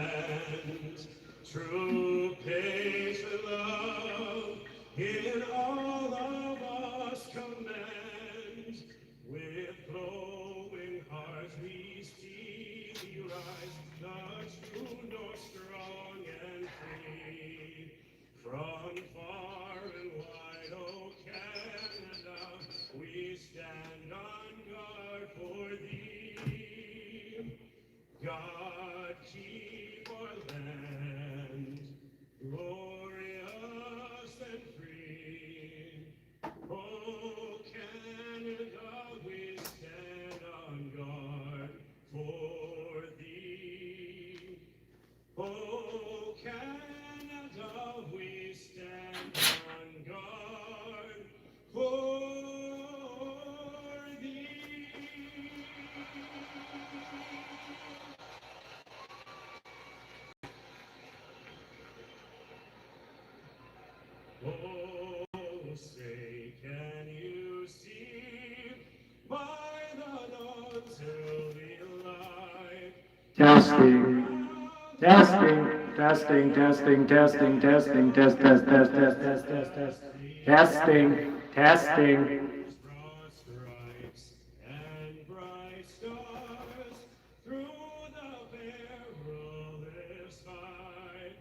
land. True patient love in all of us command. With glowing hearts we see thee rise, the true north strong and free. From far and wide, O Canada, we stand on guard for thee. God keep our land glorious and free. Oh, Canada, we stand on guard for thee. Oh, Canada, we stand on guard for thee. Oh, say, can you see by the dawn's early light? Testing, testing, testing, testing, testing, testing, test, test, test, test, test, test, test, testing, testing. Broad stripes and bright stars through the perilous fight.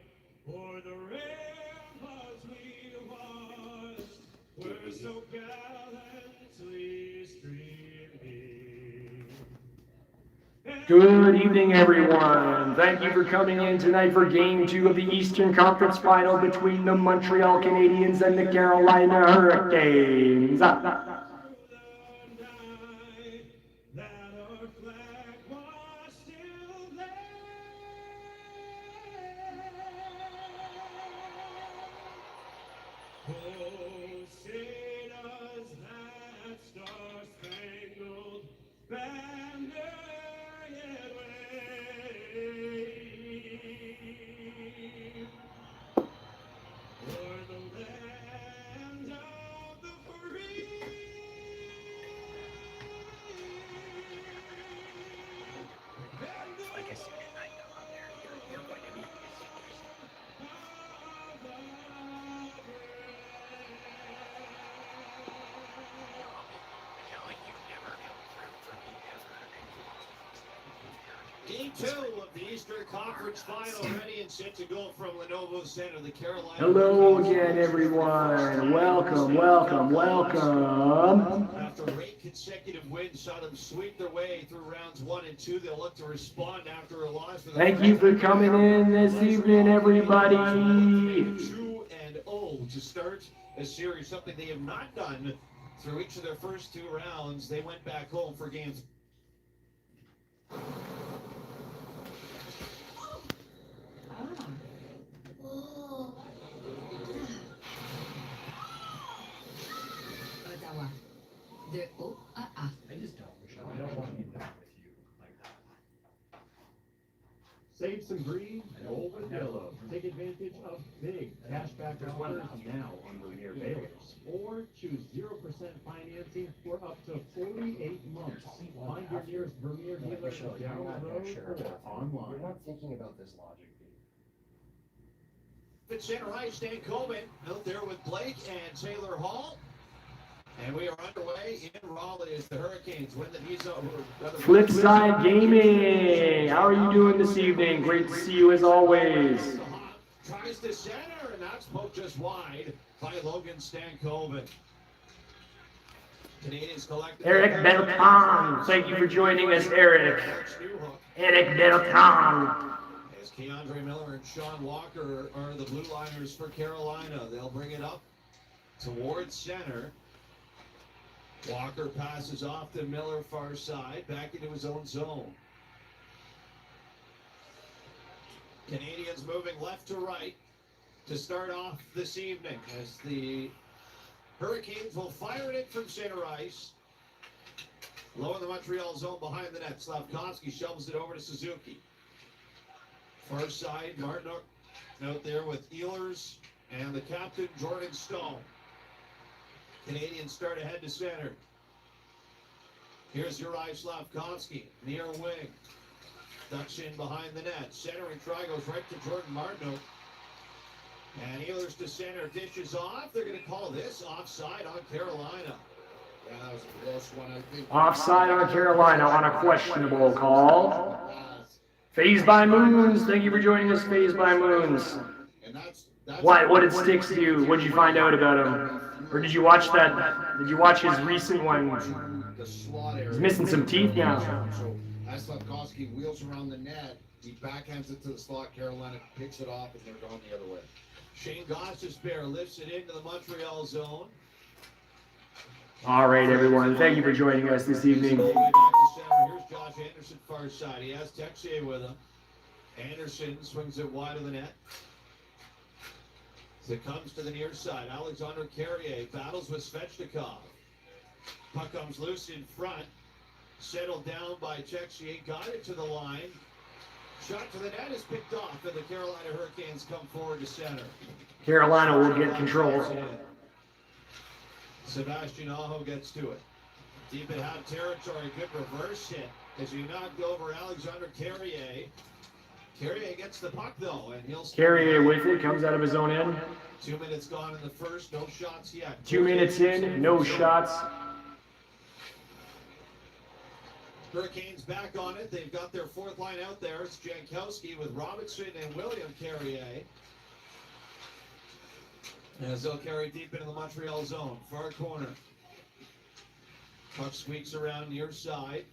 For the ramparts we watched were so gallantly streaming. Good evening, everyone. Thank you for coming in tonight for Game 2 of the Eastern Conference Final between the Montreal Canadiens and the Carolina Hurricanes. Game 2 of the Eastern Conference Final, ready and set to go from Lenovo Center, the Carolina. Hello again, everyone. Welcome, welcome, welcome. After 8 consecutive wins, saw them sweep their way through rounds 1 and 2. They'll look to respond after a loss. Thank you for coming in this evening, everybody. 2-0 to start a series, something they have not done through each of their first 2 rounds. They went back home for games. I just don't, Michelle. I don't want to be done with you like that. Save some green, roll with yellow. Take advantage of big cashback offers now on Vermeer balers. Or choose 0% financing for up to 48 months. Find your nearest Vermeer dealer down the road or online. You're not thinking about this logically. At center ice, Stan Coleman out there with Blake and Taylor Hall. And we are underway in Raleigh as the Hurricanes win the Visa. Flipside Gaming. How are you doing this evening? Great to see you as always. Tries to center, and that's poked just wide by Logan Stankoven. Canadians collect. Eric Belton. Thank you for joining us, Eric. Eric Belton. As Keandre Miller and Sean Walker are the blue liners for Carolina. They'll bring it up towards center. Walker passes off to Miller, far side, back into his own zone. Canadians moving left to right to start off this evening as the Hurricanes will fire it in from center ice. Low in the Montreal zone behind the net. Slavkovsky shovels it over to Suzuki. Far side, Martin out there with Ehlers and the captain, Jordan Stone. Canadians start ahead to center. Here's Juraj Slavkovsky, near wing. Ducks in behind the net. Centering try goes right to Jordan Martineau. And Ehlers to center, dishes off. They're going to call this offside on Carolina. Yeah, that was a close one, I think. Offside on Carolina on a questionable call. Phased by Moons. Thank you for joining us, Phased by Moons. And that's What did Sticks do? What did you find out about him? Or did you watch that? Did you watch his recent one? the slot area. He's missing some teeth now. So as Slavkovsky wheels around the net, he backhands it to the slot. Carolina picks it off, and they're going the other way. Shane Gostisbehere lifts it into the Montreal zone. All right, everyone. Thank you for joining us this evening. All the way back to center. Here's Josh Anderson, far side. He has Texier with him. Anderson swings it wide of the net. As it comes to the near side, Alexander Carrier battles with Svechnikov. Puck comes loose in front. Settled down by Texier. Got it to the line. Shot to the net is picked off, and the Carolina Hurricanes come forward to center. Carolina will get control. Sebastian Aho gets to it. Deep in half territory, good reverse hit as he knocked over Alexander Carrier. Carrier gets the puck though, and he'll Carrier with it, comes out of his own end. 2 minutes gone in the first, no shots yet. 2 minutes in, no shots. Hurricanes back on it. They've got their fourth line out there. It's Jankowski with Robinson and William Carrier. As they'll carry deep into the Montreal zone. Far corner. Puck squeaks around near side.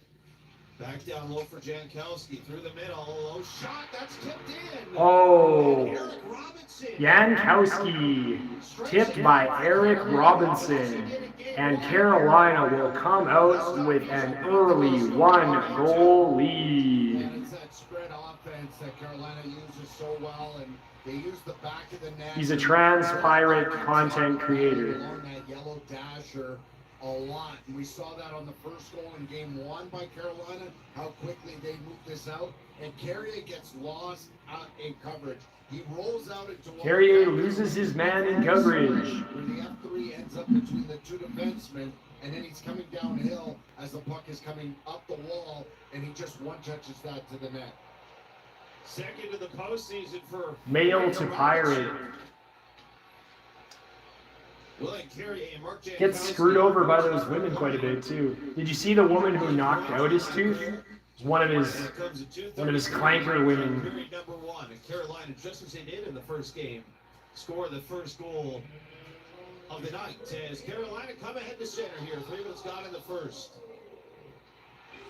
Back down low for Jankowski. Through the middle. Low shot. That's tipped in. Oh, Eric Robinson. Jankowski tipped by Eric Robinson. And Carolina will come out with an early 1-goal lead. And it's that spread offense that Carolina uses so well, and they use the back of the net. He's a trans-pirate content creator. Along that yellow dasher a lot. And we saw that on the first goal in game 1 by Carolina, how quickly they moved this out. And Carrier gets lost out in coverage. He rolls out into one. Carrier loses his man in coverage. Where the F3 ends up between the two defensemen, and then he's coming downhill as the puck is coming up the wall, and he just one-touches that to the net. Second to the postseason for Male to pirate. William Carrier and Mark Jankowski. Gets screwed over by those women quite a bit too. Did you see the woman who knocked out his tooth? One of his clanker women. Period number 1. And Carolina, just as they did in the first game, score the first goal of the night. As Carolina come ahead to center here. 3 minutes gone in the first.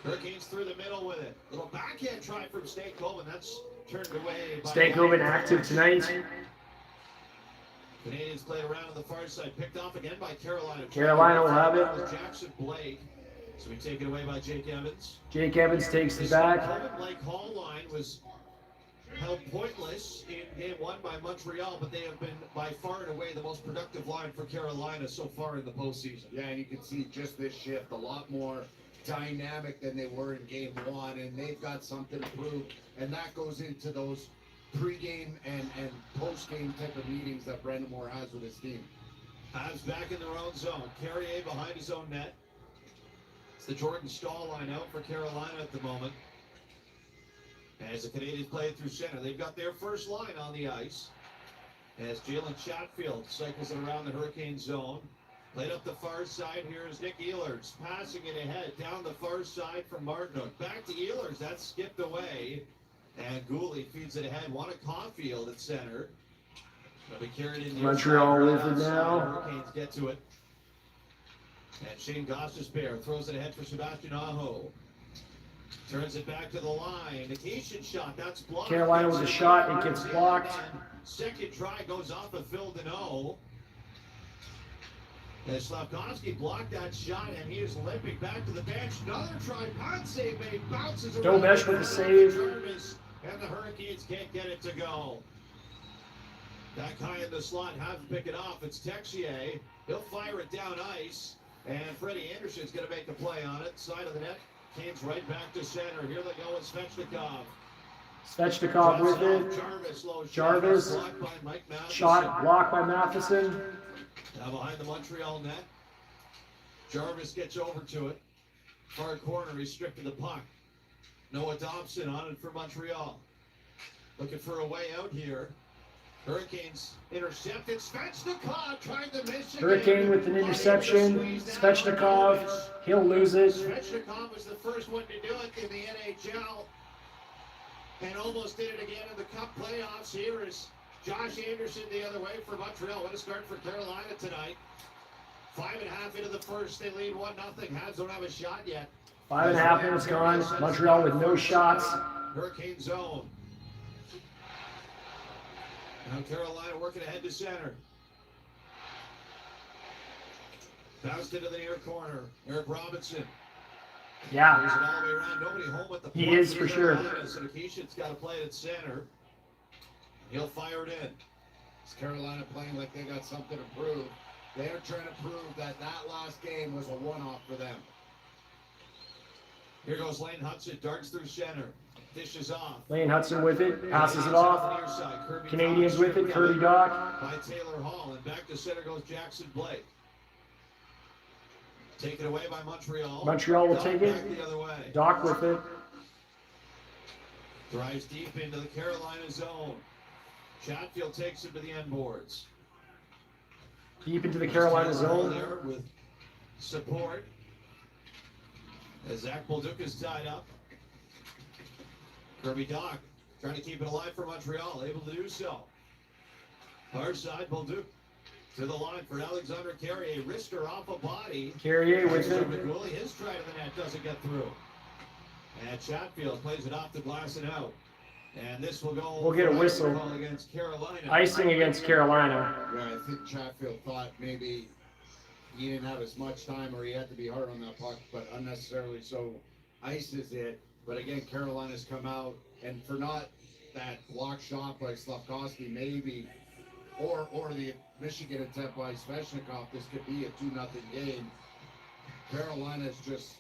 Hurricanes through the middle with it. Little backhand try from Stankoven. That's turned away by Stankoven active tonight. Canadians play around on the far side. Picked off again by Carolina. Carolina will have it. Jackson Blake. So we take it away by Jake Evans. Jake Evans takes it back. Coleman Blake Hall line was held pointless in game 1 by Montreal, but they have been by far and away the most productive line for Carolina so far in the postseason. Yeah, and you can see just this shift a lot more dynamic than they were in game 1, and they've got something to prove, and that goes into those pre-game and post-game type of meetings that Brandon Moore has with his team. Habs back in their own zone. Carrier behind his own net. It's the Jordan Stahl line out for Carolina at the moment. As the Canadians play through center, they've got their first line on the ice. As Jalen Chatfield cycles it around the Hurricane zone. Played up the far side. Here's Nick Ehlers passing it ahead down the far side from Martineau. Back to Ehlers. That's skipped away. And Gooley feeds it ahead. One at Caulfield at center. It'll be carried in the Montreal with it outside. now. Hurricanes get to it. And Shane Gostisbehere throws it ahead for Sebastian Aho. Turns it back to the line. Vacation shot. That's blocked. Carolina with a shot. It gets blocked. Second try goes off of Phil Deneau. As Slavkovsky blocked that shot, and he is limping back to the bench. Another try. Pod save made. Bounces around. Domesh with a save. Jarvis, and the Hurricanes can't get it to go. That guy in the slot has to pick it off. It's Texier. He'll fire it down ice. And Freddie Anderson's going to make the play on it. Side of the net. Canes right back to center. Here they go with Svechnikov. Svechnikov with it. Jarvis, low shot. Jarvis. Blocked by Mike Matheson. Shot blocked by Matheson. Now behind the Montreal net. Jarvis gets over to it. Far corner, restricted the puck. Noah Dobson on it for Montreal. Looking for a way out here. Hurricanes intercepted. Svechnikov trying to miss again. Hurricane with an interception. Svechnikov, he'll lose it. Svechnikov was the first one to do it in the NHL. And almost did it again in the Cup playoffs. Here is Josh Anderson the other way for Montreal. What a start for Carolina tonight. 5.5 into the first. They lead 1-0. Habs don't have a shot yet. 5.5 minutes gone. Montreal with no shots. Hurricane zone. Now Carolina working ahead to center. Bounced into the near corner. Eric Robinson. Yeah, Moves it all the way around. Nobody home with the he puck is for sure. Carolina, so Nikishin's got to play it at center. He'll fire it in. It's Carolina playing like they got something to prove. They're trying to prove that last game was a one-off for them. Here goes Lane Hudson. Darts through center. Dishes off. Lane Hudson with it, passes it off. Canadians with it, Kirby Doc. By Taylor Hall. And back to center goes Jackson Blake. Taken away by Montreal. Montreal will Doc take back it. the other way. Doc with it. Drives deep into the Carolina zone. Chatfield takes him to the end boards. Deep into the Carolina zone. There with support. As Zach Bolduc is tied up. Kirby Doc trying to keep it alive for Montreal. Able to do so. Far side, Bolduc to the line for Alexander Carrier. Wrister off a body. Carrier with it. McGooley, his try to the net doesn't get through. And Chatfield plays it off the glass and out. And this will go. We'll get a whistle. Against Carolina. Icing against Carolina. Yeah, I think Chatfield thought maybe he didn't have as much time or he had to be hard on that puck, but unnecessarily so ices it. But again, Carolina's come out, and for not that block shot by Slavkovsky, maybe, or the Michigan attempt by Svechnikov, this could be a 2-0 game. Carolina's just.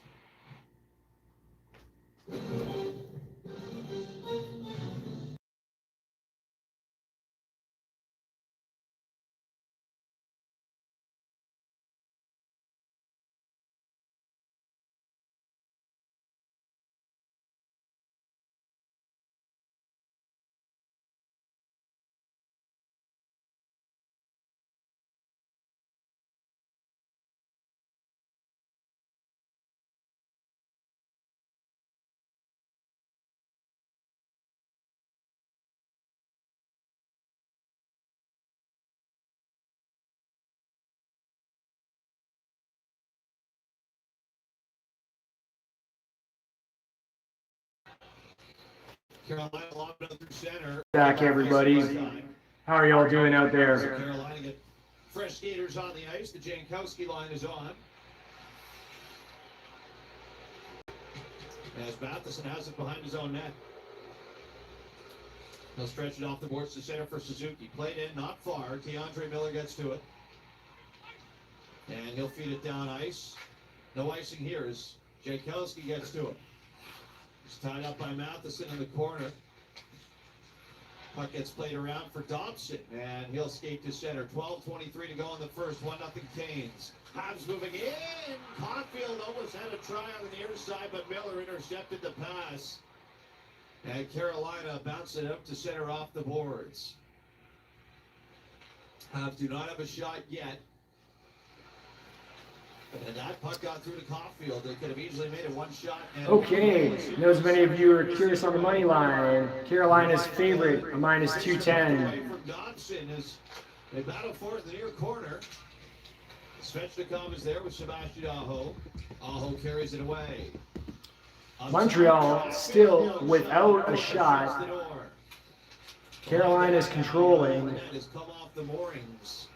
Carolina lobbed it through center. Back, everybody. How are y'all doing out there? Carolina get fresh skaters on the ice. The Jankowski line is on. As Matheson has it behind his own net. He'll stretch it off the boards to center for Suzuki. Played in, not far. Keandre Miller gets to it. And he'll feed it down ice. No icing here as Jankowski gets to it. He's tied up by Matheson in the corner. Puck gets played around for Dobson, and he'll skate to center. 12:23 to go in the first. 1-0 Canes. Habs moving in. Caulfield almost had a try on the near side, but Miller intercepted the pass. And Carolina bounced it up to center off the boards. Habs do not have a shot yet. And that puck got through to Caulfield. They could have easily made it one shot. And Okay, knows many of you are curious on the money line. Carolina's favorite, a minus 210. Away from Dobson as they battle for it in the near corner. Svechnikov is there with Sebastian Aho. Aho carries it away. Montreal still without a shot. Carolina's controlling. The net has come off the moorings.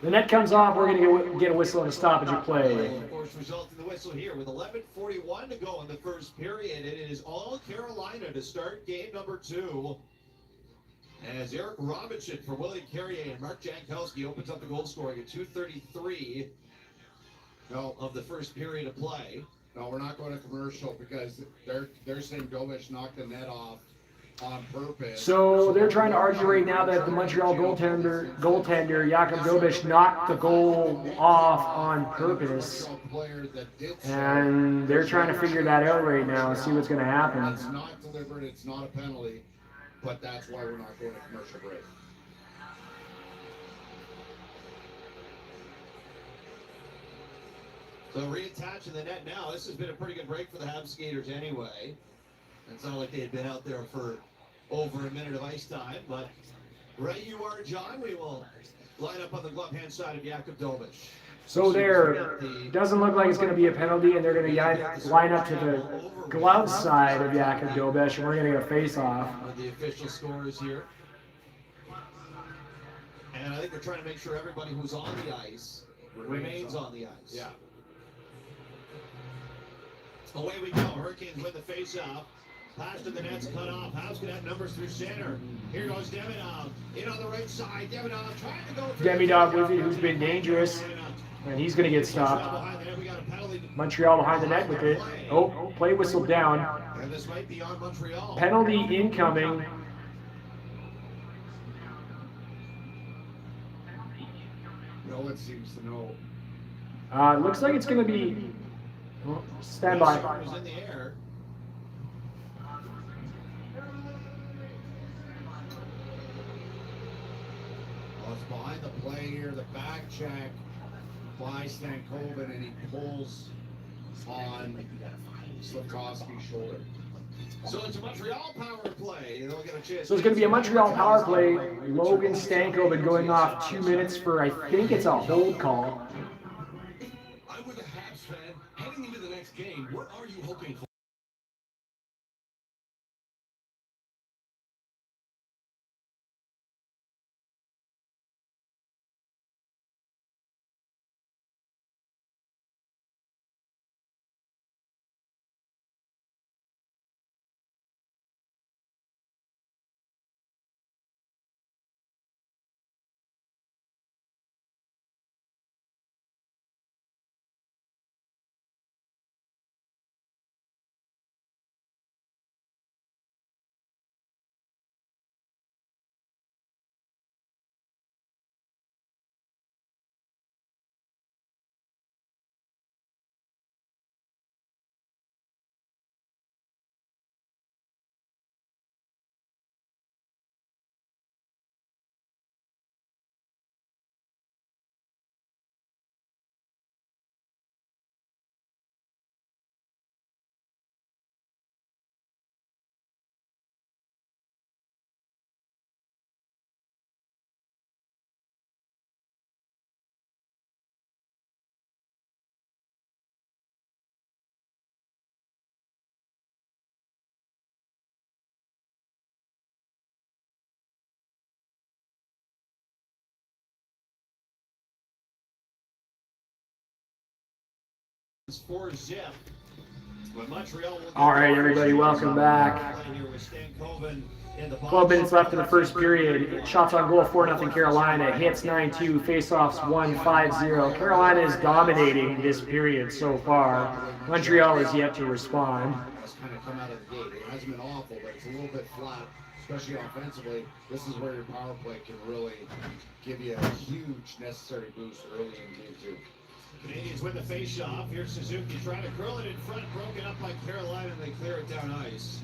The net comes off, we're going to get a whistle and a stoppage of play. Of course, resulting in the whistle here with 11:41 to go in the first period. It is all Carolina to start game number 2. As Eric Robinson for Willie Carrier and Mark Jankowski opens up the goal scoring at 2:33 of the first period of play. No, we're not going to commercial because they're saying Dovich knocked the net off. on purpose. So they're trying to argue right now that the Montreal goaltender Jakub Dobeš knocked the goal off on purpose, Player that did so. and they're trying to figure that out right now and see what's going to happen. It's not deliberate, it's not a penalty, but that's why we're not going to commercial break. So reattaching the net now. This has been a pretty good break for the Habs skaters anyway. It's not like they had been out there for over a minute of ice time, but right you are, John. We will line up on the glove hand side of Jakub Dobeš. So there doesn't look like it's going to be a penalty, and they're going to line up to the glove side of Jakub Dobeš, and we're going to get a face-off. The official scores here. And I think they're trying to make sure everybody who's on the ice remains on the ice. Yeah. Away we go. Hurricanes win the face-off. Pass to the net's cut off. Habs can have numbers through center. Here goes Demidov. In on the right side. Demidov trying to go through. Demidov with it, who's been dangerous, and he's going to get stopped. Montreal behind the net with it. Oh, play whistle down. And this might be on Montreal. Penalty incoming. No one seems to know. Looks like it's going to be. Stand by. Is in the air. Well, it's behind the play here, the back check by Stankoven, and he pulls on Slavkovsky's shoulder. So it's a Montreal power play. They'll get a chance. So it's going to be a Montreal power play. Logan Stankoven going off 2 minutes for, I think it's a hold call. I'm with a Habs fan. Heading into the next game, what are you hoping for? For Zip. When Montreal will All right, everybody, welcome back. 12 minutes left in the first period. Shots on goal, 4-0 Carolina. Hits 9-2, face-offs 1-5-0. Carolina is dominating this period so far. Montreal is yet to respond. Has kind of come out of the gate. It hasn't been awful, but it's a little bit flat, especially offensively. This is where your power play can really give you a huge necessary boost early in game two. Canadians win the face-off. Here's Suzuki trying to curl it in front, broken up by Carolina, and they clear it down ice.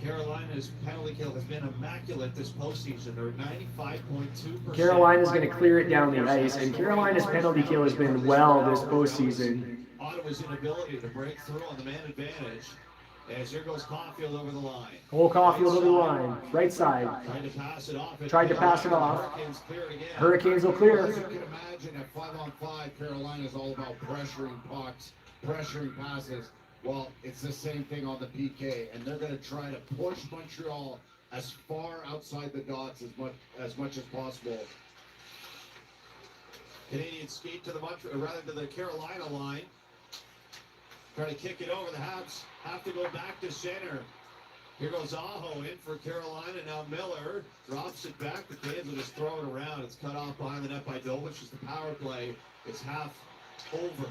Carolina's penalty kill has been immaculate this postseason. They're 95.2%. Carolina's going to clear it down the ice, and Carolina's penalty kill has been well this postseason. Ottawa's inability to break through on the man advantage. As here goes Caulfield over the line. Cole Caulfield over the line, right side. Trying to pass it off. Tried to pass it off. Hurricanes clear it again. Hurricanes will clear. As you can imagine, at 5-on-5, Carolina is all about pressuring pucks, pressuring passes. Well, it's the same thing on the PK, and they're going to try to push Montreal as far outside the dots as much as possible. Canadians skate to the Carolina line. Try to kick it over. The Habs have to go back to center. Here goes Aho in for Carolina. Now Miller drops it back. The Canes will just throw it around. It's cut off behind the net by Dobeš. It's the power play. It's half over.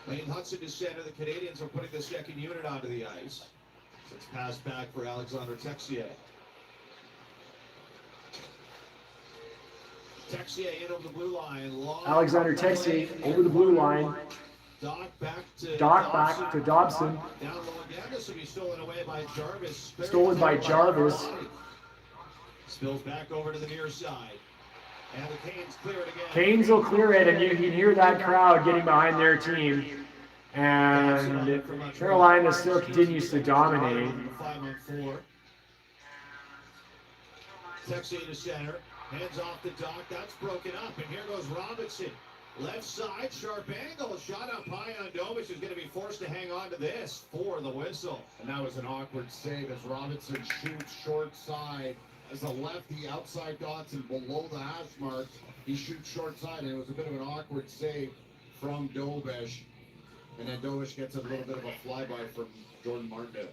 Lane Hudson to center. The Canadians are putting the second unit onto the ice. So it's passed back for Alexander Texier. Texier in over the blue line. Long Alexander Texier over the blue line. Doc back to Dobson. Down low again. This will be stolen away by Jarvis. Stolen by Jarvis. Spills back over to the near side. And the Canes clear it again. Canes will clear it, and you can hear that crowd getting behind their team. And Carolina still continues to dominate. 5-on-4. Texier to center. Hands off the Doc. That's broken up. And here goes Robinson. Left side, sharp angle, shot up high on Dobish, who's going to be forced to hang on to this for the whistle. And that was an awkward save as Robinson shoots short side. As a lefty, outside Dotson below the hash mark, he shoots short side, and it was a bit of an awkward save from Dobish. And then Dobish gets a little bit of a flyby from Jordan Martindale.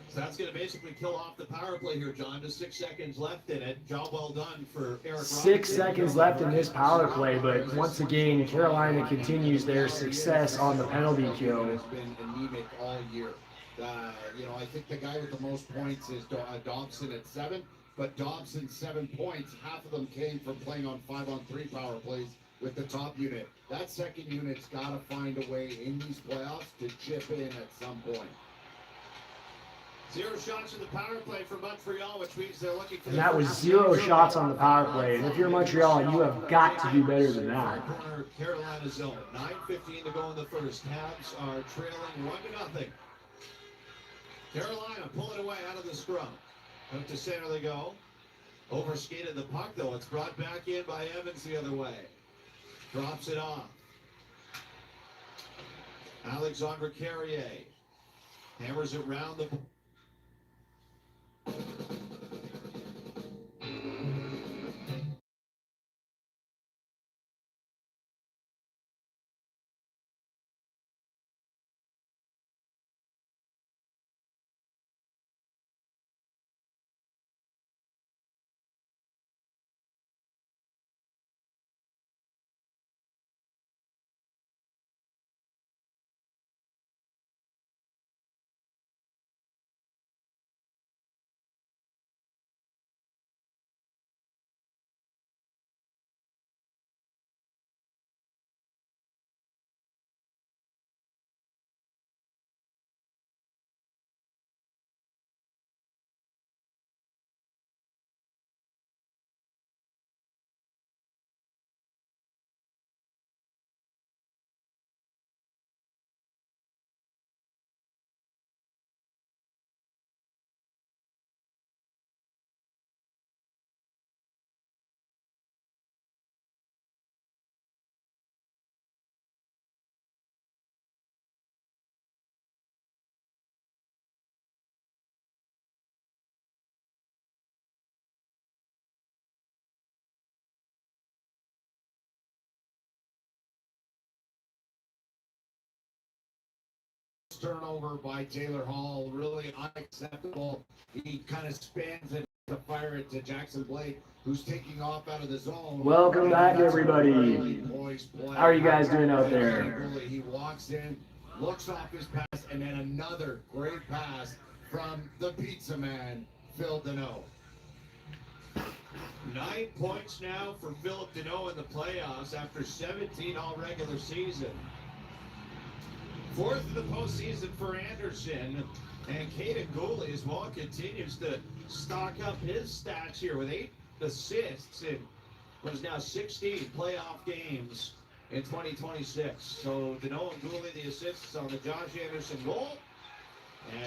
So that's going to basically kill off the power play here, John. Just 6 seconds left in it. Job well done for Eric Robinson. 6 seconds left in this power play, but once again, Carolina continues their success on the penalty kill. Has been anemic all year. I think the guy with the most points is Dobson at 7, but Dobson's 7 points, half of them came from playing on 5-on-3 power plays with the top unit. That second unit's got to find a way in these playoffs to chip in at some point. 0 shots in the power play for Montreal, which means they're looking for. And that was 0 shots on the power play. And if you're Montreal, you have got to do better than that. Corner Carolina zone. 9:15 to go in the first. Habs are trailing 1-0. Carolina pulling away out of the scrum. Up to center they go. Overskated the puck though. It's brought back in by Evans the other way. Drops it off. Alexandre Carrier hammers it round the. Turnover by Taylor Hall, really unacceptable. He kind of spins it to fire it to Jackson Blake, who's taking off out of the zone. Welcome back, everybody. Really poised play. How are you guys doing out there? He walks in, looks off his pass, and then another great pass from the pizza man, Phil Deneau. 9 points now for Philip Deneau in the playoffs after 17 all regular season. 4th in the postseason for Anderson, and Caden Gooley as well continues to stock up his stats here with 8 assists in what is now 16 playoff games in 2026. So Deneau and Gooley the assists on the Josh Anderson goal,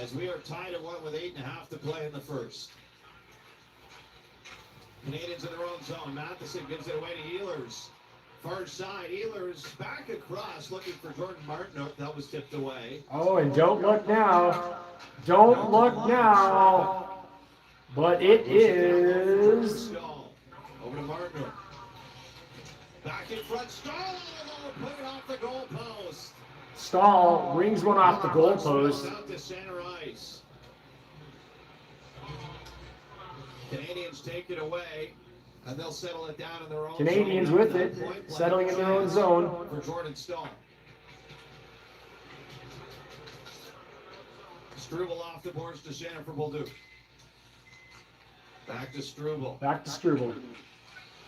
as we are tied at 1 with 8.5 to play in the first. Canadians in their own zone. Matheson gives it away to Ehlers. Far side, Ehlers back across, looking for Jordan Martin. That was tipped away. Oh, and don't look now. Don't look now. But it is. Over to Martin. Back in front, Stahl, put it off the goalpost. Stahl rings one off the goalpost. Out to center ice. Canadians take it away. And they'll settle it down in their own Canadians zone. with That it, point blank settling in their own chance zone. for Jordan Stone. Struble off the boards to center for Bolduc. Back to Struble. Back to Struble.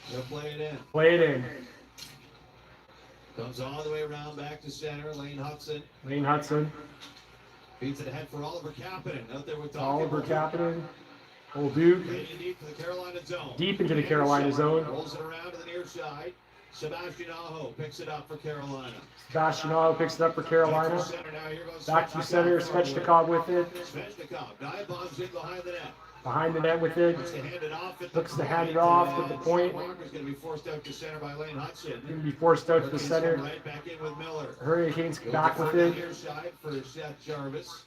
He'll play it in. Play it in. Comes all the way around back to center. Lane Hudson Lane Hudson. feeds it ahead for Oliver Kapanen. Out there with Oliver Bolduc. Kapanen. Bolduc. Fading deep to the Carolina zone. Deep into the Carolina zone. Rolls it around to the near side. Sebastian Aho picks it up for Carolina. Sebastian Aho picks it up for Carolina. Back to center now. Here goes Back to center. Svechnikov with it. Svechnikov dive bombs in behind the net. Behind the net with it. Looks to hand it off at Looks to hand it point, off and at the point. Walker's going to be forced out to center by Lane Hudson. Going to be forced out to the Hurricanes center. come right back in with Miller. Hurricanes Goes back to with the it. near side for Seth Jarvis.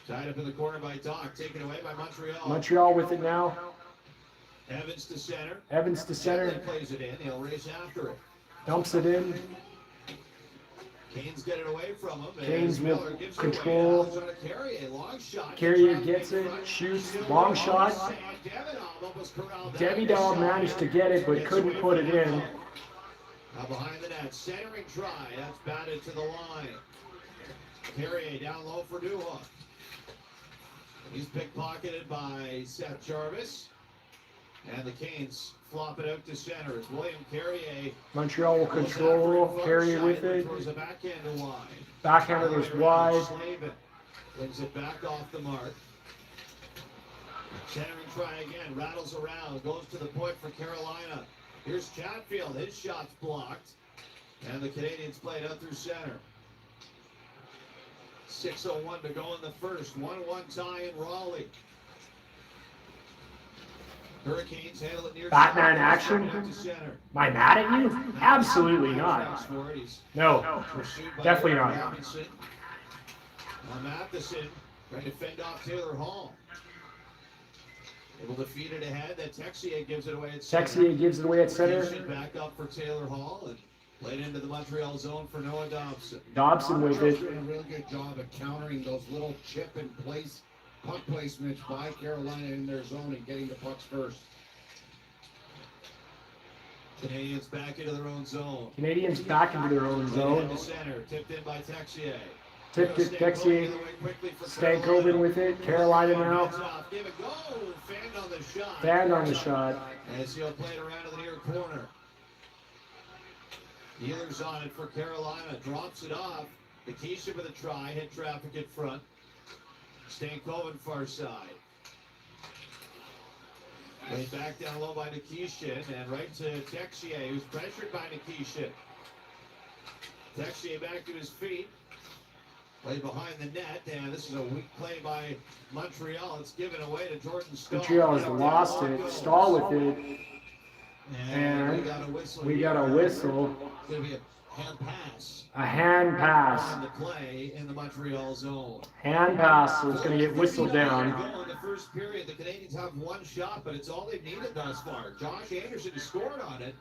Tied up in the corner by Doc. Taken away by Montreal. Montreal with it now. Evans to center. Evans to center. Chandler plays it in. He'll race after it. Dumps it in. Canes get it away from him. and Canes with Miller gives it control. away. Alexander Carrier, long shot. Carrier Trying to gets make it, front. shoots, Still long on shot. save. Davidoff almost corralled that. Davidoff managed to get it, but Gets couldn't away put from it in. Buffalo. Now behind the net, centering try. That's batted to the line. Carrier down low for Duhok. He's pickpocketed by Seth Jarvis. And the Canes flop it out to center. It's William Carrier. Montreal will control. Carrier with it. Throws a backhand to wide. Backhander was wide. Slavin brings it back off the mark. Centering try again. Rattles around. Goes to the point for Carolina. Here's Chatfield. His shot's blocked. And the Canadians play it out through center. 6:01 to go in the first. 1-1 tie in Raleigh. Hurricanes handle it near Batman center. action? Back to center. Am I mad at you? Absolutely not. No, Pursued by definitely Eric not. Robinson. Now Matheson trying to fend off Taylor Hall. Able to feed it ahead. That Texier gives it away at center. Texier gives it away at center. Houston back up for Taylor Hall and played into the Montreal zone for Noah Dobson. Dobson with Montreal's it. doing a real good job of countering those little chip and place puck placements by Carolina in their zone and getting the pucks first. Canadians back into their own zone. Canadians back into their own Played zone. into center. Tipped in by Texier. Tipped it, Texier. Stankoven with it. Carolina now. Give it go. Fanned on the shot. Fanned on the shot. As he'll play it around to the near corner. Ehlers on it for Carolina. Drops it off. Nikisha with a try. Hit traffic in front. Stankoven far side. Laid back down low by Nikishin and right to Texier, who's pressured by Nikishin. Texier back to his feet. Played behind the net, and this is a weak play by Montreal. It's given away to Jordan Stahl. Montreal has lost it. Stahl with it. And And we got a whistle. we got a whistle. It's going to be a hand pass. A hand pass. On the play in the Montreal zone. Hand pass, so it's going to get whistled down. In the first period, the Canadians have one shot, but it's all they've needed thus far. Josh Anderson has scored on it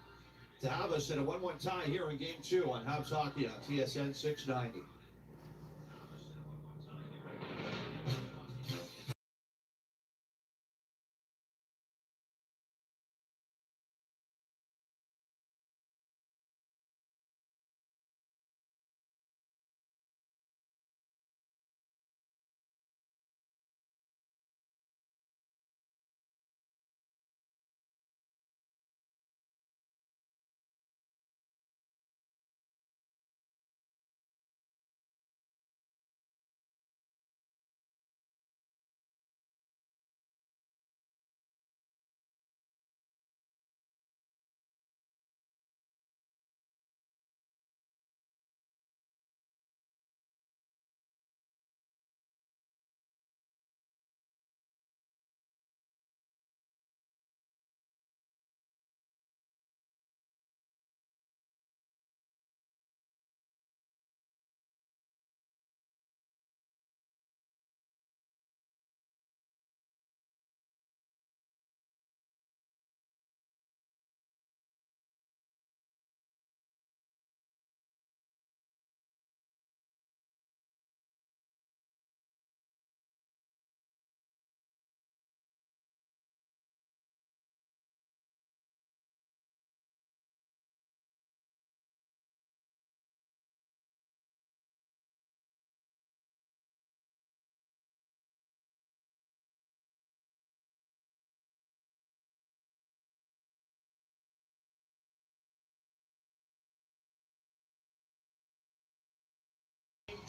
to have us at a 1-1 tie here in Game 2 on Habs Hockey on TSN 690.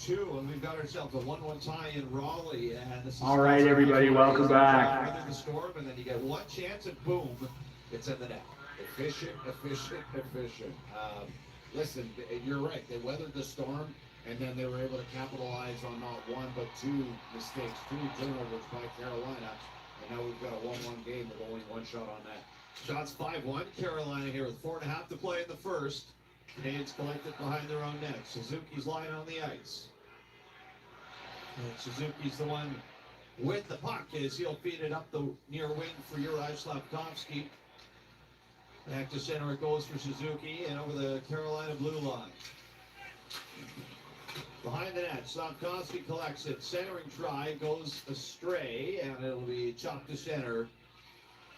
2, and we've got ourselves a 1-1 tie in Raleigh. And this is All right, everybody, welcome back. Weather the storm, and then you get one chance, and boom, it's in the net. Efficient. Listen, you're right. They weathered the storm, and then they were able to capitalize on not one but two mistakes, 2 turnovers by Carolina. And now we've got a 1-1 game with only 1 shot on net. Shots 5-1. Carolina here with 4.5 to play in the first. Canadians collected behind their own net. Suzuki's lying on the ice. And Suzuki's the one with the puck as he'll feed it up the near wing for Uri Slafkovsky. Back to center it goes for Suzuki and over the Carolina blue line. Behind the net, Slafkovsky collects it. Centering try goes astray, and it'll be chopped to center.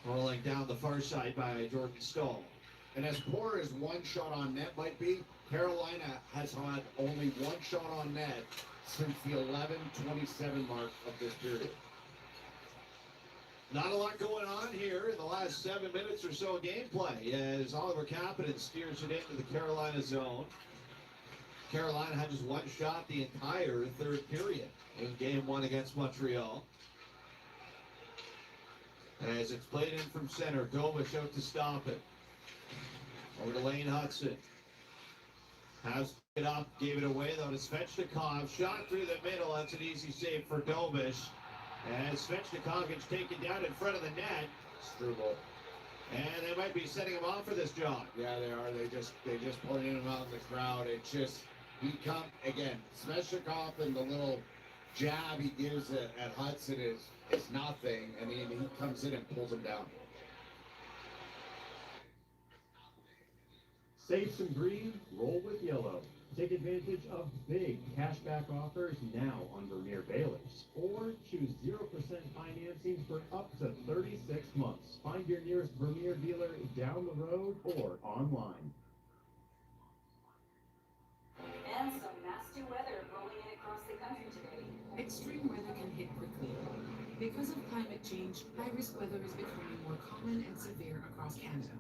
Rolling down the far side by Jordan Stahl. And as poor as 1 shot on net might be, Carolina has had only 1 shot on net since the 11:27 mark of this period. Not a lot going on here in the last 7 minutes or so of gameplay as Oliver Kapanen steers it into the Carolina zone. Carolina had just 1 shot the entire third period in game 1 against Montreal. As it's played in from center, Gomish out to stop it. Over to Lane Hudson. Has it up, gave it away though to Svechnikov. Shot through the middle, that's an easy save for Gomish. And Svechnikov gets taken down in front of the net. Struble. And they might be setting him off for this job. Yeah, they are. They just pointed him out in the crowd. It just, he come again. Svechnikov and the little jab he gives at Hudson is nothing, and he comes in and pulls him down. Save some green, roll with yellow. Take advantage of big cashback offers now on Vermeer Bailers. Or choose 0% financing for up to 36 months. Find your nearest Vermeer dealer down the road or online. And some nasty weather rolling in across the country today. Extreme weather can hit quickly. Because of climate change, high-risk weather is becoming more common and severe across Canada.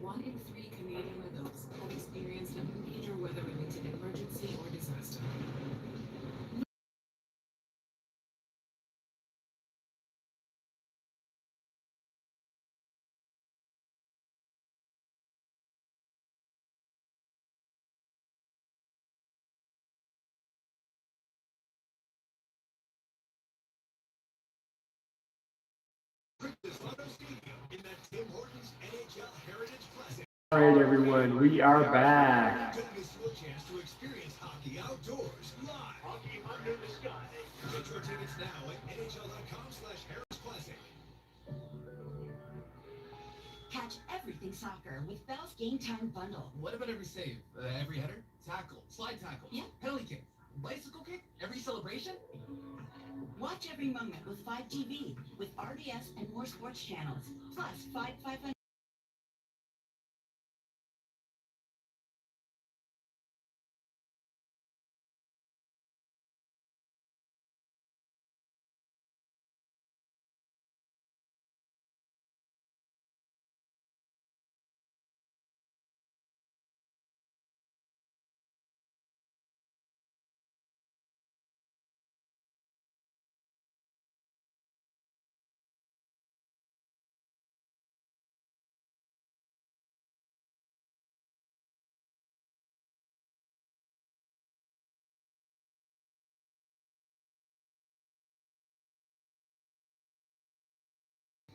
1 in 3 Canadian adults have experienced a major weather-related emergency or disaster. Princess Auto Stadium in the Tim Hortons NHL Heritage Classic. All right, everyone, we are back. Don't miss your chance to experience hockey outdoors live. Hockey under the sky. Get your tickets now at NHL.com/Heritage Classic. Catch everything soccer with Bell's Game Time Bundle. What about every save? Every header? Tackle? Slide tackle? Yeah. Penalty kick? Bicycle kick? Every celebration? Watch every moment with 5 TV with RDS and more sports channels. Plus 500.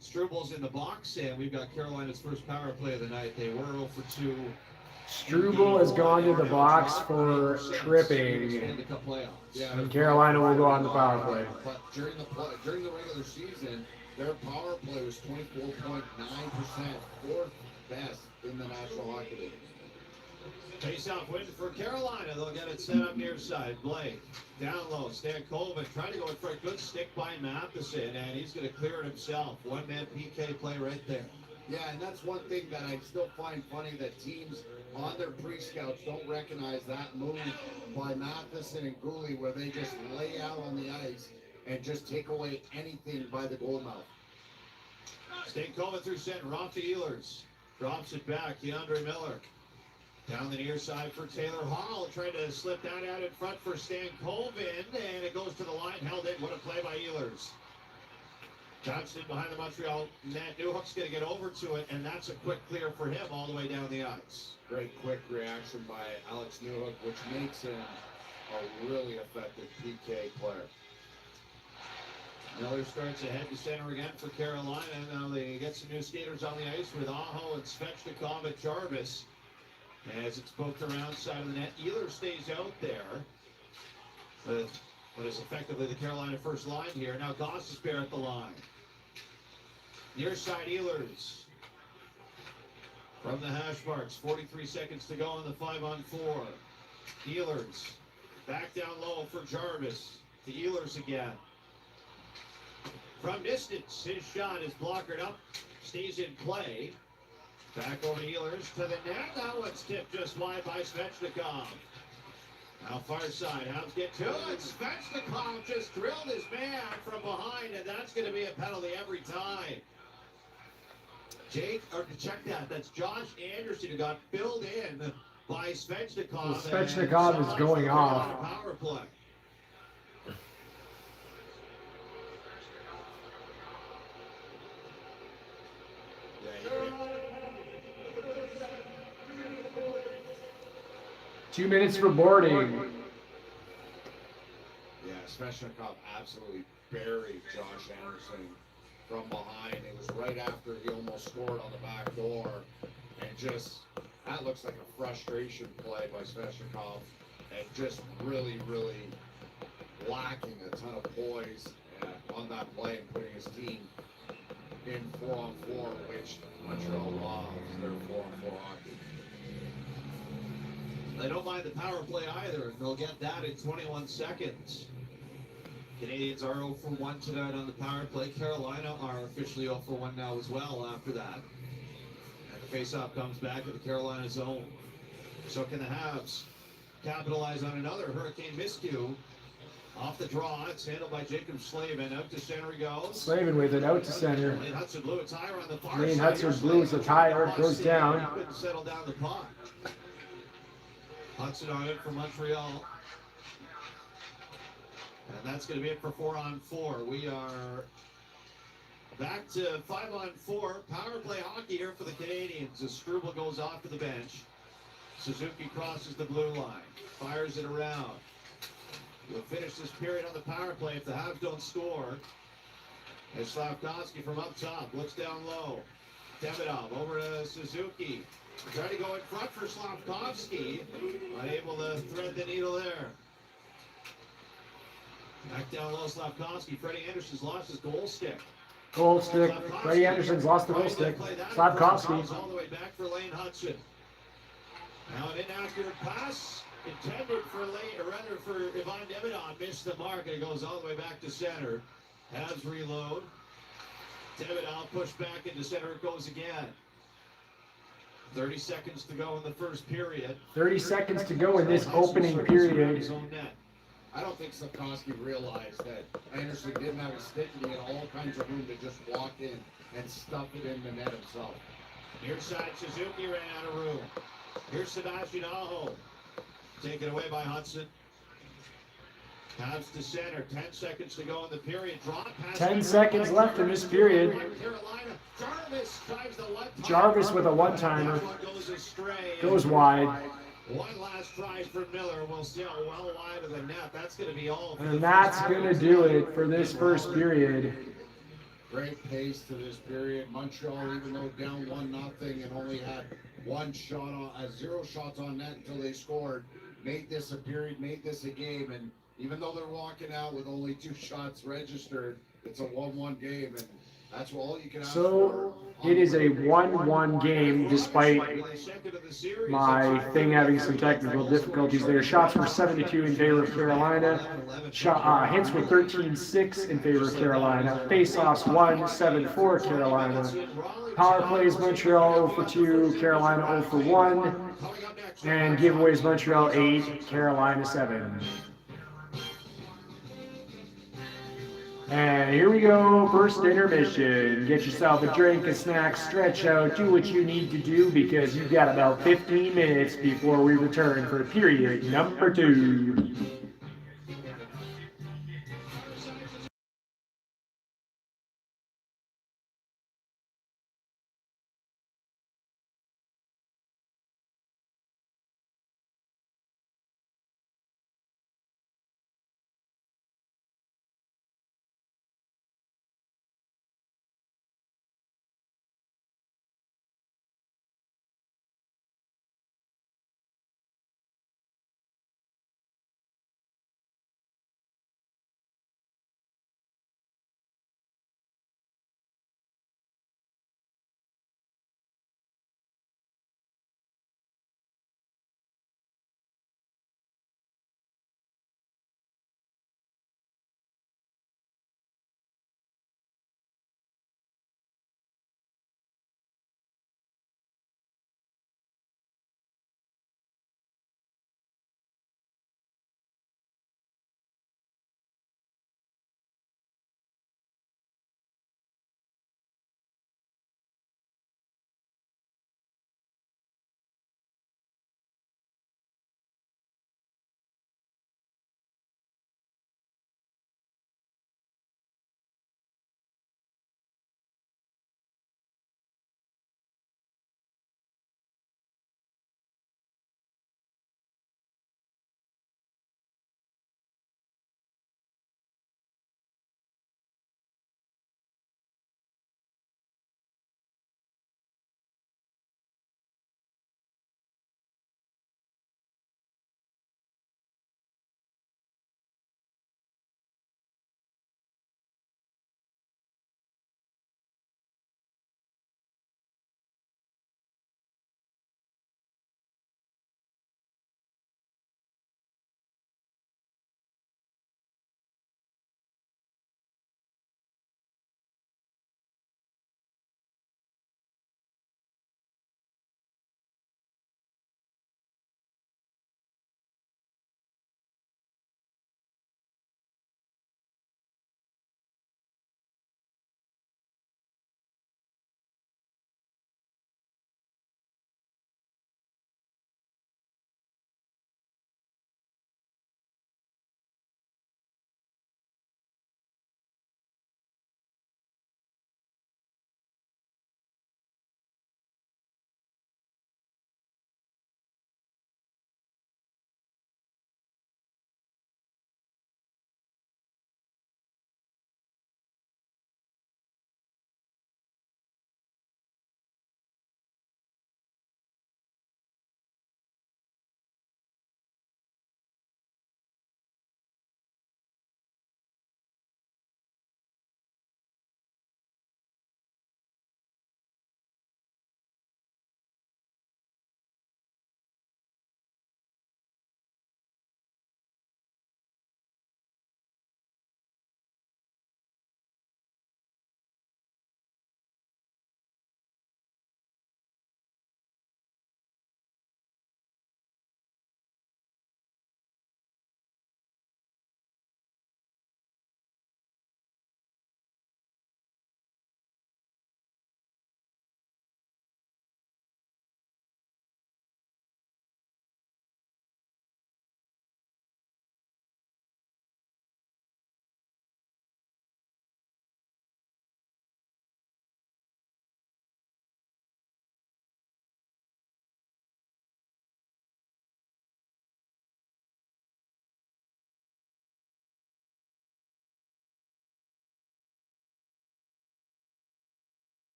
Struble's in the box, and we've got Carolina's first power play of the night. They were 0 for 2. Struble has gone to the box for tripping, and Carolina will go on the power play. But during the regular season, their power play was 24.9%, 4th best in the National Hockey League. Face-off win for Carolina. They'll get it set up near side. Blake down low. Stan Colvin trying to go in for a good stick by Matheson, and he's going to clear it himself. One-man PK play right there. Yeah, and that's one thing that I still find funny, that teams on their pre-scouts don't recognize that move by Matheson and Gooley, where they just lay out on the ice and just take away anything by the goal mouth. Stan Colvin through center. Off the Ehlers. Drops it back. Keandre Miller. Down the near side for Taylor Hall, trying to slip that out in front for Stan Colvin, and it goes to the line, held in. What a play by Ehlers. Johnston behind the Montreal net. Newhook's going to get over to it, and that's a quick clear for him all the way down the ice. Great quick reaction by Alex Newhook, which makes him a really effective PK player. Miller starts ahead to center again for Carolina. Now they get some new skaters on the ice with Aho and Svechnikov and Jarvis. As it's poked around side of the net, Ehlers stays out there. But what is effectively the Carolina first line here. Now Goss is bare at the line. Near side Ehlers. From the hash marks, 43 seconds to go on the 5-on-4. Ehlers back down low for Jarvis. To Ehlers again. From distance, his shot is blockered up, stays in play. Back over to Ehlers to the net. That one's tipped just wide by Svechnikov. Now far side, Habs get to it. Svechnikov just drilled his man from behind, and that's going to be a penalty every time. Check that. That's Josh Anderson who got filled in by Svechnikov. So Svechnikov is going off. Power play. Yeah, 2 minutes for boarding. Yeah, Svechnikov absolutely buried Josh Anderson from behind. It was right after he almost scored on the back door. And just, that looks like a frustration play by Svechnikov. And just really, really lacking a ton of poise on that play and putting his team in 4-on-4, which Montreal loves their 4-on-4 hockey. They don't mind the power play either, and they'll get that in 21 seconds. Canadians are 0 for 1 tonight on the power play. Carolina are officially 0 for 1 now as well after that. And the faceoff comes back to the Carolina zone. So can the Habs capitalize on another hurricane miscue? Off the draw, it's handled by Jacob Slavin. Out to center he goes. Slavin with it, out to center. Lane Hudson blew a tire on the far Lane side. Hudson blew a tire, goes down. Couldn't settle down the puck. Hudson on it for Montreal. And that's going to be it for 4-on-4. We are back to 5-on-4. Power play hockey here for the Canadians as Struble goes off to the bench. Suzuki crosses the blue line. Fires it around. We'll finish this period on the power play if the Habs don't score. As Slavkovsky from up top looks down low. Demidov over to Suzuki. Trying to go in front for Slavkovsky. Unable to thread the needle there. Back down low, Slavkovsky. Freddie Anderson's lost his goal stick. Goal stick. Freddie Anderson's lost the goal stick. Slavkovsky. All the way back for Lane Hudson. Now an inaccurate pass. Intended for Lane, or rather for Ivan Demidov, missed the mark, and it goes all the way back to center. Habs reload. Demidov pushed back into center, it goes again. 30 seconds to go in the first period. 30 seconds to go in this opening period. I don't think Slavkovsky realized that Anderson didn't have a stick and he had all kinds of room to just walk in and stuff it in the net himself. Near side, Suzuki ran out of room. Here's Sebastian Aho. Taken away by Hudson. Habs to center. 10 seconds to go in the period. Draw pass. 10 seconds left in this period. Carolina. Jarvis drives the one-timer. Jarvis with a one-timer. Goes astray. Goes wide. One last try for Miller. We'll see how well wide of the net. That's going to be all. And that's going to do it for this first period. Great pace to this period. Montreal, even though down 1-0 and only had one shot on, 0 shots on net until they scored, made this a period, made this a game, and even though they're walking out with only 2 shots registered, it's a 1-1 game, and that's all you can ask for. So it is a 1-1 game despite my thing having some technical difficulties there. Shots were 72 in favor of Carolina. Hits were 13-6 in favor of Carolina. Face-offs 1-7 for Carolina. Power plays Montreal 0 for 2, Carolina 0 for 1. And giveaways Montreal 8, Carolina 7. And here we go, first intermission. Get yourself a drink, a snack, stretch out, do what you need to do because you've got about 15 minutes before we return for period number 2.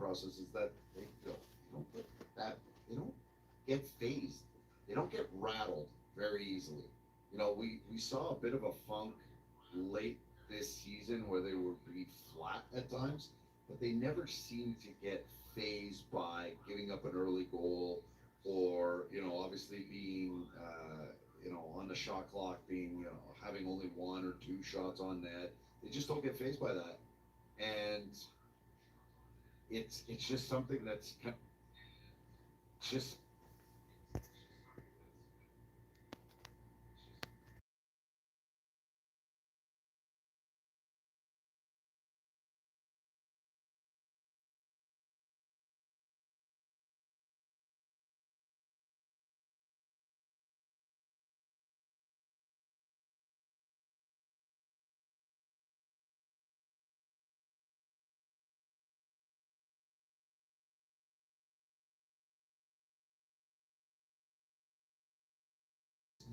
process is that don't get that, they don't get phased. They don't get rattled very easily. You know, we saw a bit of a funk late this season where they were pretty flat at times, but they never seemed to get phased by giving up an early goal or, you know, obviously being, you know, on the shot clock, being, you know, having only one or two shots on net. They just don't get phased by that. And it's just something that's just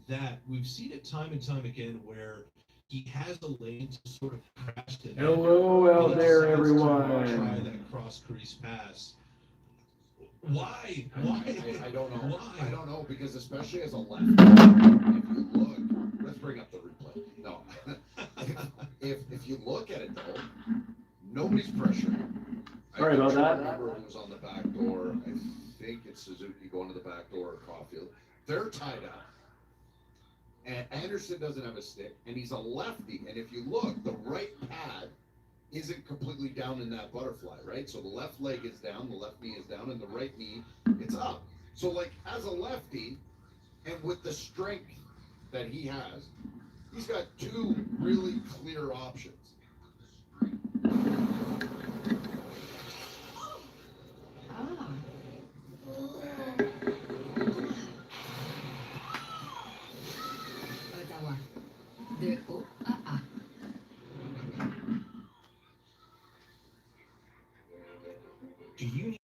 that we've seen it time and time again where he has a lane to sort of crash to net. Hello out He there, decides to Try everyone. that cross crease pass. Why? Why? I don't know. Why? I don't know, because especially as a lefty, if you look, let's bring up the replay. No, if you look at it though, nobody's pressuring. Sorry about I that. remember who was on the back door. I think it's Suzuki going to the back door or Caulfield. They're tied up. And Anderson doesn't have a stick, and he's a lefty. And if you look, the right pad isn't completely down in that butterfly, right? So the left leg is down, the left knee is down, and the right knee, it's up. So, like, as a lefty, and with the strength that he has, he's got two really clear options. Ottawa. De O à A. Do you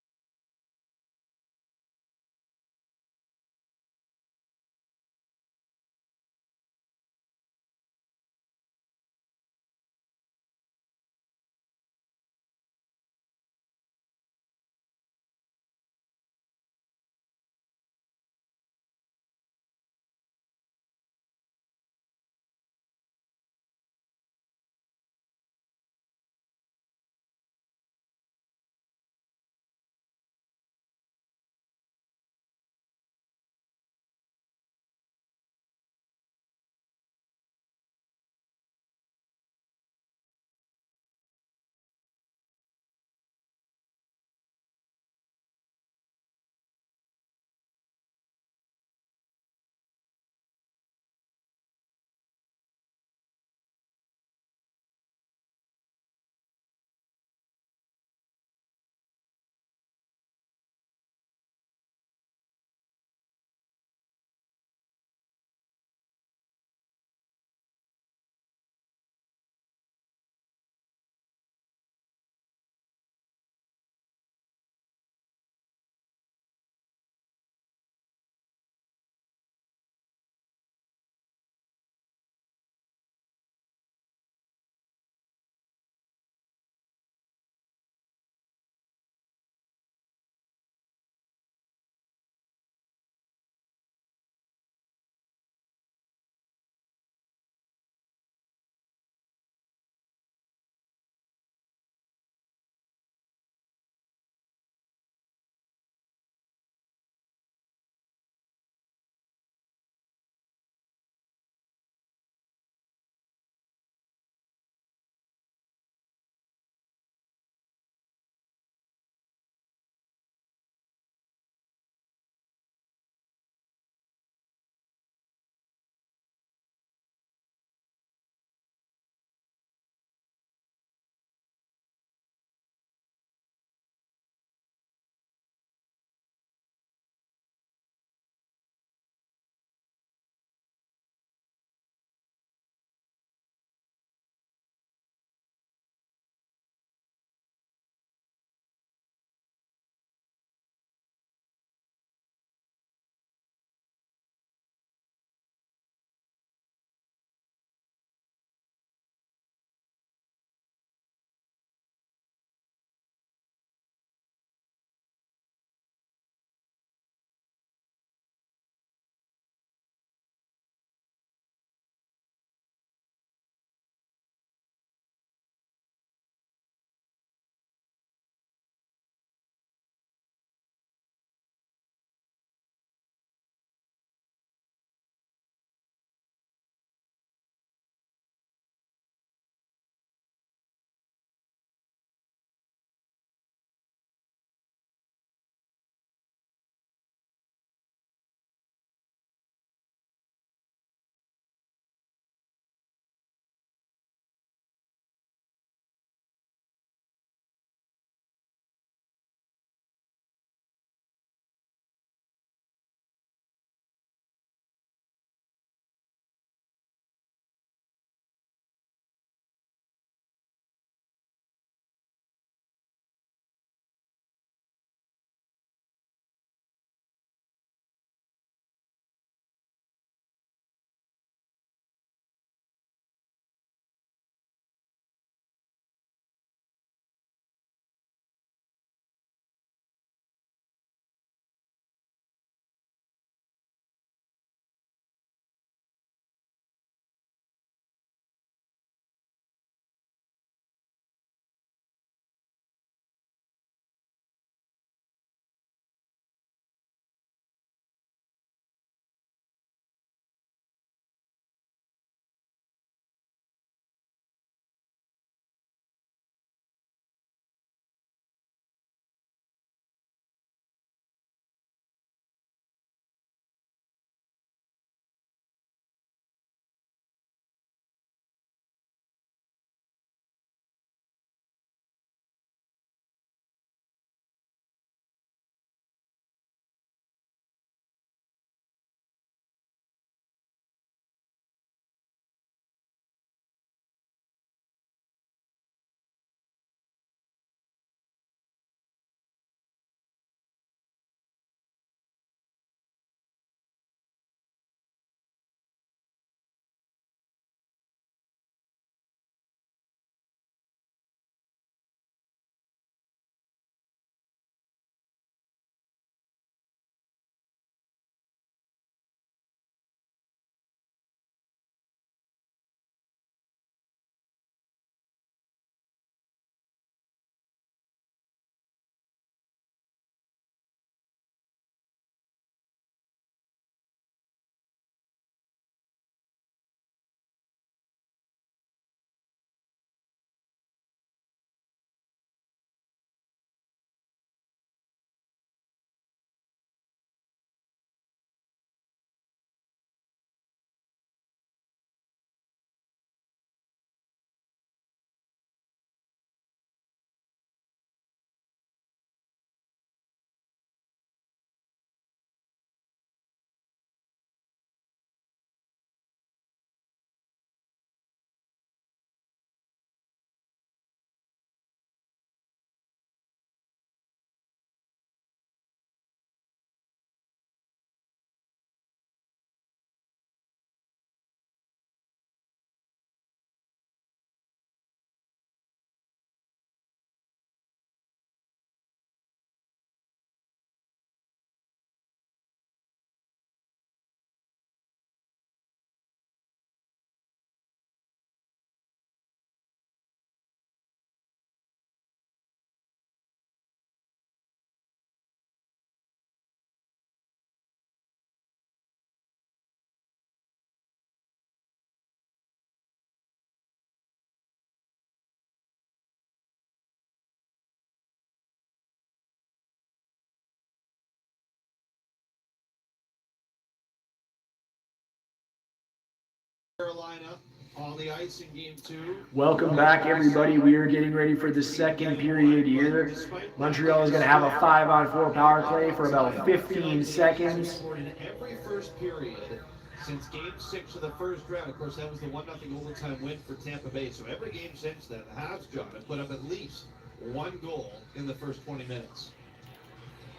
Carolina on the ice in game 2. Welcome back, everybody. We are getting ready for the second period here. Montreal is going to have a 5-on-4 power play for about 15 seconds. Scored in every first period since game 6 of the first round. Of course, that was the 1-0 overtime win for Tampa Bay. So every game since then, the Habs, John, have put up at least one goal in the first 20 minutes.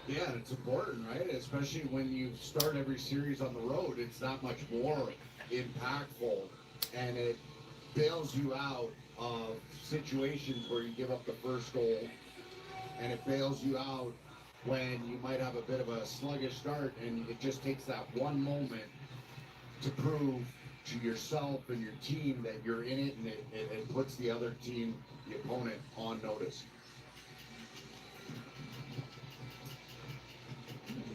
Yeah, and it's important, right? Especially when you start every series on the road, it's that much more impactful, and it bails you out of situations where you give up the first goal, and it bails you out when you might have a bit of a sluggish start, and it just takes that one moment to prove to yourself and your team that you're in it, and it puts the other team, the opponent, on notice.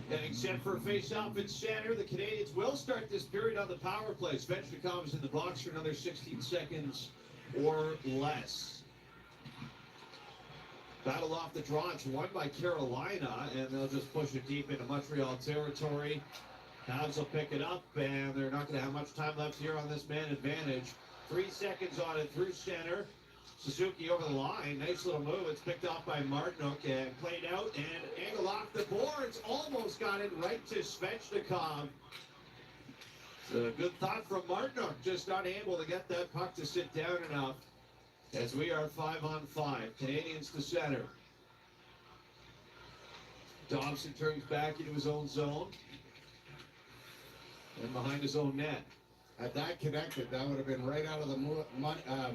Getting set for a face-off in center. The Canadians will start this period on the power play. Svechnikov is in the box for another 16 seconds or less. Battle off the draw. It's won by Carolina, and they'll just push it deep into Montreal territory. Habs will pick it up, and they're not going to have much time left here on this man advantage. 3 seconds on it through center. Suzuki over the line. Nice little move. It's picked off by Martinook and played out and angled off the boards. Almost got it right to Svechnikov. It's a good thought from Martinook. Just not able to get that puck to sit down enough as we are 5-on-5. Canadians to center. Dobson turns back into his own zone and behind his own net. Had that connected, that would have been right out of the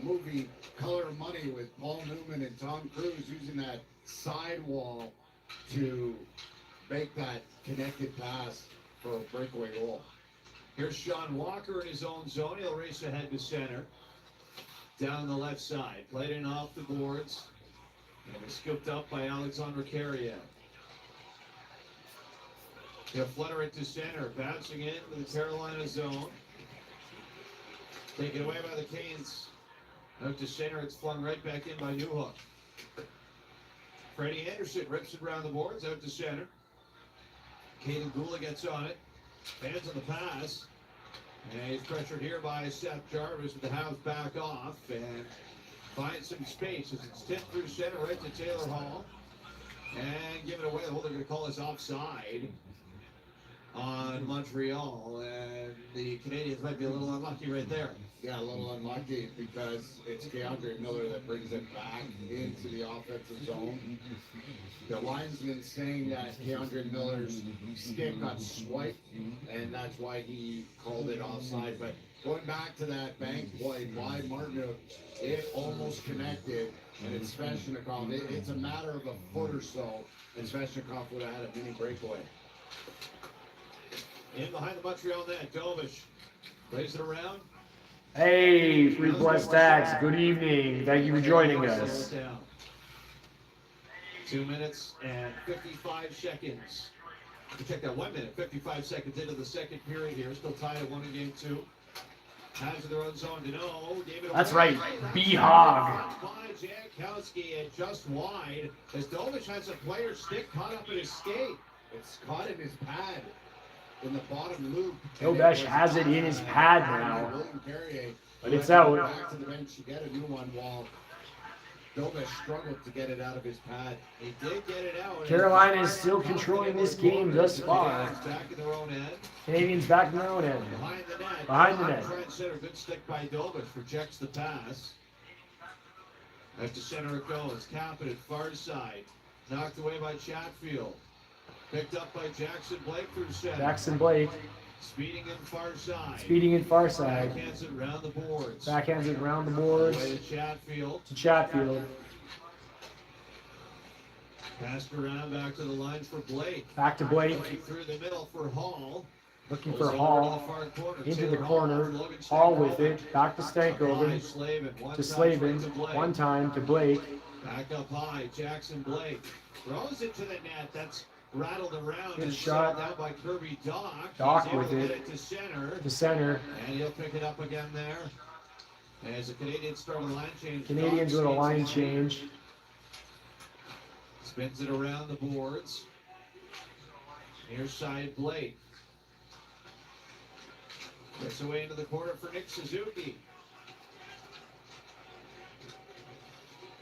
movie Color of Money with Paul Newman and Tom Cruise using that sidewall to make that connected pass for a breakaway goal. Here's Sean Walker in his own zone. He'll race ahead to center. Down the left side. Played in off the boards. And was scooped up by Alexandre Carrier. He'll flutter it to center. Bouncing in to the Carolina zone. Taken away by the Canes. Out to center. It's flung right back in by Newhook. Freddie Anderson rips it around the boards. Out to center. Caden Gula gets on it. Fans on the pass. And he's pressured here by Seth Jarvis with the Habs back off. And finds some space as it's tipped through center right to Taylor Hall. And give it away. Well, they're going to call this offside on Montreal, and the Canadians might be a little unlucky right there. Yeah, a little unlucky because it's DeAndre Miller that brings it back into the offensive zone. The linesman saying that DeAndre Miller's stick got swiped, and that's why he called it offside. But going back to that bank play by Martinook, it almost connected, and it's Svechnikov. It's a matter of a foot or so, and Svechnikov would have had a mini breakaway. In behind the Montreal net, Dovish plays it around. Hey, Free Plus Tax, good evening. Thank you for joining us. 2 minutes and 55 seconds. Check that, 1 minute, 55 seconds into the second period here. Still tied at 1 in game 2. Habs in their own zone. That's right, B-Hog. By Jankowski and just wide as Dovish has a player's stick caught up in his skate. It's caught in his pad. In the bottom loop. Dovesh has it in his pad now. But it's out. Back to the bench to get a new one while Dovesh struggled to get it out of his pad. He did get it out. Carolina is still controlling this game thus far. Back in their own end. Canadians back in their own end. Behind the net. Behind the net. Trent center, good stick by Dovish. Rejects the pass. Back to center it goes. Capitan, far side. Knocked away by Chatfield. Picked up by Jackson Blake through center. Jackson Blake. Speeding in far side. Speeding in far side. Backhands it around the boards. Backhands it around the boards. Away to Chatfield. To Chatfield. Passed around back to the lines for Blake. Back to Blake. Through the middle for Hall. Looking for Hall. Into the corner. Hall with it. Back to Stankoven. To Slavin. One time to Blake. Back up high. Jackson Blake. Throws it to the net. That's rattled around. Good and shot. Out by Kirby Doc. Doc with Get it. to center. To center. And he'll pick it up again there. As the Canadians start a line change. Canadians with a line change. Spins it around the boards. Near side Blake. Gets away into the corner for Nick Suzuki.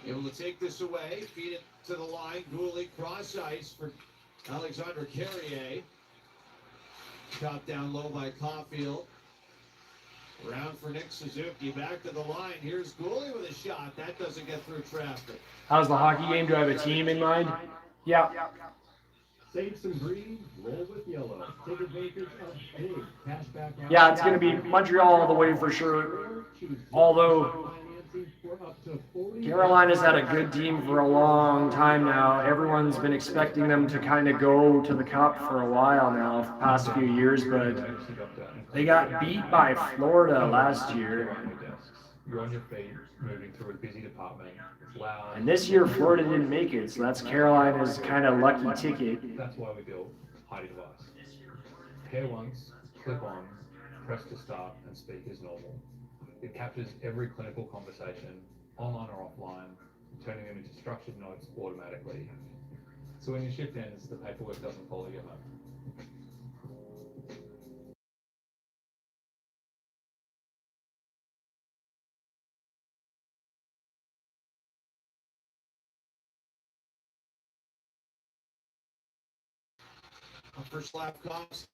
Able to take this away, feed it to the line. Gooley cross ice for Alexandre Carrier. Chopped down low by Caulfield. Round for Nick Suzuki. Back to the line. Here's Gooley with a shot. That doesn't get through traffic. How's the hockey game? Do I have a team in mind? Yeah. Save some green, roll with yellow. Take advantage of big cashback. Yeah, it's going to be Montreal all the way for sure. Although Carolina's had a good team for a long time now. Everyone's been expecting them to kind of go to the Cup for a while now, the past few years, but they got beat by Florida last year. You're on your feet, moving through a busy department. It's loud. And this year, Florida didn't make it, so that's Carolina's kind of lucky ticket. That's why we built Hidey Device. Pair once, clip on, press to start, and speak as normal. It captures every clinical conversation, online or offline, turning them into structured notes automatically. So when your shift ends, the paperwork doesn't follow you home. For Slavkovs.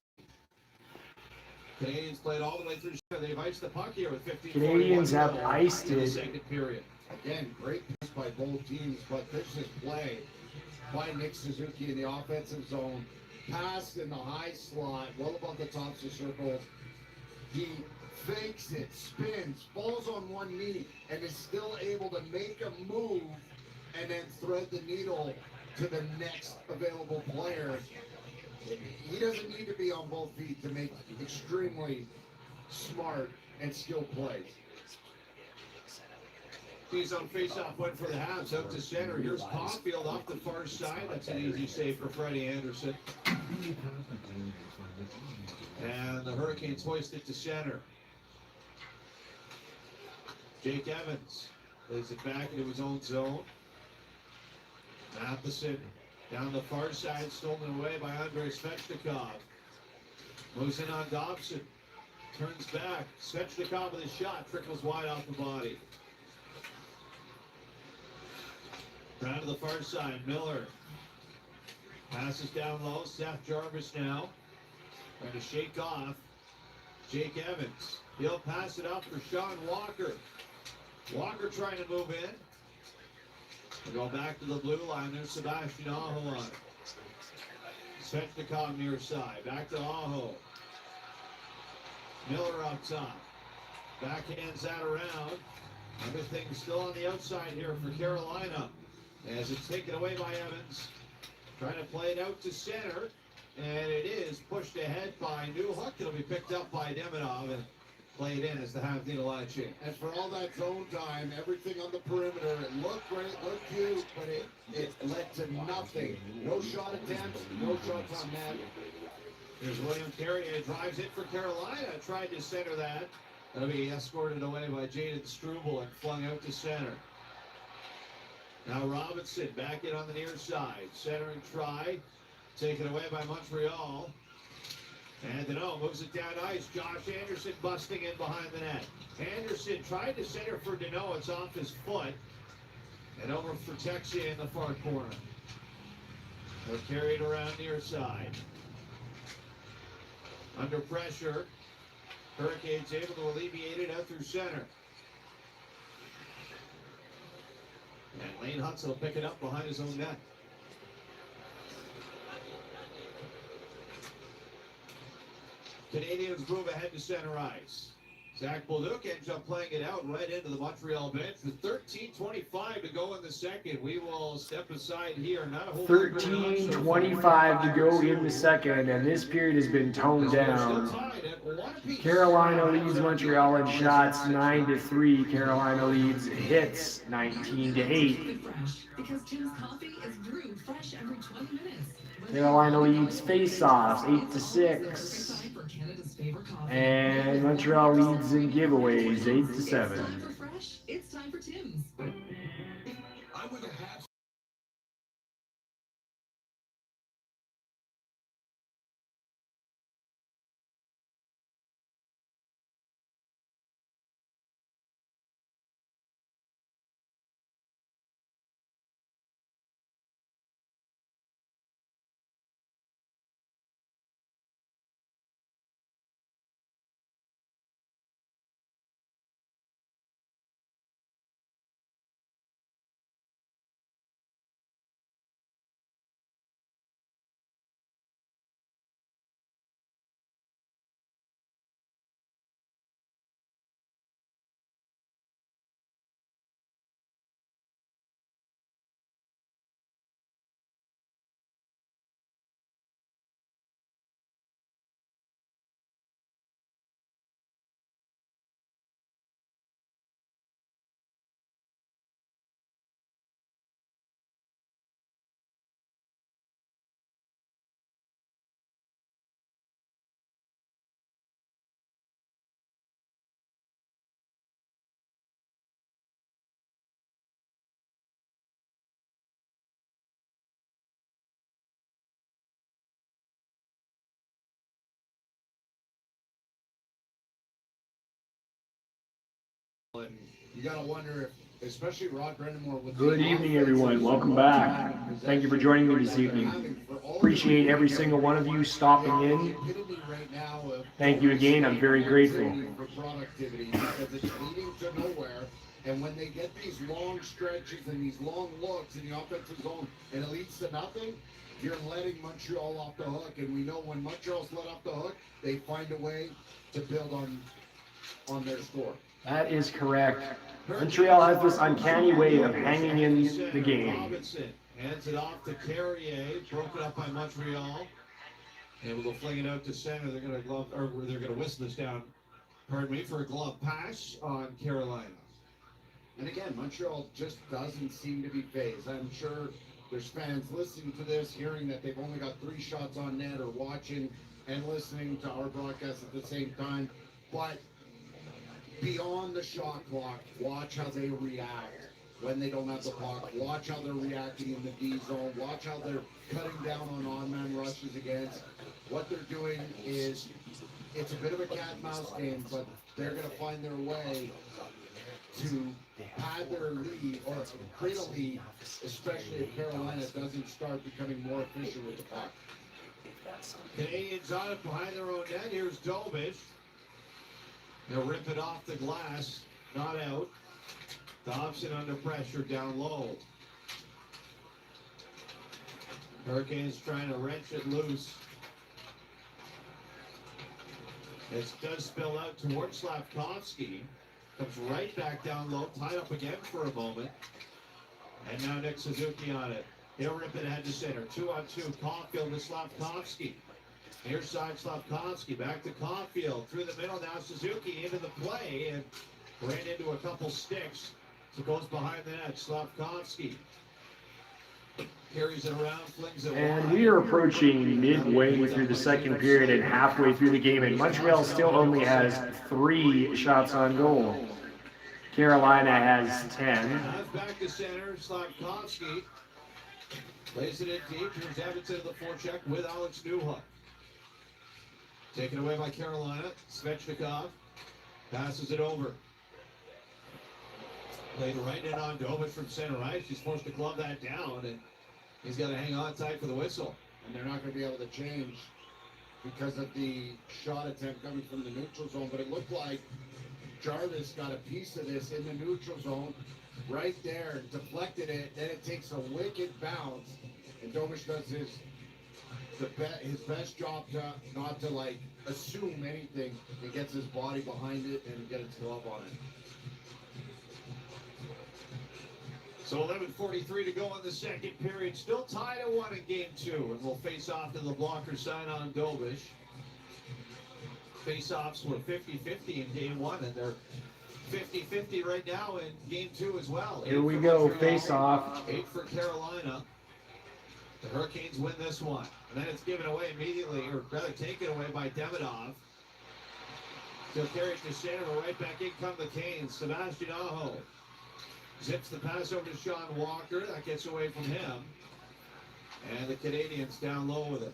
Canadians played all the way through. They've iced the puck here with 15. Canadians have iced in the it. second period. Again, great pace by both teams, but there's this play by Nick Suzuki in the offensive zone. Pass in the high slot, well above the tops of circles. He fakes it, spins, falls on one knee, and is still able to make a move and then thread the needle to the next available player. He doesn't need to be on both feet to make extremely smart and skilled plays. He's on face-off, went for the Habs, out to center. Here's Caulfield off the far side. That's an easy save for Freddie Anderson. And the Hurricanes hoist it to center. Jake Evans lays it back into his own zone. Matheson down the far side, stolen away by Andrei Svechnikov. Moves in on Dobson. Turns back. Svechnikov with a shot. Trickles wide off the body. Down to the far side. Miller. Passes down low. Seth Jarvis now. Trying to shake off Jake Evans. He'll pass it out for Sean Walker. Walker trying to move in. We go back to the blue line. There's Sebastian Aho on it. Svechnikov near side. Back to Aho. Miller up top. Backhands that around. Everything's still on the outside here for Carolina. As it's taken away by Evans. Trying to play it out to center. And it is pushed ahead by Newhook. It'll be picked up by Demonov and played in as the Habs need a lot of change. And for all that zone time, everything on the perimeter, it looked great, looked cute, but it led to nothing. No shot attempts, no shots on net. Here's William Carrier, drives it for Carolina. Tried to center that. That'll be escorted away by Jaden Struble and flung out to center. Now Robinson back in on the near side. Centering try. Taken away by Montreal. And Deneau moves it down ice. Josh Anderson busting in behind the net. Anderson tried to center for Deneau. It's off his foot. And over for Texia in the far corner. They're carried around near side. Under pressure. Hurricanes able to alleviate it out through center. And Lane Hudson will pick it up behind his own net. Canadians move ahead to center ice. Zach Bolduc ends up playing it out right into the Montreal bench with 13:25 to go in the second. We will step aside here. Not a whole 13:25 to go in the second, and this period has been toned down. Carolina leads Montreal in shots 9-3. Carolina leads hits 19-8. Because Tim's coffee is brewed fresh every 20 minutes. Carolina leads face-offs 8-6. And Montreal leads in giveaways 8-7. It's time for Tim's. I'm with the Habs. and you got to wonder if, especially Rod Brendamore with Good the evening, offense everyone. and Welcome so back. much time Thank you for joining me this evening. for all the Appreciate every reasons single one of you stopping the in. epitome right now of Thank you again. I'm very grateful. for productivity because it's leading to nowhere. And when they get these long stretches and these long looks in the offensive zone and it leads to nothing, you're letting Montreal off the hook. And we know when Montreal's let off the hook, they find a way to build on their score. That is correct. Montreal has this uncanny way of hanging in the game. Robinson hands it off to Carrier, broken up by Montreal. And we'll fling it out to center. They're going to whistle this down, pardon me, for a glove pass on Carolina. And again, Montreal just doesn't seem to be phased. I'm sure there's fans listening to this, hearing that they've only got 3 shots on net, or watching and listening to our broadcast at the same time. But beyond the shot clock, watch how they react when they don't have the puck. Watch how they're reacting in the D zone. Watch how they're cutting down on on-man rushes against. What they're doing is, it's a bit of a cat and mouse game, but they're going to find their way to pad their lead or create a lead, especially if Carolina doesn't start becoming more efficient with the puck. Canadians on it behind their own net. Here's Dobich. They'll rip it off the glass. Not out. Dobson under pressure down low. Hurricanes trying to wrench it loose. This does spill out towards Slavkovsky. Comes right back down low, tied up again for a moment. And now Nick Suzuki on it. He'll rip it ahead to center. 2-on-2, Caulfield to Slavkovsky. Near side Slavkovsky, back to Caulfield. Through the middle now, Suzuki into the play and ran into a couple sticks. So goes behind the net, Slavkovsky. Carries it around, flings it And wide. we are approaching midway through the second period and halfway through the game, and Montreal still only has 3 shots on goal. Carolina has 10. Now it's back to center, Slavkovsky. Plays it in deep. Here's Edmonton to the forecheck with Alex Newhook. Taken away by Carolina. Svechnikov passes it over. Played right in on Dobich from center ice. He's supposed to glove that down, and he's got to hang on tight for the whistle. And they're not going to be able to change because of the shot attempt coming from the neutral zone. But it looked like Jarvis got a piece of this in the neutral zone right there, deflected it. Then it takes a wicked bounce, and Dobich does his best job not to like assume anything. He gets his body behind it and get his glove on it. So 11:43 to go in the second period. Still tied at 1 in game 2. And we'll face off to the blocker sign on Dobich. Face-offs were 50-50 in game 1, and they're 50-50 right now in game 2 as well. Here we go, face-off. 8 for Carolina. The Hurricanes win this one. And then it's given away immediately, or rather taken away by Demidov. He'll carry it to center, but right back in come the Canes. Sebastian Aho zips the pass over to Sean Walker. That gets away from him. And the Canadians down low with it.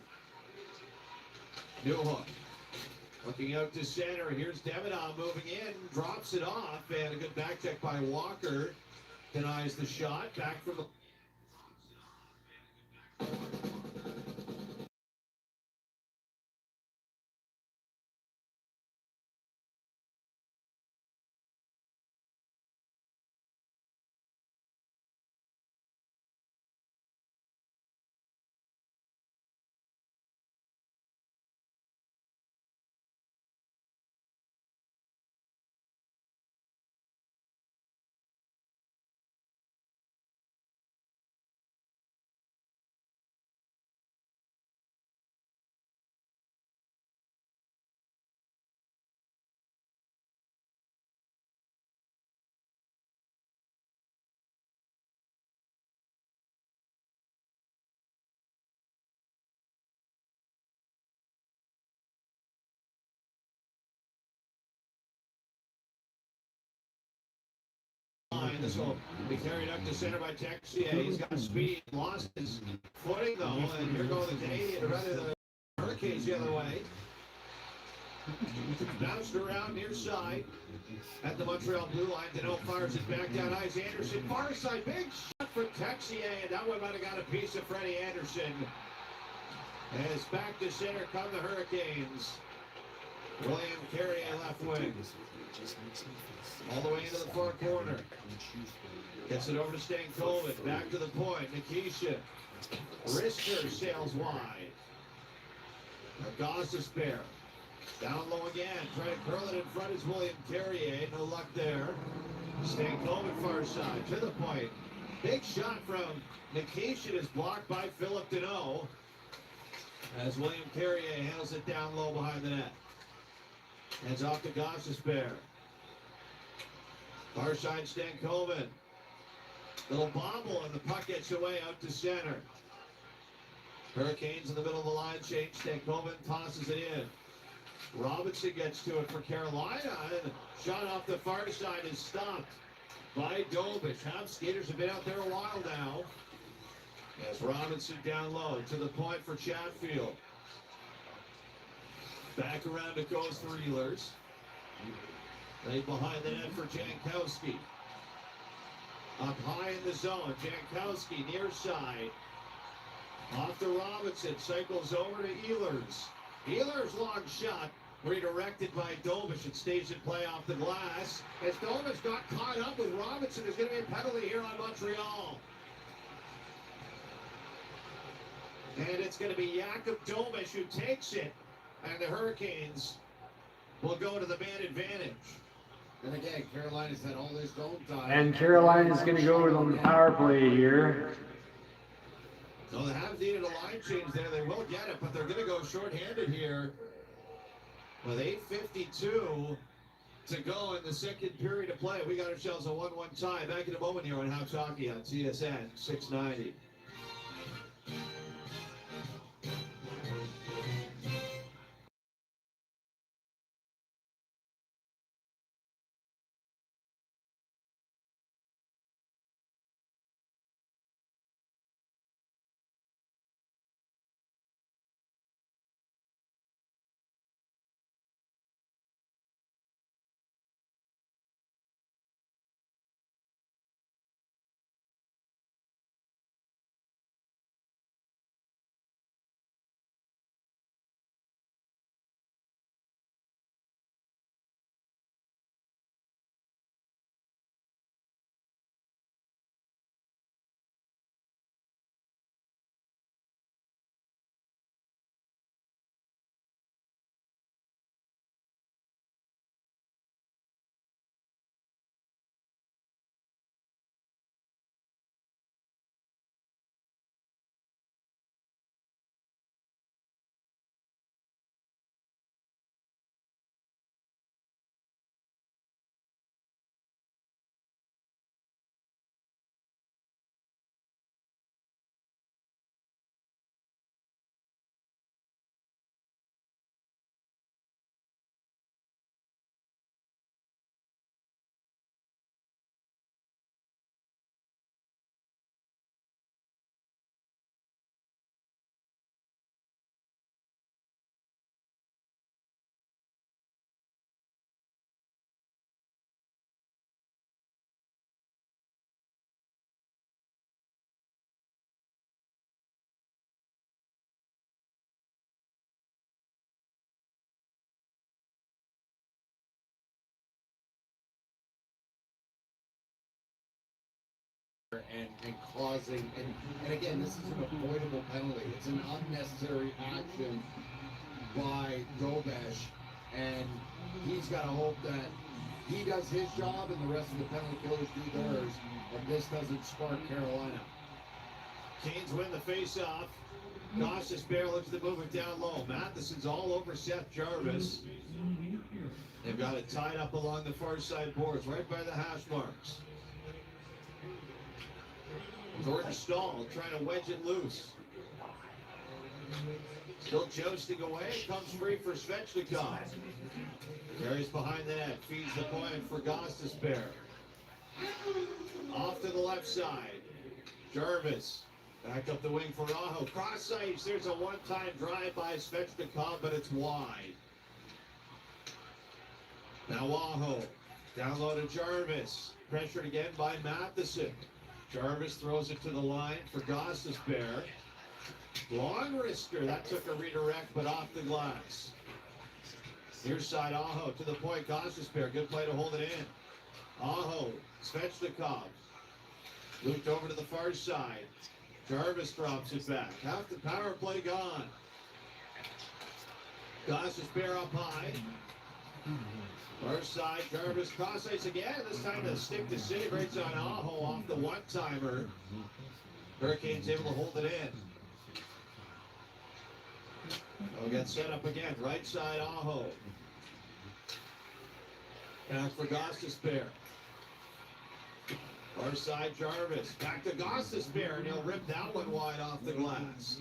Newhook looking out to center. Here's Demidov moving in, drops it off, and a good back check by Walker. Denies the shot. Back from the... This will be carried up to center by Texier. He's got speed, lost his footing though, and here go the Canadians, or rather the Hurricanes the other way. Bounced around near side at the Montreal blue line. Deneau fires it back down ice. Anderson, far side, big shot for Texier, and that one might have got a piece of Freddie Anderson. As back to center come the Hurricanes. William Carrier left wing. All the way into the far corner. Gets it over to Stankovic. Back to the point. Nikisha. Risker sails wide. Augusta spare. Down low again. Trying to curl it in front is William Carrier. No luck there. Stankovic far side. To the point. Big shot from Nikisha is blocked by Philip Deneau. As William Carrier handles it down low behind the net. Heads off to Gostisbehere. Far side Stankoven. Little bobble and the puck gets away out to center. Hurricanes in the middle of the line change. Stankoven tosses it in. Robinson gets to it for Carolina. And shot off the far side is stopped by Dobish. Habs skaters have been out there a while now. As Robinson down low to the point for Chatfield. Back around it goes for Ehlers. Right behind the net for Jankowski. Up high in the zone, Jankowski near side. Off to Robinson, cycles over to Ehlers. Ehlers' long shot, redirected by Dobish. It stays in play off the glass. As Dobish got caught up with Robinson, there's going to be a penalty here on Montreal. And it's going to be Jakub Dobish who takes it. And the Hurricanes will go to the man advantage. And again, Carolina's had all this zone time. And Carolina's going to go with the power play here. So the Habs needed a line change there. They will get it, but they're going to go shorthanded here with 8:52 to go in the second period of play. We got ourselves a 1-1 tie. Back in a moment here on Habs Hockey on TSN 690. And causing, and again, this is an avoidable penalty. It's an unnecessary action by Dobish, and he's got to hope that he does his job and the rest of the penalty killers do theirs, and this doesn't spark Carolina. Canes win the face-off. Gostisbehere looks to move it down low. Matheson's all over Seth Jarvis. They've got it tied up along the far side boards, right by the hash marks. Jordan Stahl trying to wedge it loose. Still jousting away. Comes free for Svechnikov. Carries behind the net. Feeds the point for Gostisbehere. Off to the left side. Jarvis. Back up the wing for Aho. Cross ice. There's a one-time drive by Svechnikov, but it's wide. Now Aho. Down low to Jarvis. Pressured again by Matheson. Jarvis throws it to the line for Gostisbehere. Long wrister. That took a redirect, but off the glass. Near side Aho to the point. Gostisbehere. Good play to hold it in. Aho. Svechnikov. Looped over to the far side. Jarvis drops it back. Half the power play gone. Gostisbehere up high. Far side, Jarvis cross ice again. This time the stick disintegrates on Aho off the one-timer. Hurricanes able to hold it in. They'll get set up again. Right side, Aho. Back for Gostisbehere. Far side, Jarvis. Back to Gostisbehere, and he'll rip that one wide off the glass.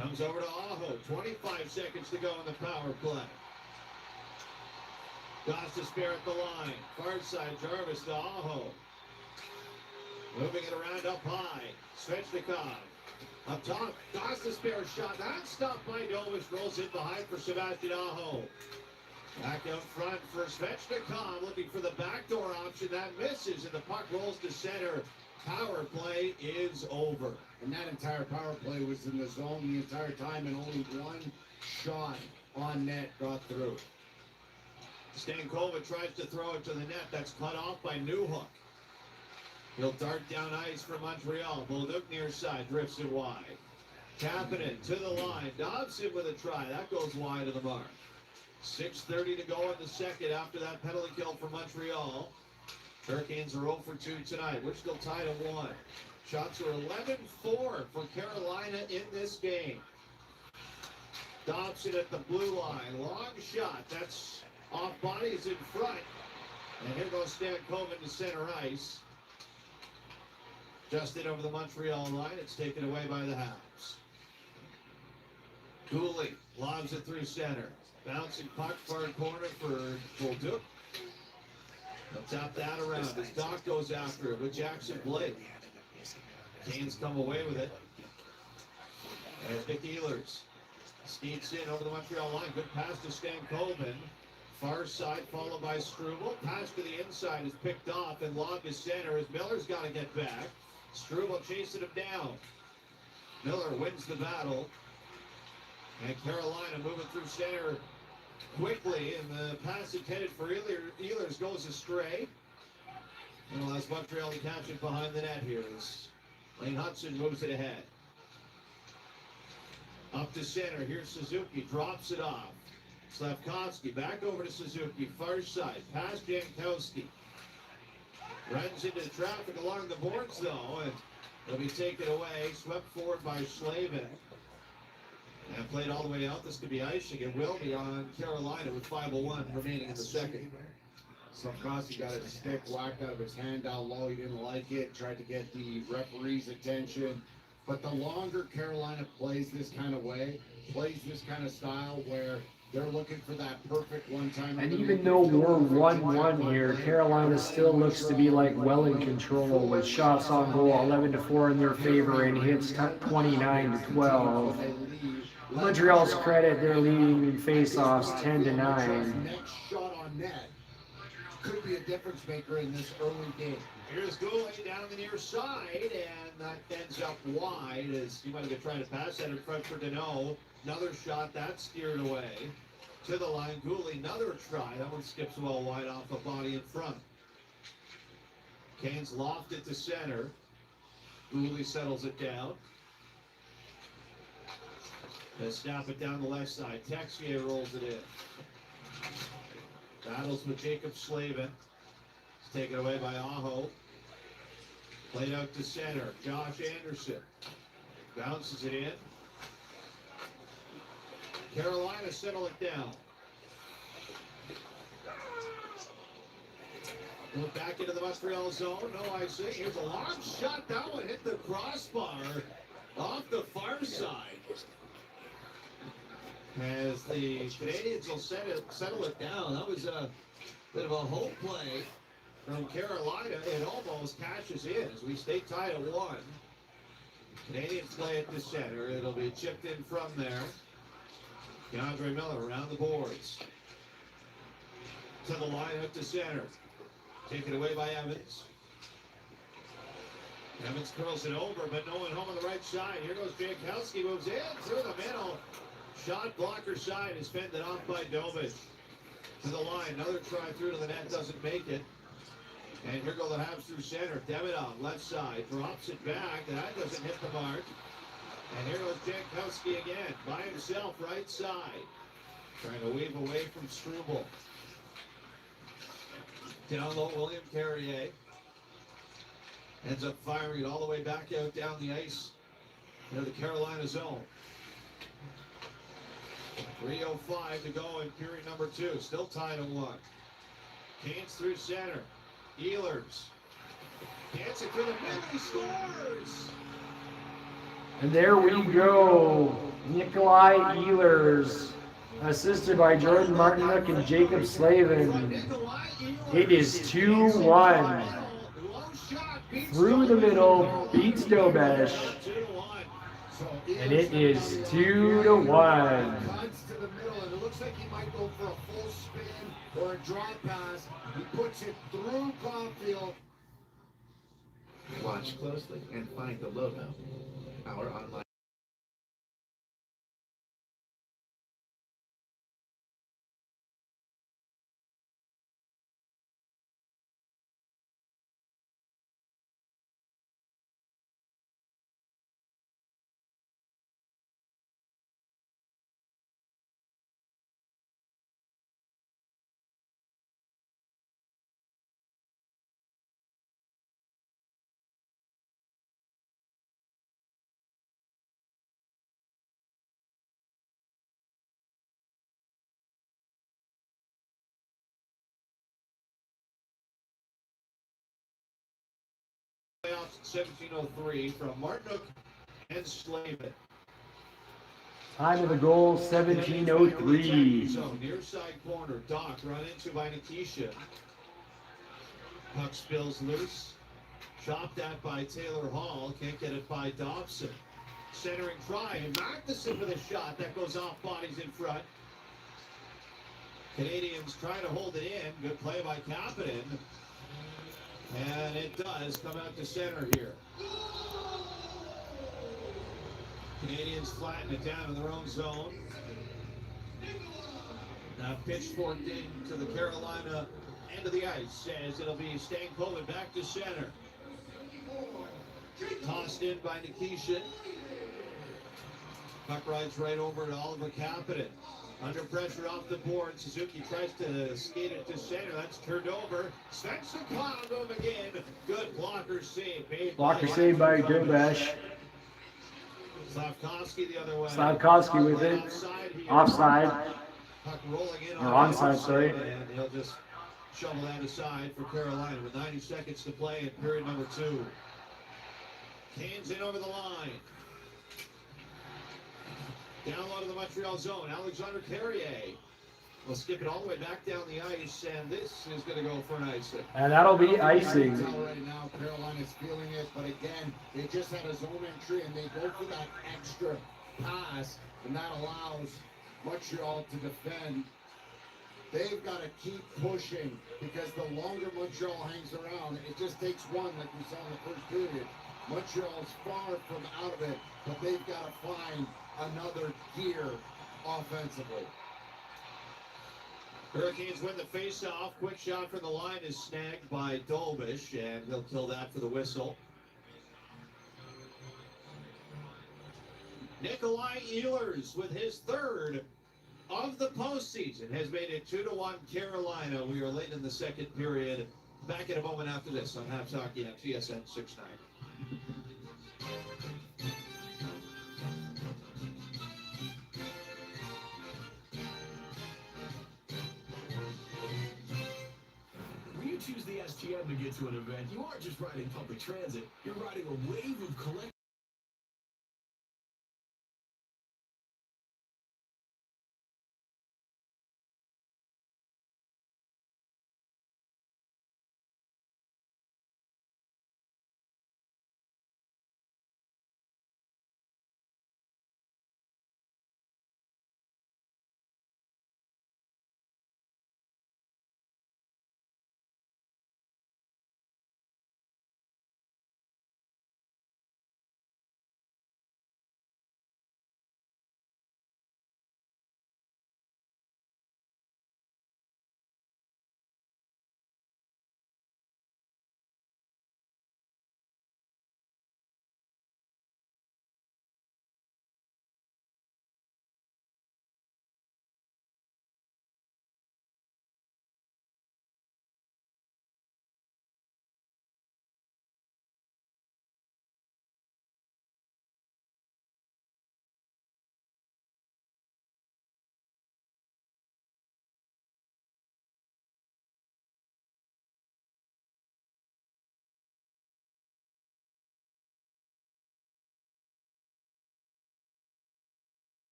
Comes over to Aho. 25 seconds to go in the power play. Gostisbehere at the line. Far side, Jarvis to Aho. Moving it around up high. Svechnikov. Up top, Gostisbehere shot. Not stopped by Dovis. Rolls in behind for Sebastian Aho. Back out front for Svechnikov. Looking for the backdoor option. That misses, and the puck rolls to center. Power play is over. And that entire power play was in the zone the entire time, and only one shot on net got through. Stankovic tries to throw it to the net. That's cut off by Newhook. He'll dart down ice for Montreal. Bolduc near side, drifts it wide. Kapanen to the line. Dobson with a try. That goes wide of the mark. 6:30 to go in the second after that penalty kill for Montreal. Hurricanes are 0 for 2 tonight. We're still tied at 1. Shots are 11-4 for Carolina in this game. Dobson at the blue line. Long shot. That's off bodies in front. And here goes Stankovic to center ice. Just in over the Montreal line. It's taken away by the Habs. Cooley lobs it through center. Bouncing puck far corner for Bolduc. They'll tap that around as Doc goes after it with Jackson Blake. Canes come away with it. There's Nick Ehlers. Sneaks in over the Montreal line. Good pass to Stankovic. Far side followed by Struble. Pass to the inside is picked off and lobbed to center as Miller's got to get back. Struble chasing him down. Miller wins the battle. And Carolina moving through center quickly, and the pass intended for Ehlers goes astray. And allows Montreal to catch it behind the net here as Lane Hudson moves it ahead. Up to center, here's Suzuki, drops it off. Slavkovsky back over to Suzuki, far side, past Jankowski. Runs into traffic along the boards though, and it'll be taken away, swept forward by Slavin. And played all the way out. This could be icing. It will be on Carolina with 5:01 remaining in the second. Slavkovsky got his stick whacked out of his hand down low. He didn't like it. Tried to get the referee's attention. But the longer Carolina plays this kind of way, plays this kind of style where they're looking for that perfect one-time. And even though we're 1-1 here, Carolina still looks to be like well in control with shots on goal 11-4 in their favor and hits 29-12. Montreal's credit, they're leading in face-offs 10-9. Next shot on net could be a difference maker in this early game. Here's Goulet down the near side, and that ends up wide as he might have been trying to pass that in front for Deneau. Another shot, that's steered away. To the line, Goulet, another try. That one skips well wide off the body in front. Canes loft it to center. Goulet settles it down. They snap it down the left side. Texier rolls it in. Battles with Jacob Slavin. It's taken away by Aho. Played out to center. Josh Anderson bounces it in. Carolina settle it down. Look back into the Montreal zone. No icing. Here's a long shot. That one hit the crossbar off the far side. As the Canadians will settle it down. That was a bit of a hope play from Carolina. It almost cashes in as we stay tied at 1. Canadians play it to center. It'll be chipped in from there. DeAndre Miller around the boards. To the line out to center. Taken away by Evans. Evans curls it over, but no one home on the right side. Here goes Jankowski, moves in through the middle. Shot blocker side is fended off by Dobich. To the line, another try through to the net, doesn't make it. And here go the Habs through center. Demidov, left side, drops it back. That doesn't hit the mark. And here goes Jankowski again, by himself, right side. Trying to weave away from Struble. Down low, William Carrier. Ends up firing it all the way back out down the ice into the Carolina zone. 3:05 to go in period number 2. Still tied at 1. Canes through center. Ehlers. Gets it to the middle. He scores! And there we go. Nikolai Ehlers, assisted by Jordan Martinook and Jacob Slavin. It is 2-1. Through the middle, beats Dobesh. And it is 2-1. Cuts to the middle, and it looks like he might go for a full spin or a drop pass. He puts it through Caulfield. Watch closely and find the logo. Our online. Playoffs 17:03 from Martinook and Slavin. Time of the goal, 17:03. So near side corner, Doc run into by Nikisha. Puck spills loose. Chopped at by Taylor Hall. Can't get it by Dobson. Centering try, and Magnuson with a shot. That goes off, bodies in front. Canadians trying to hold it in. Good play by Kapanen. And it does come out to center here. Canadians flatten it down in their own zone. Now pitchforked into the Carolina end of the ice as it'll be Stankoven back to center. Tossed in by Nikishin. Puck rides right over to Oliver Kapanen. Under pressure off the board, Suzuki tries to skate it to center. That's turned over. Svensson clowned him again. Good blocker save. Blocker save by Dobesh. Slavkovsky the other way. Slavkovsky with it. Offside. Puck rolling in Or onside, sorry. And he'll just shovel that aside for Carolina with 90 seconds to play in period number 2. Canes in over the line. Down low to the Montreal zone. Alexander Carrier will skip it all the way back down the ice, and this is going to go for an icing. And that'll be icing. Right now, Carolina's feeling it, but again, they just had a zone entry, and they go for that extra pass, and that allows Montreal to defend. They've got to keep pushing, because the longer Montreal hangs around, it just takes one, like we saw in the first period. Montreal's far from out of it, but they've got to find another gear offensively. Hurricanes win the face-off. Quick shot from the line is snagged by Dolbish, and he'll kill that for the whistle. Nikolai Ehlers with his third of the postseason has made it 2-1 Carolina. We are late in the second period. Back in a moment after this on Habs Hockey on TSN 690. When you choose the STM to get to an event, you aren't just riding public transit, you're riding a wave of collective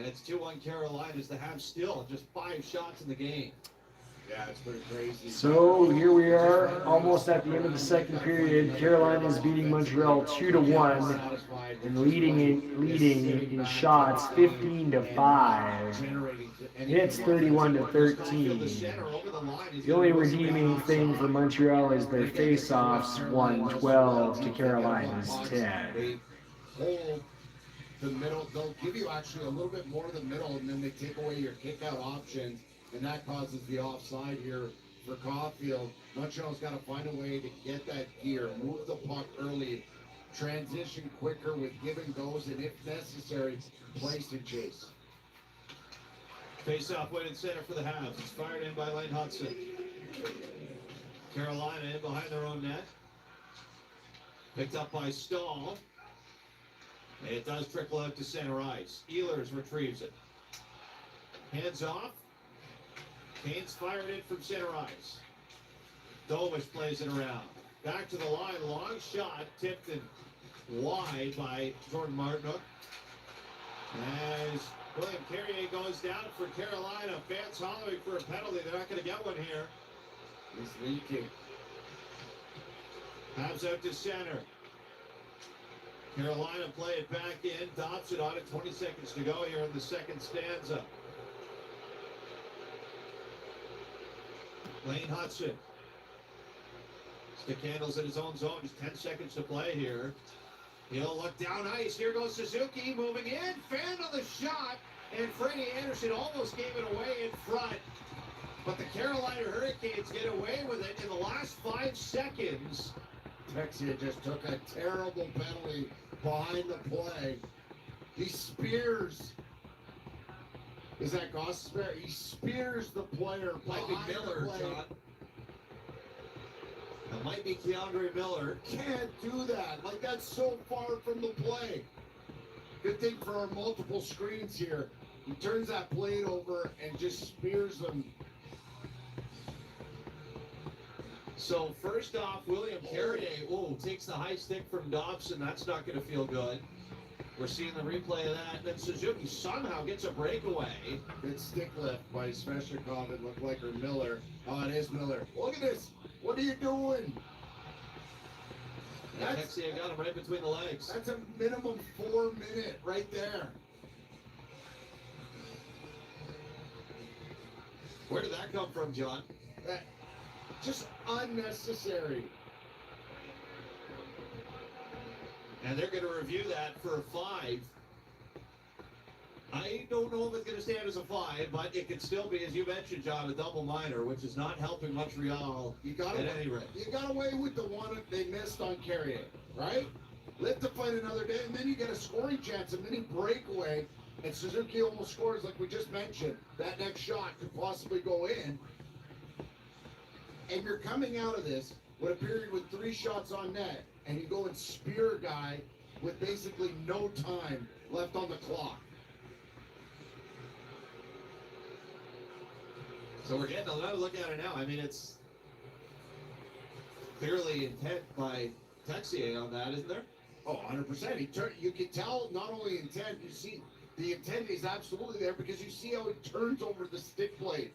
And it's 2-1 Carolina as the Habs still just 5 shots in the game. Yeah, it's pretty crazy. So here we are, almost at the end of the second period. Carolina is beating Montreal 2-1 and leading in shots 15-5. It's 31-13. The only redeeming thing for Montreal is their face-offs won 12 to Carolina's 10. They hold the middle. They'll give you actually a little bit more of the middle, and then they take away your kick-out options, and that causes the offside here for Caulfield. Montreal's got to find a way to get that gear, move the puck early, transition quicker with give and goes, and if necessary, place and chase. Face-off win in center for the Habs. It's fired in by Lane Hudson. Carolina in behind their own net. Picked up by Stahl. It does trickle out to center ice. Ehlers retrieves it. Hands off. Kane's fired in from center ice. Dovish plays it around. Back to the line. Long shot. Tipped and wide by Jordan Martinook. As William Carrier goes down for Carolina. Fans hollering for a penalty. They're not going to get one here. He's leaking. Habs out to center. Carolina play it back in. Dobson on it. 20 seconds to go here in the second stanza. Lane Hudson. Stick handles in his own zone. Just 10 seconds to play here. He'll look down ice. Here goes Suzuki moving in. Fan on the shot. And Freddie Anderson almost gave it away in front. But the Carolina Hurricanes get away with it in the last 5 seconds. Texia just took a terrible penalty behind the play. He spears. Is that Gosper? He spears the player Might be behind Miller, the play. John. That might be Keandre Miller. Can't do that. Like, that's so far from the play. Good thing for our multiple screens here. He turns that blade over and just spears them. So first off, William Carrier, takes the high stick from Dobson. That's not going to feel good. We're seeing the replay of that. And then Suzuki somehow gets a breakaway. Good stick lift by Sveshnikov. It looked like or Miller. Oh, it is Miller. Look at this. What are you doing? Texia got him right between the legs. That's a minimum 4 minute right there. Where did that come from, John? That, just unnecessary. And they're going to review that for a 5. I don't know if it's going to stand as a 5, but it could still be, as you mentioned, John, a double minor, which is not helping Montreal at any rate. You got away with the one they missed on Carrier, right? Live to fight another day, and then you get a scoring chance, a mini breakaway, and Suzuki almost scores like we just mentioned. That next shot could possibly go in. And you're coming out of this with a period with 3 shots on net, and you go and spear a guy with basically no time left on the clock. So we're getting another look at it now. I mean, it's clearly intent by Texier on that, isn't there? Oh, 100%. You can tell not only intent, you see the intent is absolutely there because you see how it turns over the stick blade.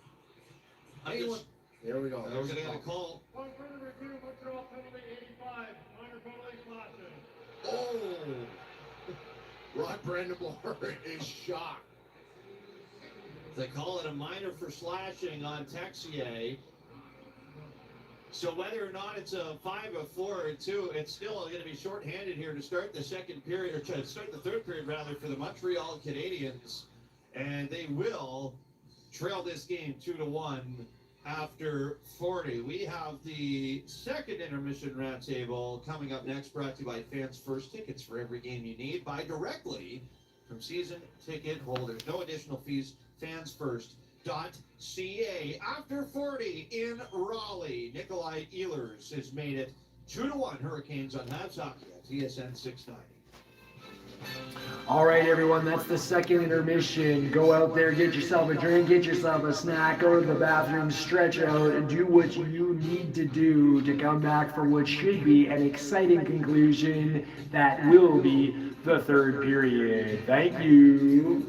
There we go. We're going to get a call. One further review, Montreal penalty 85, minor penalty slashing. Oh! Rod Brandemore is shocked. They call it a minor for slashing on Texier. So whether or not it's a 5, a 4, or 2, it's still going to be shorthanded here to start the second period, or to start the third period rather, for the Montreal Canadiens, and they will trail this game 2-1 after 40. We have the second intermission roundtable coming up next, brought to you by Fans First. Tickets for every game you need, buy directly from season ticket holders. No additional fees. Fansfirst.ca. After 40 in Raleigh, Nikolai Ehlers has made it 2-1 Hurricanes on Habs Hockey at TSN 690. All right, everyone, that's the second intermission. Go out there, get yourself a drink, get yourself a snack, go to the bathroom, stretch out, and do what you need to do to come back for what should be an exciting conclusion that will be the third period. Thank you.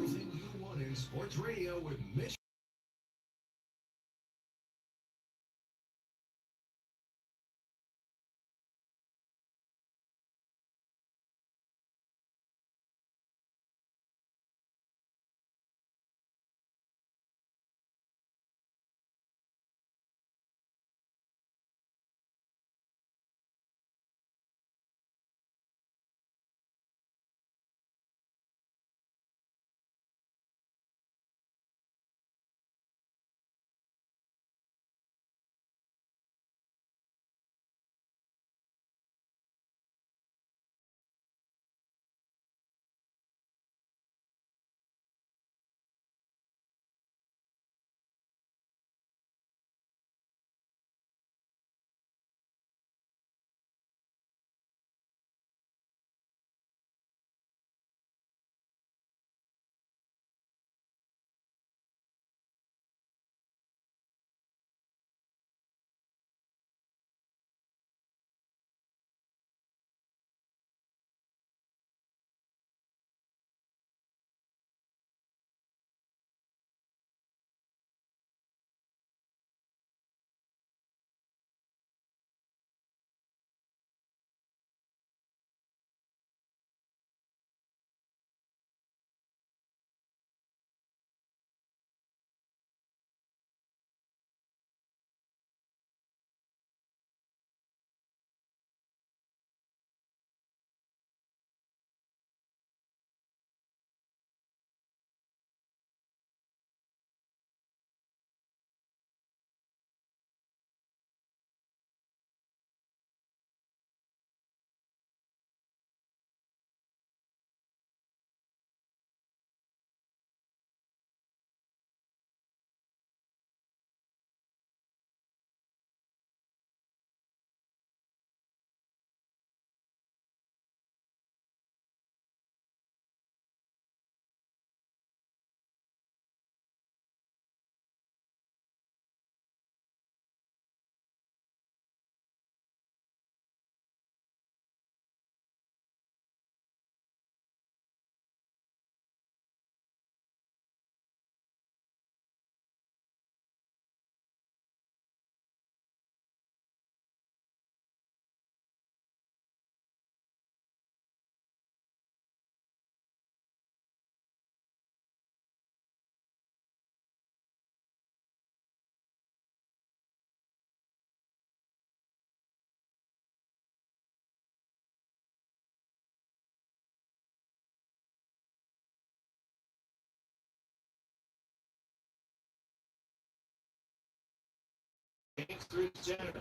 through center.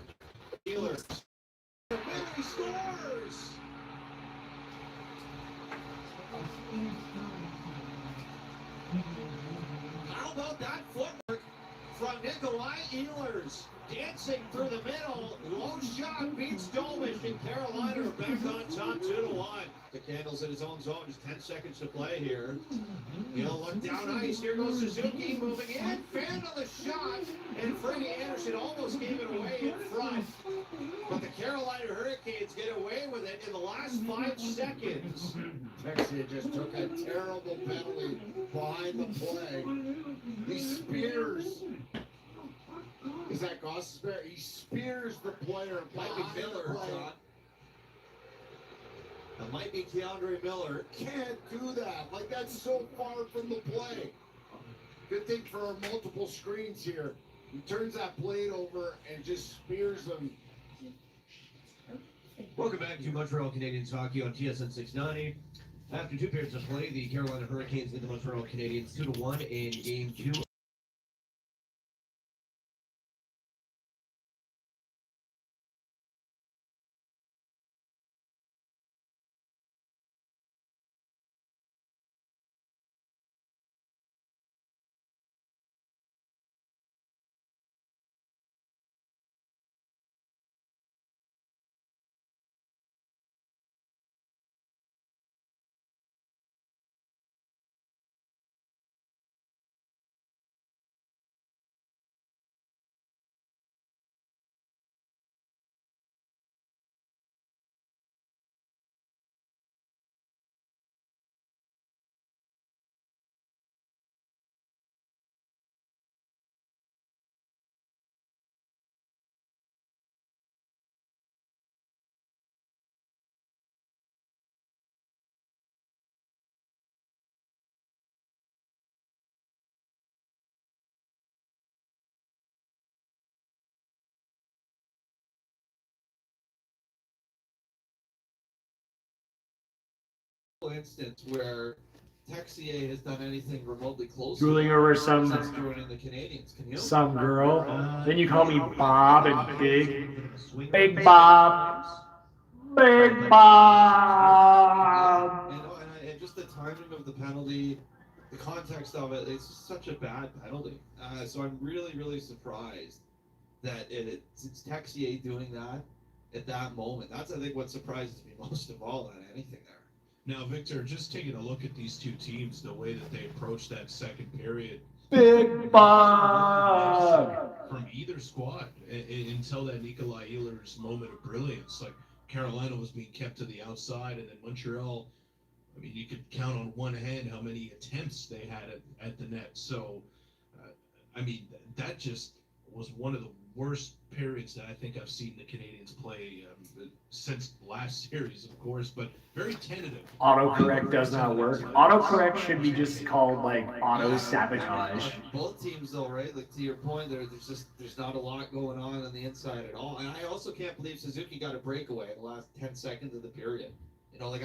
Steelers. Miller scores! How about that footwork from Nikolai Ehlers? Dancing through the middle, low shot beats Domish, and Carolina are back on top 2-1. The Candles in his own zone, just 10 seconds to play here. He'll look down ice, here goes Suzuki moving in, fan on the shot, and Freddie Anderson almost gave it away in front. But the Carolina Hurricanes get away with it in the last 5 seconds. Texas just took a terrible penalty behind the play. He spears. Is that Gostisbehere? He spears the player. Might be Miller, John. That might be Keandre Miller. Can't do that. Like, that's so far from the play. Good thing for our multiple screens here. He turns that blade over and just spears him. Welcome back to Montreal Canadiens hockey on TSN 690. After 2 periods of play, the Carolina Hurricanes lead the Montreal Canadiens 2-1 in Game 2. Instance where Texier has done anything remotely close Drooling over since joining the Canadiens. Can you? some girl. Then you call me Bob and Big Bob. Big Bob. And just the timing of the penalty, the context of it, it's such a bad penalty. So I'm really, really surprised that it's Texier doing that at that moment. That's, I think, what surprises me most of all than anything there. Now, Victor, just taking a look at these two teams, the way that they approached that second period. Big Bob. From either squad until that Nikolai Ehlers moment of brilliance. Like, Carolina was being kept to the outside, and then Montreal, I mean, you could count on one hand how many attempts they had at the net. So, I mean, that just was one of the worst periods that I think I've seen the Canadiens play since last series, of course, but very tentative. Autocorrect does not work. Autocorrect should be just called like auto sabotage. Both teams, though, right? Like, to your point, there's not a lot going on the inside at all. And I also can't believe Suzuki got a breakaway in the last 10 seconds of the period. You know, like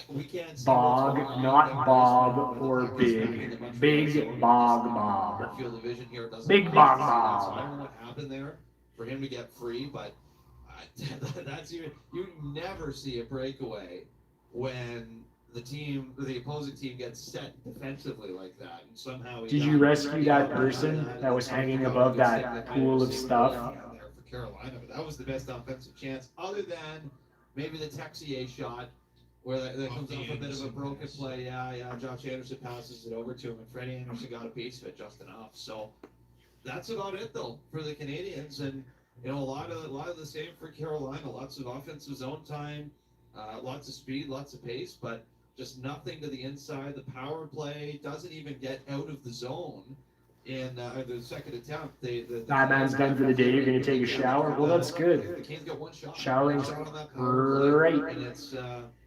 we can't see Bog, not Bob or Big. Big Bob. Field of vision here doesn't Big make Bob sense. Bob. I don't know what happened there for him to get free, but that's you never see a breakaway when the opposing team gets set defensively like that, and somehow Did you rescue that person that was hanging above that pool of stuff? There for Carolina, but that was the best offensive chance, other than maybe the Texier shot, where that comes off a bit of a broken play. Yeah. Josh Anderson passes it over to him, and Freddie Anderson got a piece of it just enough. So that's about it, though, for the Canadiens. And you know, a lot of the same for Carolina. Lots of offensive zone time, lots of speed, lots of pace, but just nothing to the inside. The power play doesn't even get out of the zone. In the second attempt, That man's done for the day. You're gonna take a shower. Well, that's good. The Canes got one shot. Showering's on that power play, great. and it's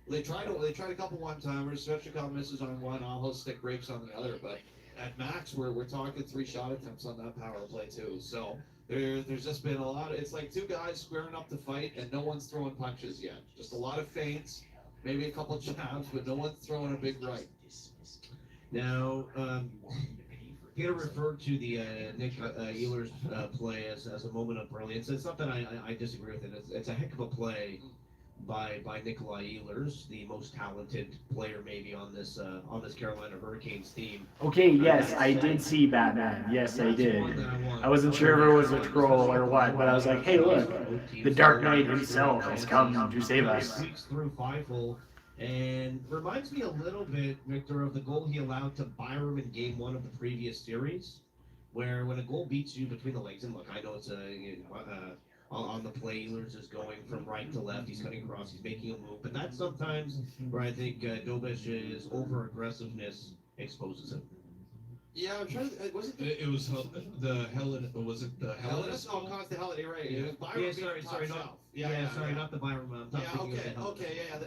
they tried a couple one-timers. Svechnikov misses on one. Aho stick breaks on the other. But at max, we're talking 3 shot attempts on that power play too. So there's just been a lot of. It's like 2 guys squaring up to fight, and no one's throwing punches yet. Just a lot of feints, maybe a couple jabs, but no one's throwing a big right. Now, Peter referred to the Nick Ehlers play as a moment of brilliance. It's not that I disagree with it. It's a heck of a play by Nikolai Ehlers, the most talented player maybe on this Carolina Hurricanes team. Okay, yes, I did see Batman. Yes, I did. I wasn't sure if it was a troll or what, but I was like, hey, look, the Dark Knight himself has come to save us. Squeaks through 5-hole and reminds me a little bit, Victor, of the goal he allowed to Byram in Game 1 of the previous series, where when a goal beats you between the legs, and look, I know it's on the play, Ehlers is going from right to left, he's cutting across, he's making a move, but that's sometimes where I think Dobish's over-aggressiveness exposes him. Yeah, I'm trying to. Was it? It was the Helen. Was it the Hellenis? Helen? Oh, caused the Helen. Right. Yeah. It was Byram being sorry, top not. shelf. Sorry, not the Byram.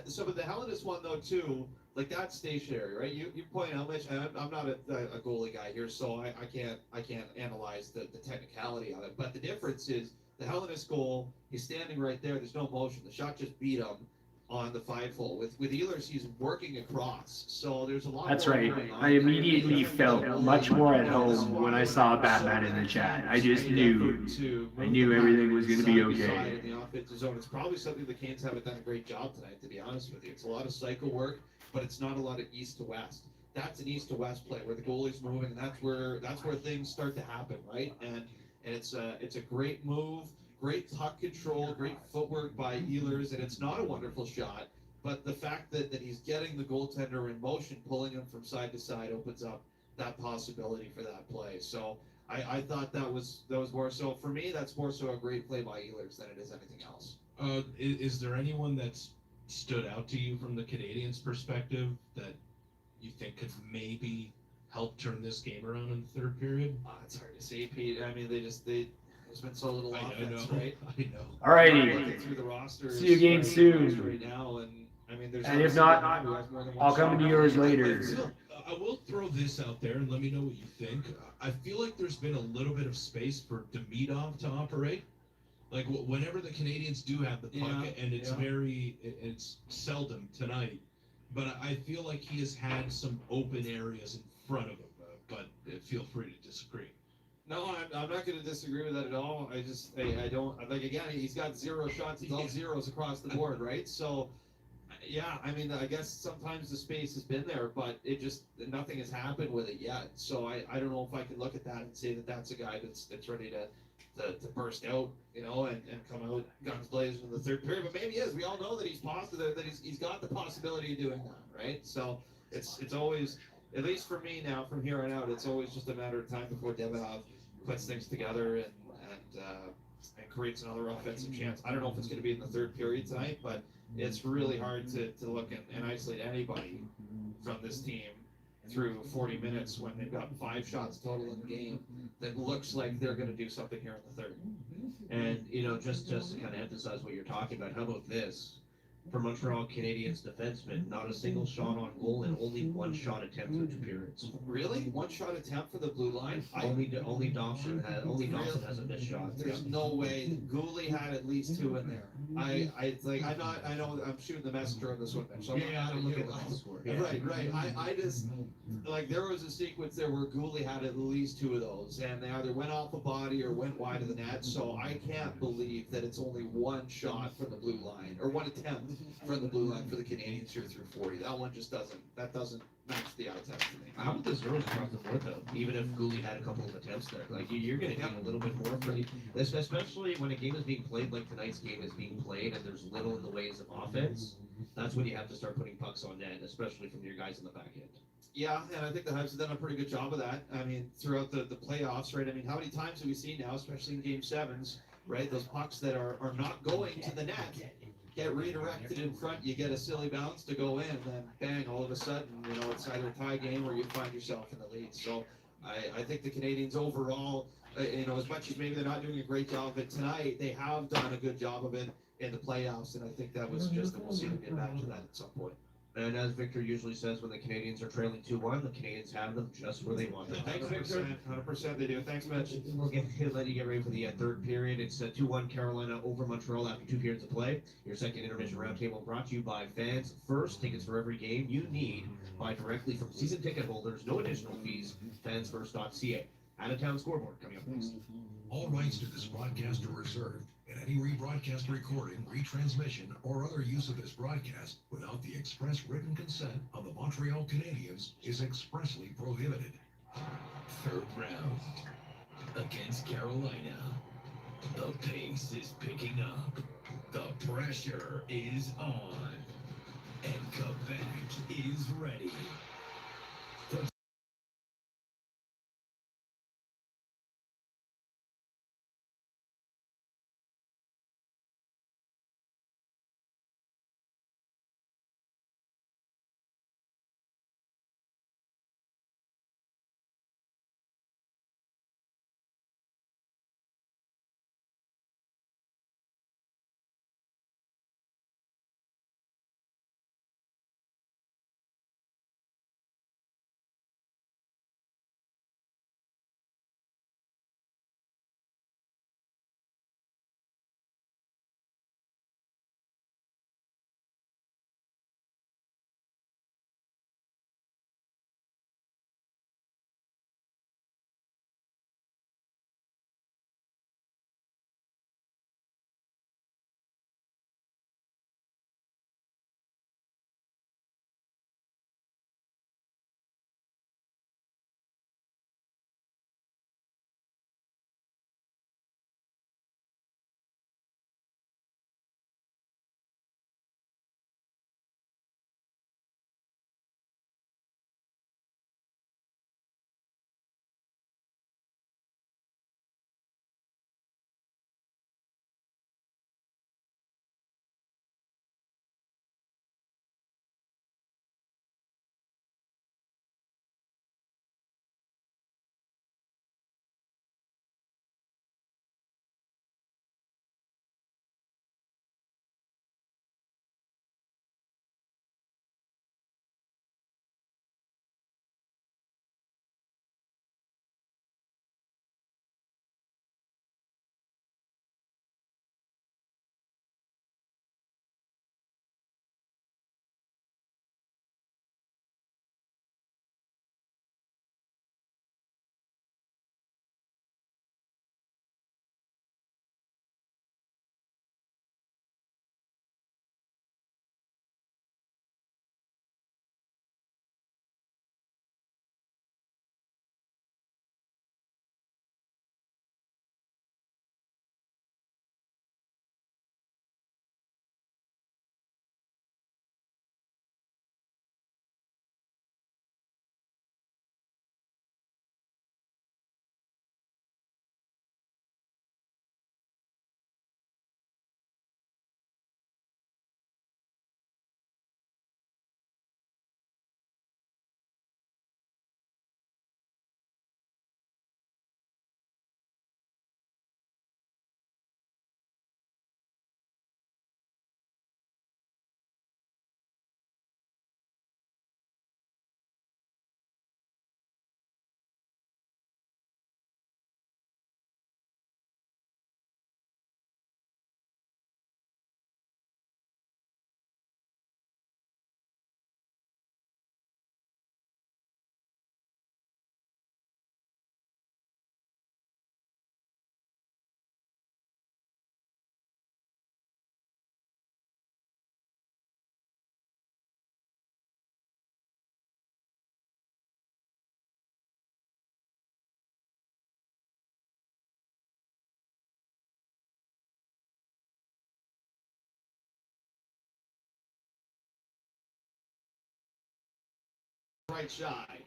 So, but the Hellenis one though too, like that's stationary, right? You point out, Mitch. And I'm not a goalie guy here, so I can't analyze the technicality of it. But the difference is the Hellenis goal. He's standing right there. There's no motion. The shot just beat him on the 5-hole. With Ehlers, he's working across. So there's a lot. That's more right. going on I there. immediately felt much more at home when I saw Batman in the chat. I just knew. I knew everything was going to be okay. In the offensive zone, it's probably something the Canes haven't done a great job tonight, to be honest with you. It's a lot of cycle work, but it's not a lot of east to west. That's an east to west play where the goalie's moving, and that's where things start to happen, right? And it's a great move. Great puck control, great footwork by Ehlers, and it's not a wonderful shot, but the fact that he's getting the goaltender in motion, pulling him from side to side, opens up that possibility for that play. So I thought that was more so, for me, that's more so a great play by Ehlers than it is anything else. Is there anyone that's stood out to you from the Canadians' perspective that you think could maybe help turn this game around in the third period? It's hard to say, Pete. I mean, there's been so little offense, right? I know. Alrighty. Through the rosters, See you again soon. right now, and I mean, there's And if not, I'll come to yours later. I will throw this out there and let me know what you think. I feel like there's been a little bit of space for Demidov to operate. Like whenever the Canadians do have the puck, and it's seldom tonight, but I feel like he has had some open areas in front of him. But feel free to disagree. No, I'm not going to disagree with that at all. I don't, like, again, he's got 0 shots. It's all zeros across the board, right? So, yeah, I mean, I guess sometimes the space has been there, but nothing has happened with it yet. So I don't know if I can look at that and say that that's a guy that's ready to burst out, and come out guns blazing in the third period. But maybe he is. We all know that he's positive, that he's got the possibility of doing that, right? So it's always, at least for me now, from here on out, it's always just a matter of time before Demidov puts things together and creates another offensive chance. I don't know if it's going to be in the third period tonight, but it's really hard to look and isolate anybody from this team through 40 minutes when they've got 5 shots total in the game that looks like they're going to do something here in the third. And, just to kind of emphasize what you're talking about, how about this? For Montreal Canadiens defensemen, not a single shot on goal and only 1 shot attempt in 2 periods. Really? 1 shot attempt for the blue line? Only Dobson has a missed shot. There's no way. Gooley had at least 2 in there. I know I'm shooting the messenger on this one, so I'm look at the box score. Yeah. Right. I just, there was a sequence there where Gooley had at least 2 of those, and they either went off a body or went wide of the net, so I can't believe that it's only 1 shot from the blue line, or 1 attempt from the blue line for the Canadians here through 40. That one just doesn't match the eye test to me. How about the zeros across the board, though? Even if Gooley had a couple of attempts there, like you're going to get a little bit more for this, especially when a game is being played like tonight's game is being played, and there's little in the ways of offense. That's when you have to start putting pucks on net, especially from your guys in the back end. Yeah, and I think the Habs have done a pretty good job of that. I mean, throughout the playoffs, right? I mean, how many times have we seen now, especially in Game 7s, right? Those pucks that are not going to the net get redirected in front, you get a silly bounce to go in, and then bang, all of a sudden, it's either a tie game or you find yourself in the lead. So I think the Canadians overall, as much as maybe they're not doing a great job of it tonight, they have done a good job of it in the playoffs, and I think that was just, and we'll see them get back to that at some point. And as Victor usually says, when the Canadians are trailing 2-1, the Canadians have them just where they want them. Thanks, Victor. 100% they do. Thanks, Mitch. We'll let you get ready for the third period. It's 2-1 Carolina over Montreal after 2 periods of play. Your second intermission roundtable brought to you by Fans First. Tickets for every game you need. Buy directly from season ticket holders. No additional fees. Fansfirst.ca. Out-of-town scoreboard coming up next. All rights to this broadcast are reserved, and any rebroadcast recording, retransmission, or other use of this broadcast without the express written consent of the Montreal Canadiens is expressly prohibited. Third round against Carolina. The pace is picking up. The pressure is on. And Quebec is ready. Right side.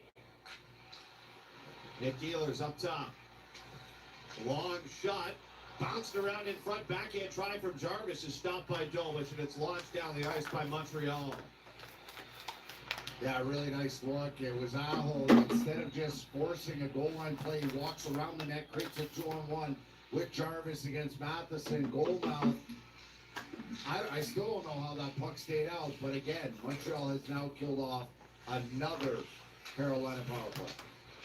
Nick Dealer's up top. Long shot. Bounced around in front. Backhand try from Jarvis is stopped by Dovich, and it's launched down the ice by Montreal. Yeah, really nice look. It was Aho. Instead of just forcing a goal line play, he walks around the net, creates a 2-on-1 with Jarvis against Matheson. Goal mouth. I still don't know how that puck stayed out, but again, Montreal has now killed off another Carolina power play.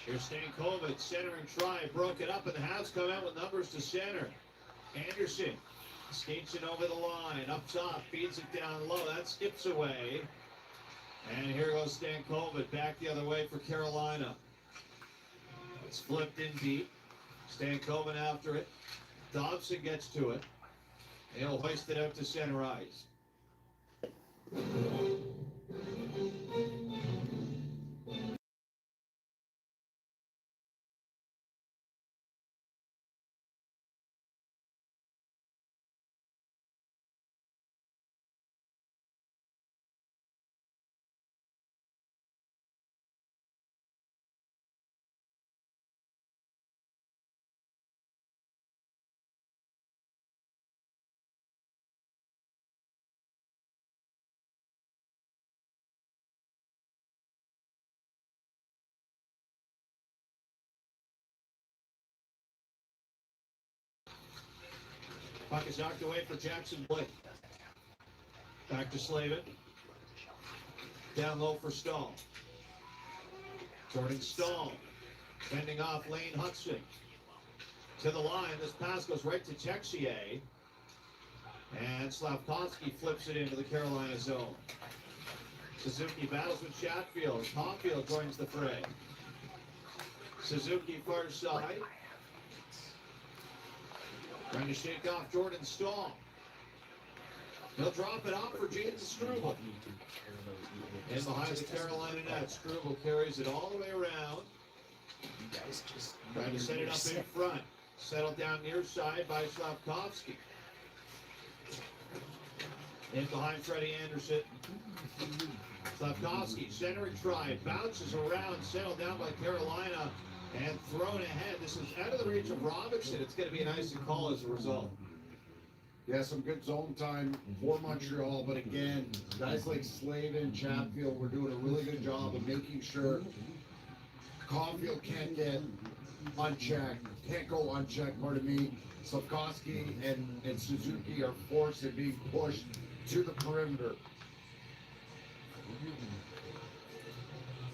Here's Stankovic, centering try, broke it up, and the Habs come out with numbers to center. Anderson skates it over the line, up top, feeds it down low, that skips away. And here goes Stankovic, back the other way for Carolina. It's flipped in deep. Stankovic after it. Dobson gets to it. He'll hoist it out to center ice. Puck is knocked away for Jackson Blake. Back to Slavin. Down low for Stahl. Jordan Stahl. Fending off Lane Hudson. To the line. This pass goes right to Texier. And Slavkovsky flips it into the Carolina zone. Suzuki battles with Chatfield. Caulfield joins the fray. Suzuki far side. Trying to shake off Jordan Stahl. He'll drop it off for James Struble. In behind the Carolina net, Struble carries it all the way around. Trying to set it up in front. Settled down near side by Slavkovsky. In behind Freddie Anderson. Slavkovsky, centering try, bounces around, settled down by Carolina, and thrown ahead. This is out of the reach of Robinson. It's going to be an icing call as a result. Yeah, some good zone time for Montreal, but again, guys like Slavin, Chatfield were doing a really good job of making sure Caulfield can't get unchecked, can't go unchecked, pardon me. Slavkovsky and Suzuki are forced and being pushed to the perimeter.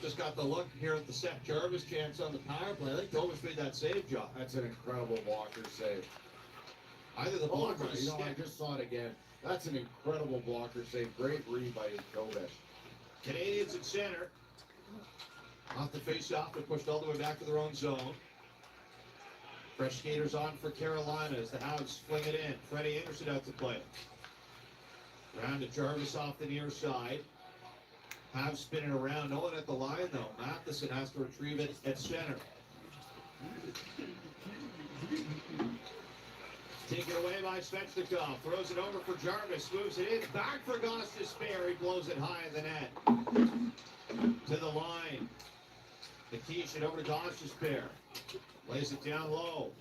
Just got the look here at the Seth Jarvis chance on the power play. I think Dovis made that save, John. That's an incredible blocker save. Either the blocker or stick. I just saw it again. That's an incredible blocker save. Great read by Dovis. Canadians at center. Off the face-off, but pushed all the way back to their own zone. Fresh skaters on for Carolina as the Habs fling it in. Freddie Anderson out to play. Round to Jarvis off the near side. Habs spinning around. No one at the line, though. Matheson has to retrieve it at center. Taken away by Svechnikov. Throws it over for Jarvis. Moves it in. Back for Goss to spare. He blows it high in the net. To the line. The Nikish it over to Goss to spare. Lays it down low.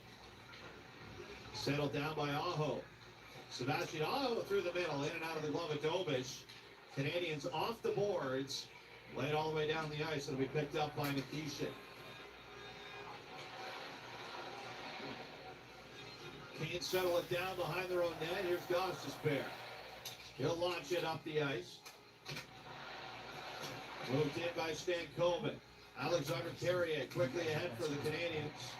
Settled down by Aho. Sebastian Aho through the middle. In and out of the glove of Dobish. Canadians off the boards. Laid all the way down the ice. It'll be picked up by Nikishin. Can't settle it down behind their own net. Here's Goss to spare. He'll launch it up the ice. Moved in by Stankovic. Alexander Carrier quickly ahead for the Canadians.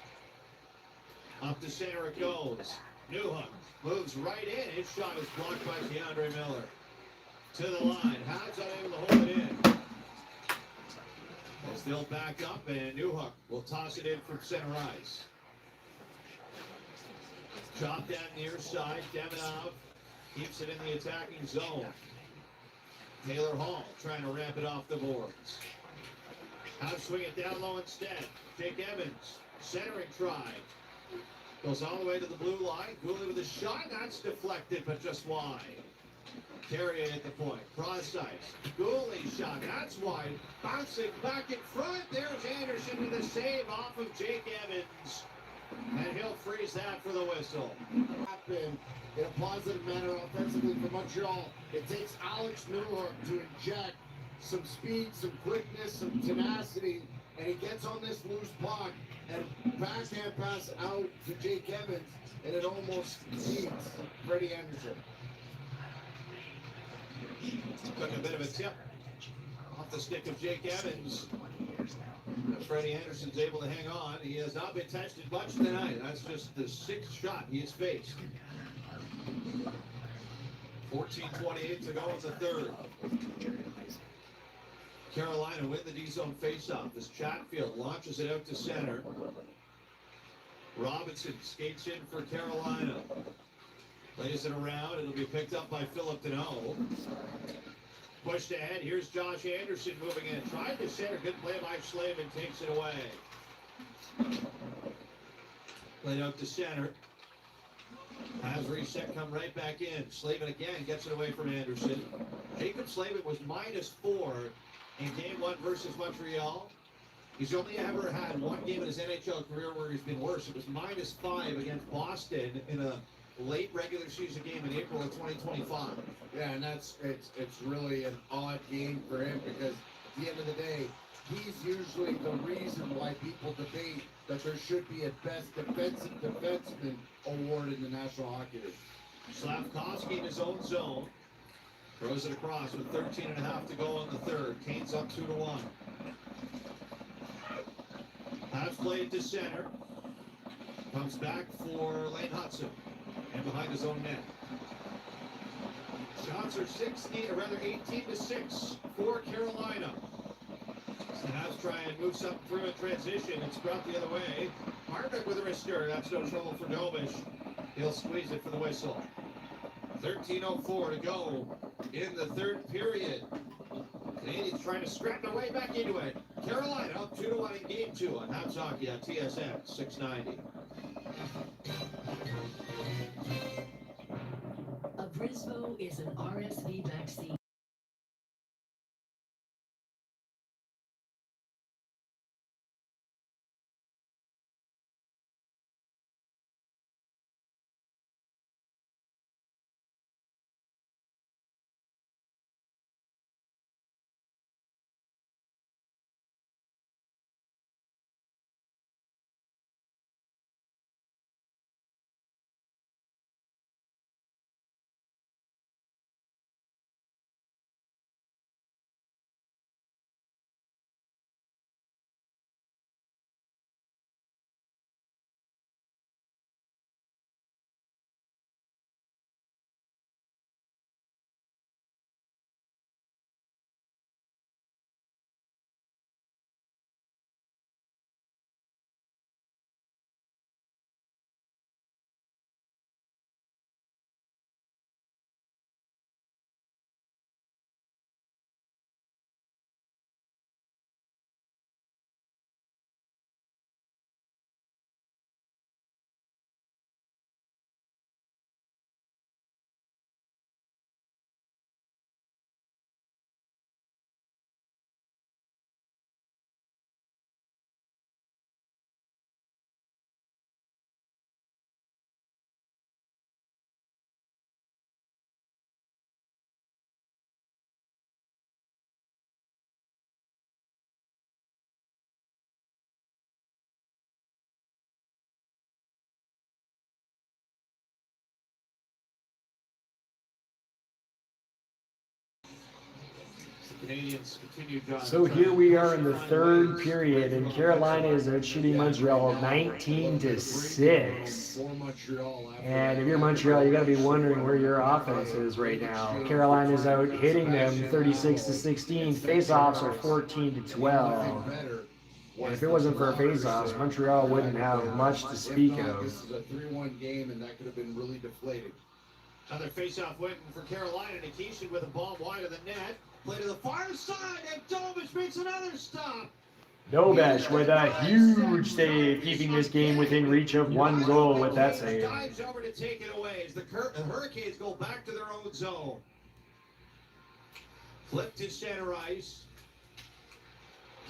Up to center it goes. Newhook moves right in. His shot is blocked by Keandre Miller. To the line. Habs unable to hold it in. They'll still back up, and Newhook will toss it in from center ice. Chop down near side. Deminov keeps it in the attacking zone. Taylor Hall trying to ramp it off the boards. Habs swing it down low instead. Jake Evans, centering try. Goes all the way to the blue line. Gooley with a shot. That's deflected, but just wide. Carrier at the point. Cross ice. Gooley shot. That's wide. Bouncing back in front. There's Anderson with a save off of Jake Evans. And he'll freeze that for the whistle. Happen in a positive manner offensively for Montreal. It takes Alex Newhook to inject some speed, some quickness, some tenacity, and he gets on this loose puck and backhand pass out to Jake Evans, and it almost seats Freddie Anderson. Took a bit of a tip off the stick of Jake Evans. Freddie Anderson's able to hang on. He has not been tested much tonight. That's just the 6th shot he has faced. 14:28 to go in the third. Carolina win the D-zone faceoff as Chatfield launches it out to center. Robinson skates in for Carolina. Plays it around. It'll be picked up by Philip Deneau. Pushed ahead. Here's Josh Anderson moving in. Tried to center. Good play by Slavin. Takes it away. Played out to center. Has reset, come right back in. Slavin again gets it away from Anderson. Jacob Slavin was -4 in game 1 versus Montreal. He's only ever had one game in his NHL career where he's been worse. It was -5 against Boston in a late regular season game in April of 2025. Yeah, and it's really an odd game for him because at the end of the day, he's usually the reason why people debate that there should be a best defensive defenseman award in the National Hockey League. Slavkovsky in his own zone. Throws it across with 13.5 to go in the third. Canes up 2-1. Habs played to center. Comes back for Lane Hudson. And behind his own net. Shots are 18-6 for Carolina. The Habs try and move something through a transition. It's brought the other way. Hartwick with a wrister. That's no trouble for Dobish. He'll squeeze it for the whistle. 13:04 to go in the third period. Canadians trying to scrap their way back into it. Carolina up 2-1 in game 2 on Habs Hockey on TSN 690. Abrysvo is an RSV vaccine. Canadians continue to So here we are in the third period, and Carolina is out shooting Montreal 19-6. And if you're Montreal, you got to be wondering where your offense is right now. Carolina's out hitting them 36-16. Faceoffs are 14-12. And if it wasn't for faceoffs, Montreal wouldn't have much to speak of. This is a 3-1 game, and that could have been really deflating. Another faceoff waiting for Carolina. Nikishin with a bomb wide of the net. Play to the far side, and Dobish makes another stop. Dobish with a huge save, keeping this game within reach of 1 goal with that save. Dives over to take it away as the Hurricanes go back to their own zone. Flip to center ice.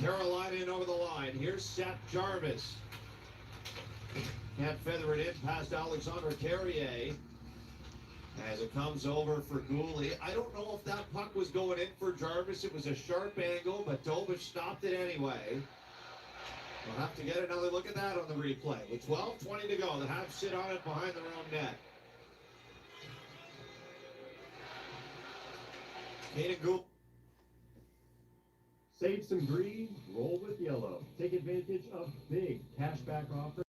Carolina in over the line. Here's Seth Jarvis. Can't feather it in past Alexandre Carrier. As it comes over for Gooley. I don't know if that puck was going in for Jarvis. It was a sharp angle, but Dobish stopped it anyway. We'll have to get another look at that on the replay. With 12:20 to go, the Habs sit on it behind their own net. Caden Gould. Save some green, roll with yellow. Take advantage of big cashback offers.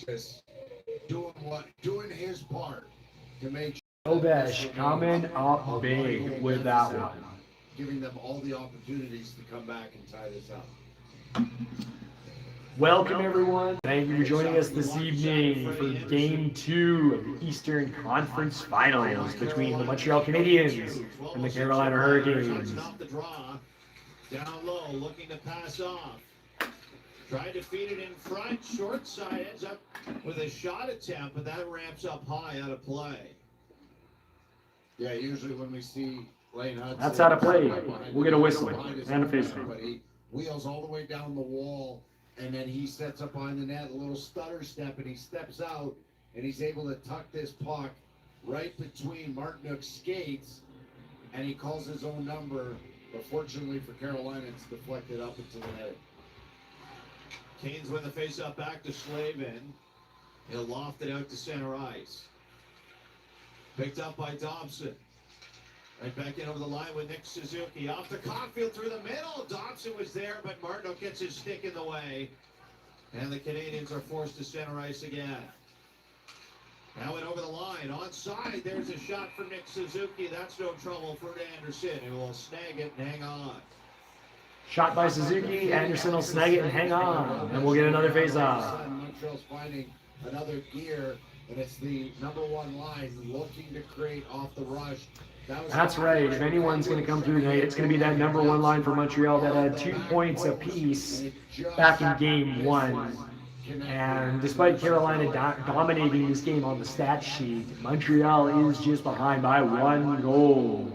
Just doing his part to make sure Obesh coming up big with that one. giving them all the opportunities to come back and tie this up. Welcome everyone. Thank you for joining us this evening for Game 2 of the Eastern Conference Finals between the Montreal Canadiens and the Carolina Hurricanes. Stop the draw. Down low, looking to pass off. Tried to feed it in front. Short side ends up with a shot attempt, but that ramps up high out of play. Yeah, usually when we see Lane Hudson, That's out of play. We'll get a whistle and a face. but he wheels all the way down the wall, and then he sets up on the net, a little stutter step, and he steps out, and he's able to tuck this puck right between Martinook's skates, and he calls his own number, but fortunately for Carolina, it's deflected up into the net. Canes win the face-off back to Slavin. He'll loft it out to center ice. Picked up by Dobson. Right back in over the line with Nick Suzuki. Off the Caulfield through the middle. Dobson was there, but Martinook gets his stick in the way. And the Canadians are forced to center ice again. Now it over the line. Onside, there's a shot from Nick Suzuki. That's no trouble for Anderson, who will snag it and hang on. Shot by Suzuki. Anderson will snag it and hang on. And we'll get another face-off. Montreal's finding another gear, and it's the number one line looking to create off the rush. That's right. If anyone's going to come through tonight, it's going to be that number one line for Montreal that had 2 points apiece back in Game 1. And despite Carolina dominating this game on the stat sheet, Montreal is just behind by 1 goal.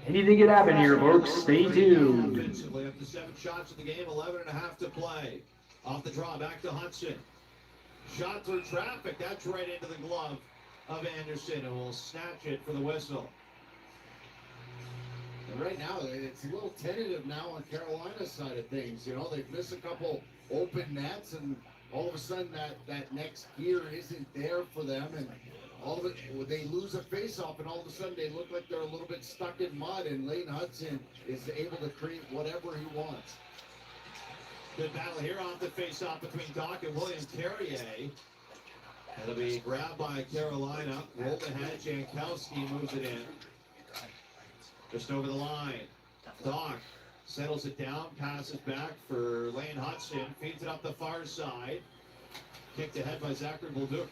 Anything could happen here, folks. Stay tuned. Offensively, up to 7 shots in the game, 11.5 to play. Off the draw, back to Hudson. Shot through traffic. That's right into the glove of Anderson, who will snatch it for the whistle. And right now, it's a little tentative now on Carolina's side of things. You know, they've missed a couple open nets, and all of a sudden that next gear isn't there for them, and all of it, they lose a face-off, and all of a sudden they look like they're a little bit stuck in mud, and Lane Hudson is able to create whatever he wants. Good battle here off the face-off between Doc and William Carrier. It'll be grabbed by Carolina. Rolled ahead. Jankowski moves it in. Just over the line. Doc settles it down, passes back for Lane Hudson. Feeds it up the far side. Kicked ahead by Zachary Bolduc.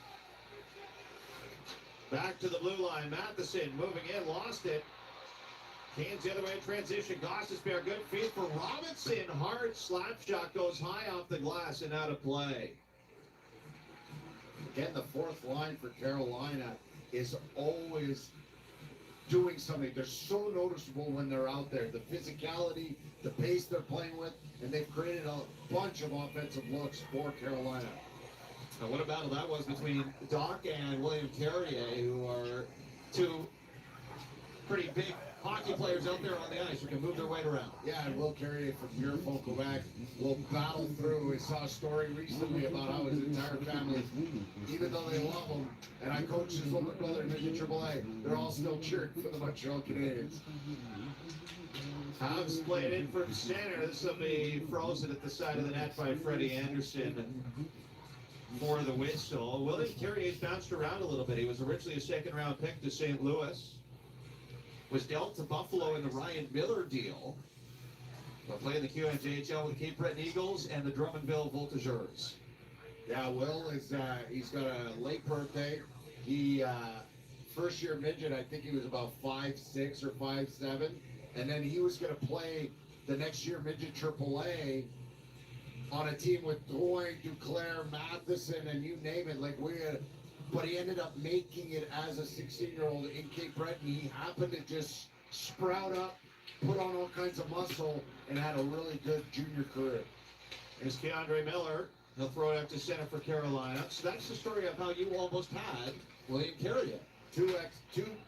Back to the blue line. Matheson moving in, lost it. Canes the other way in transition. Gostisbehere, good feed for Robinson. Hard slap shot goes high off the glass and out of play. Again, the fourth line for Carolina is always doing something. They're so noticeable when they're out there. The physicality, the pace they're playing with, and they've created a bunch of offensive looks for Carolina. Now, what a battle that was between Doc and William Carrier, who are 2 pretty big hockey players out there on the ice who can move their weight around. Yeah, and Will Carrier from Muirfolk, Quebec, will battle through. We saw a story recently about how his entire family, even though they love him, and I coached his older brother in AAA, they're all still cheering for the Montreal Canadiens. Habs played in from center. This will be frozen at the side of the net by Freddie Anderson for the whistle. William Carrier's bounced around a little bit. He was originally a second-round pick to St. Louis. Was dealt to Buffalo in the Ryan Miller deal. But playing the QMJHL with the Cape Breton Eagles and the Drummondville Voltigeurs. Yeah, Will is he's got a late birthday. He first year midget, I think he was about 5'6" or 5'7", and then he was going to play the next year midget AAA. on a team with Drouin, Duclair, Matheson, and you name it. Like but he ended up making it as a 16-year-old in Cape Breton. He happened to just sprout up, put on all kinds of muscle, and had a really good junior career. Here's Keandre Miller. He'll throw it up to center for Carolina. So that's the story of how you almost had William Carrier. Two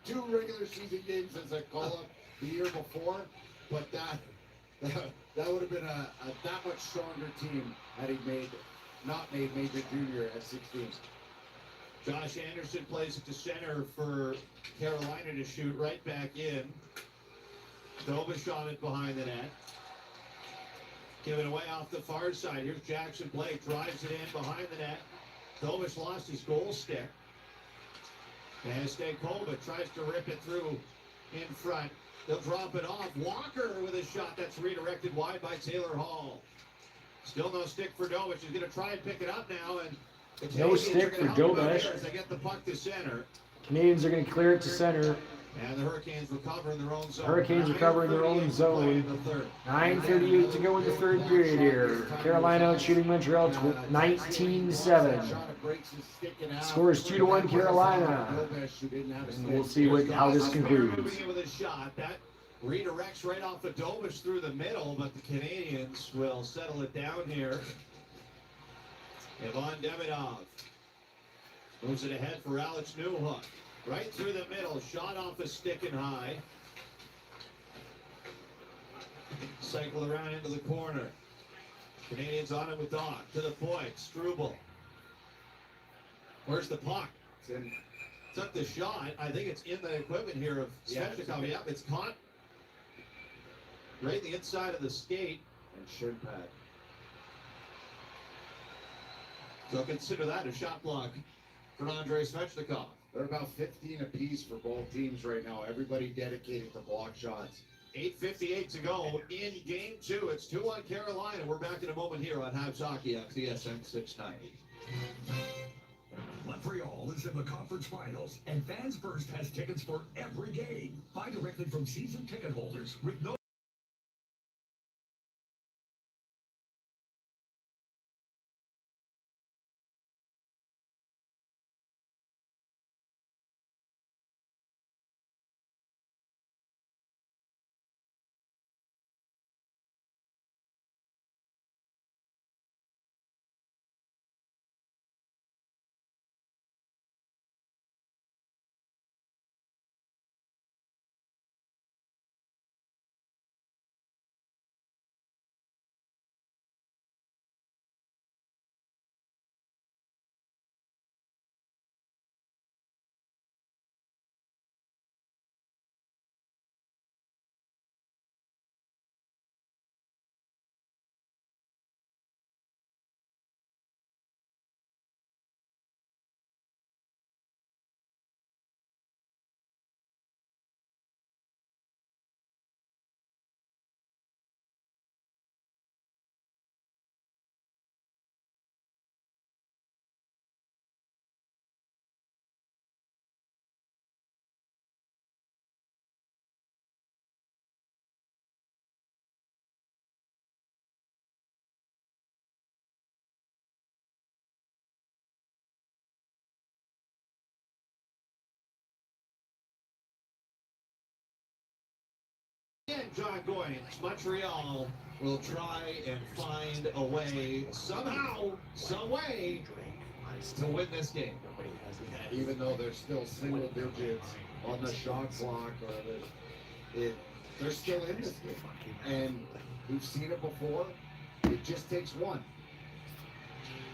regular season games as a call-up the year before, but that would have been a that much stronger team had he not made major junior at 16. Josh Anderson plays it to center for Carolina to shoot right back in. Dobish on it behind the net. Give it away off the far side. Here's Jackson Blake. Drives it in behind the net. Dobish lost his goal stick. And Stankovic tries to rip it through in front. They'll drop it off. Walker with a shot that's redirected wide by Taylor Hall. Still no stick for Dobish. He's going to try and pick it up now. And the No Canadiens stick are for gonna help him out Dobish. here as they get the puck to center. Canadians are going to clear it to center. And the Hurricanes recover in their own zone. Hurricanes recover in their own zone. 9:38 to go in the third period here. Carolina shooting Montreal 19-7. Scores 2-1 Carolina. And we'll see how this concludes. Moving in with a shot. That redirects right off the Dobish through the middle, but the Canadians will settle it down here. Ivan Demidov moves it ahead for Alex Newhook. Right through the middle, shot off a stick and high. Cycle around into the corner. Canadians on it with Doc. To the point, Struble. Where's the puck? Took the shot. I think it's in the equipment here of Svechnikov. Yep, it's caught right in the inside of the skate. And shin pad. So consider that a shot block for Andrei Svechnikov. They're about 15 apiece for both teams right now. Everybody dedicated to block shots. 8:58 to go in game two. It's 2-1 Carolina. We're back in a moment here on Habs Hockey on TSN 690. Montreal is in the conference finals, and Fans First has tickets for every game. Buy directly from season ticket holders with no And John Goins, Montreal will try and find a way, somehow, some way, to win this game. Even though they're still single digits on the shot clock, they're still in this game. And we've seen it before. It just takes one.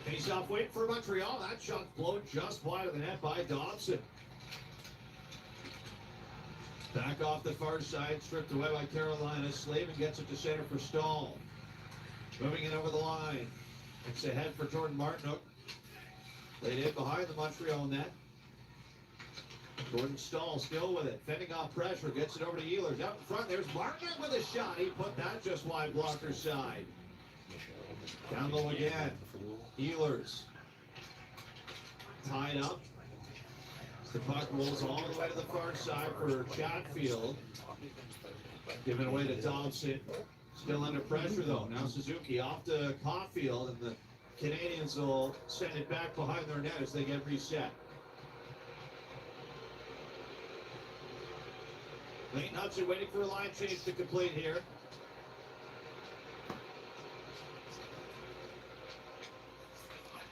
Face-off wait for Montreal. That shot blown just wide of the net by Dobson. Back off the far side, stripped away by Carolina. Slavin gets it to center for Stahl. Moving it over the line. It's ahead for Jordan Martinook. Laid in behind the Montreal net. Jordan Stahl still with it. Fending off pressure. Gets it over to Ehlers. Out in front, there's Martinook with a shot. He put that just wide blocker side. Down low again. Ehlers. Tied up. The puck rolls all the way to the far side for Chatfield. Giving away to Dobson. Still under pressure though. Now Suzuki off to Caulfield, and the Canadians will send it back behind their net as they get reset. Lane Hudson waiting for a line change to complete here.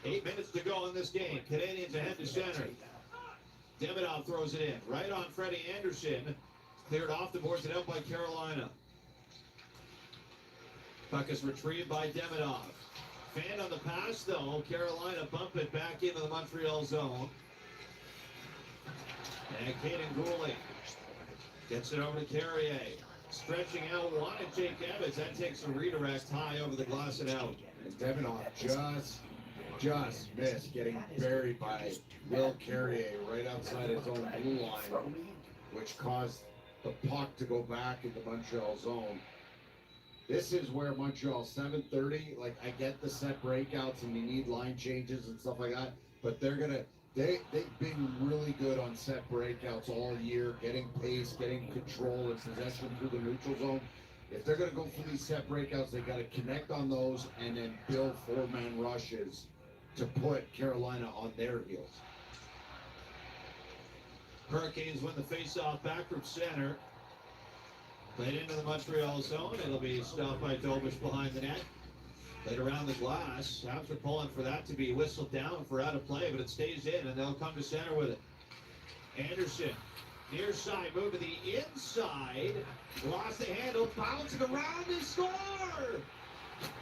Eight minutes to go in this game. Canadians ahead to center. Demidov throws it in. Right on Freddie Anderson. Cleared off the boards and out by Carolina. Puck is retrieved by Demidov. Fan on the pass though. Carolina bump it back into the Montreal zone. And Caden Goulet gets it over to Carrier. Stretching out, wanted Jake Evans. That takes a redirect high over the glass and out. And Demidov just missed getting buried by Will Carrier right outside his own blue line, which caused the puck to go back in the Montreal zone. This is where Montreal 7:30, like I get the set breakouts and you need line changes and stuff like that, but they've been really good on set breakouts all year, getting pace, getting control and possession through the neutral zone. If they're going to go for these set breakouts, they got to connect on those and then build four-man rushes to put Carolina on their heels. Hurricanes win the face-off back from center. Played into the Montreal zone. It'll be stopped by Dobish behind the net. Played around the glass. Habs are pulling for that to be whistled down for out of play, but it stays in, and they'll come to center with it. Anderson, near side, move to the inside. Lost the handle, bouncing around and score!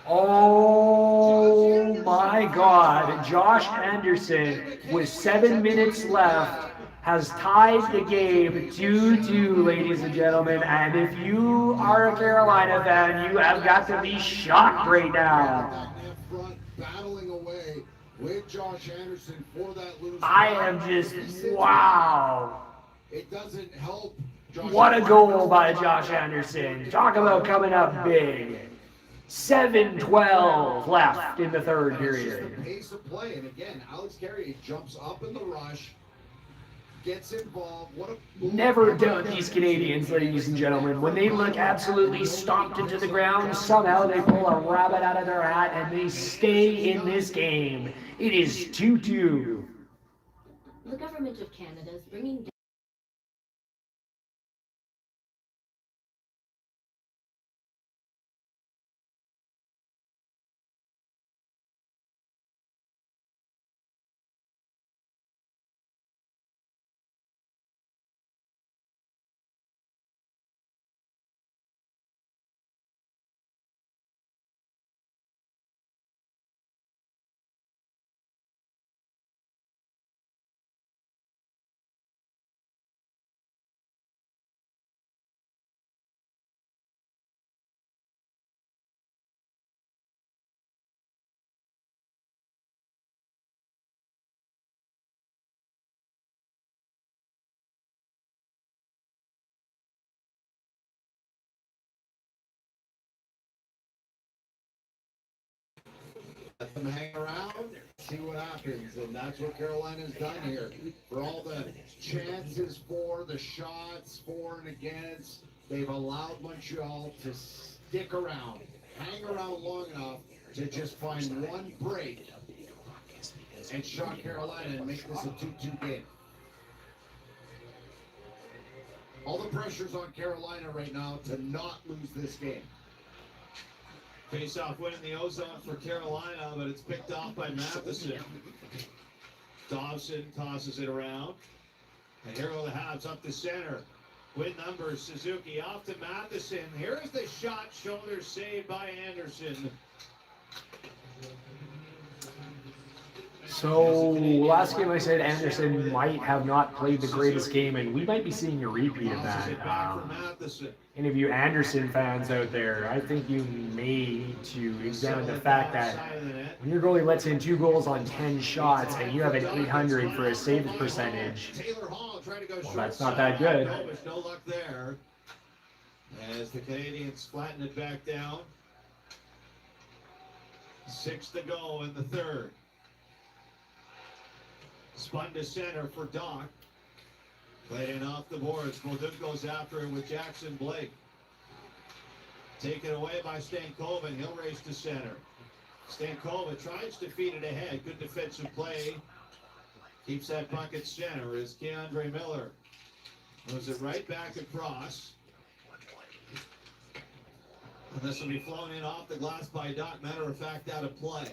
Oh my God. Josh Anderson, with 7 minutes left, has tied the game 2-2, ladies and gentlemen. And if you are a Carolina fan, you have got to be shocked right now. Battling away with Josh Anderson for that loose. I am just, wow. It doesn't help. What a goal by Josh Anderson. Talk about coming up big. 7:12 left in the third period. The pace of play, and again, Alex Carrier jumps up in the rush, gets involved. Never doubt these Canadians, ladies and gentlemen. When they look absolutely stomped into the ground, somehow they pull a rabbit out of their hat and they stay in this game. It is 2-2. The government of Canada is bringing Let them hang around, see what happens, and that's what Carolina's done here. For all the chances for, the shots for and against, they've allowed Montreal to stick around, hang around long enough to just find one break and shock Carolina and make this a 2-2 game. All the pressure's on Carolina right now to not lose this game. Face-off win in the ozone for Carolina, but it's picked off by Matheson. Dobson tosses it around. And here go the Habs up the center. With numbers, Suzuki off to Matheson. Here's the shot, shoulder saved by Anderson. So, last game I said Anderson might have not played the greatest game, and we might be seeing a repeat of that. Any of you Anderson fans out there, I think you may need to examine the fact that when your goalie lets in 2 goals on 10 shots and you have an 800 for a save percentage, well, that's not that good. No luck there. As the Canadians flatten it back down. 6 to go in the third. Spun to center for Doc. Played in off the boards. Muldoon goes after it with Jackson Blake. Taken away by Stankoven. He'll race to center. Stankoven tries to feed it ahead. Good defensive play. Keeps that puck at center as Keandre Miller moves it right back across. And this will be flown in off the glass by Doc. Matter of fact, out of play.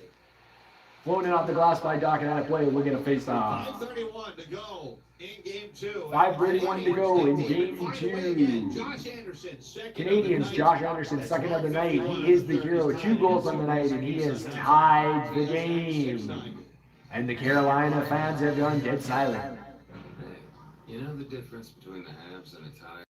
Floating off the glass by Doc and out of play. We're going to face off. 5:31 to go in game 2. 5:31 to go in game 2. Josh Anderson, second Canadians, Josh Anderson, second of the night. He is the hero. 2 goals on the night, and he has tied the game. And the Carolina fans have gone dead silent. You know the difference between the Habs and a tie?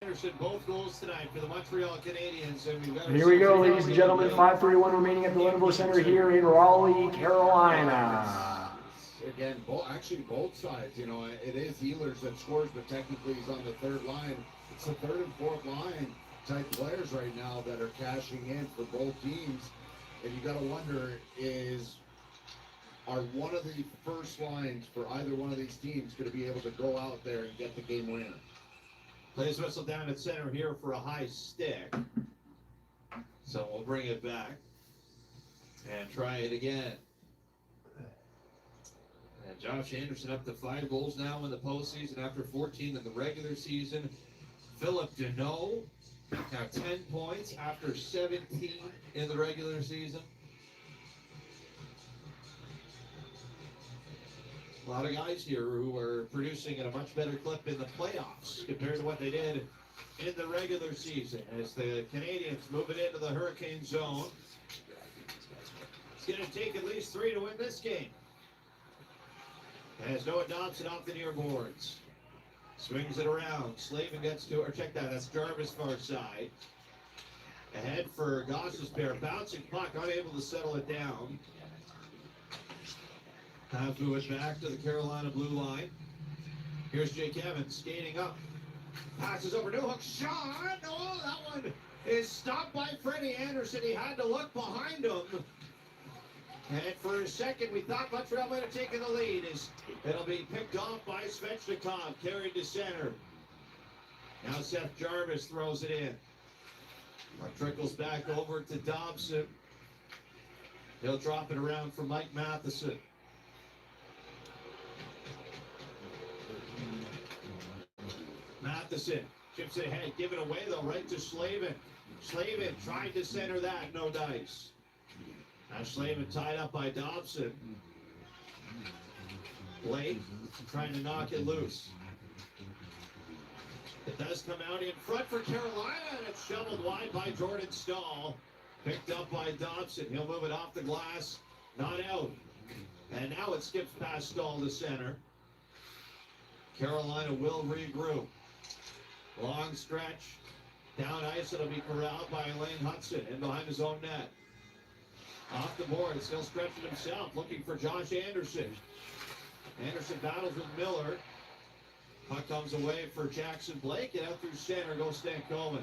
Anderson, both goals tonight for the Montreal Canadiens. And Here we go, ladies and gentlemen. 5:31 remaining at the Lenovo Center here in Raleigh, Carolina. Again, actually both sides. You know, it is Ehlers that scores, but technically he's on the third line. It's the third and fourth line type players right now that are cashing in for both teams. And you got to wonder, are one of the first lines for either one of these teams going to be able to go out there and get the game winner? Plays whistle down at center here for a high stick. So we'll bring it back and try it again. And Josh Anderson up to 5 goals now in the postseason after 14 in the regular season. Philip Deneau now 10 points after 17 in the regular season. A lot of guys here who are producing at a much better clip in the playoffs compared to what they did in the regular season. As the Canadians move it into the Hurricane zone, it's going to take at least 3 to win this game. As Noah Dobson off the near boards. Swings it around. Slavin gets to it. Or check that. That's Jarvis far side. Ahead for Goss's pair. Bouncing puck, unable to settle it down. Have move it back to the Carolina blue line. Here's Jake Evans skating up. Passes over, no hook shot. Oh, that one is stopped by Freddie Anderson. He had to look behind him. And for a second, we thought Montreal might have taken the lead. It'll be picked off by Svechnikov, carried to center. Now Seth Jarvis throws it in. Trickles back over to Dobson. He'll drop it around for Mike Matheson. Matheson chips it ahead, give it away though, right to Slavin. Slavin tried to center that, no dice. Now Slavin tied up by Dobson. Blake trying to knock it loose. It does come out in front for Carolina, and it's shoveled wide by Jordan Stahl. Picked up by Dobson. He'll move it off the glass, not out. And now it skips past Stahl to center. Carolina will regroup. Long stretch. Down ice, it'll be corralled by Elaine Hudson in behind his own net. Off the board, still stretching himself, looking for Josh Anderson. Anderson battles with Miller. Puck comes away for Jackson Blake, and out through center goes Stankoven.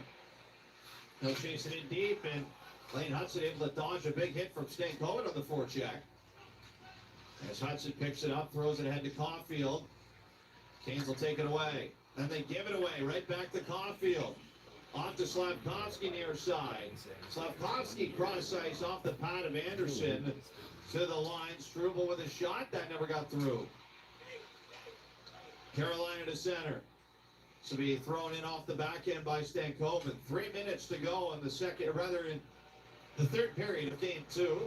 He'll chase it in deep, and Lane Hudson able to dodge a big hit from Stankoven on the forecheck. As Hudson picks it up, throws it ahead to Caulfield. Canes will take it away. Then they give it away, right back to Caulfield. Off to Slavkovsky near side. Slavkovsky cross ice off the pad of Anderson to the line. Struble with a shot, that never got through. Carolina to center. So be thrown in off the back end by Stankoven. 3 minutes to go in the second, or rather in the third period of game 2.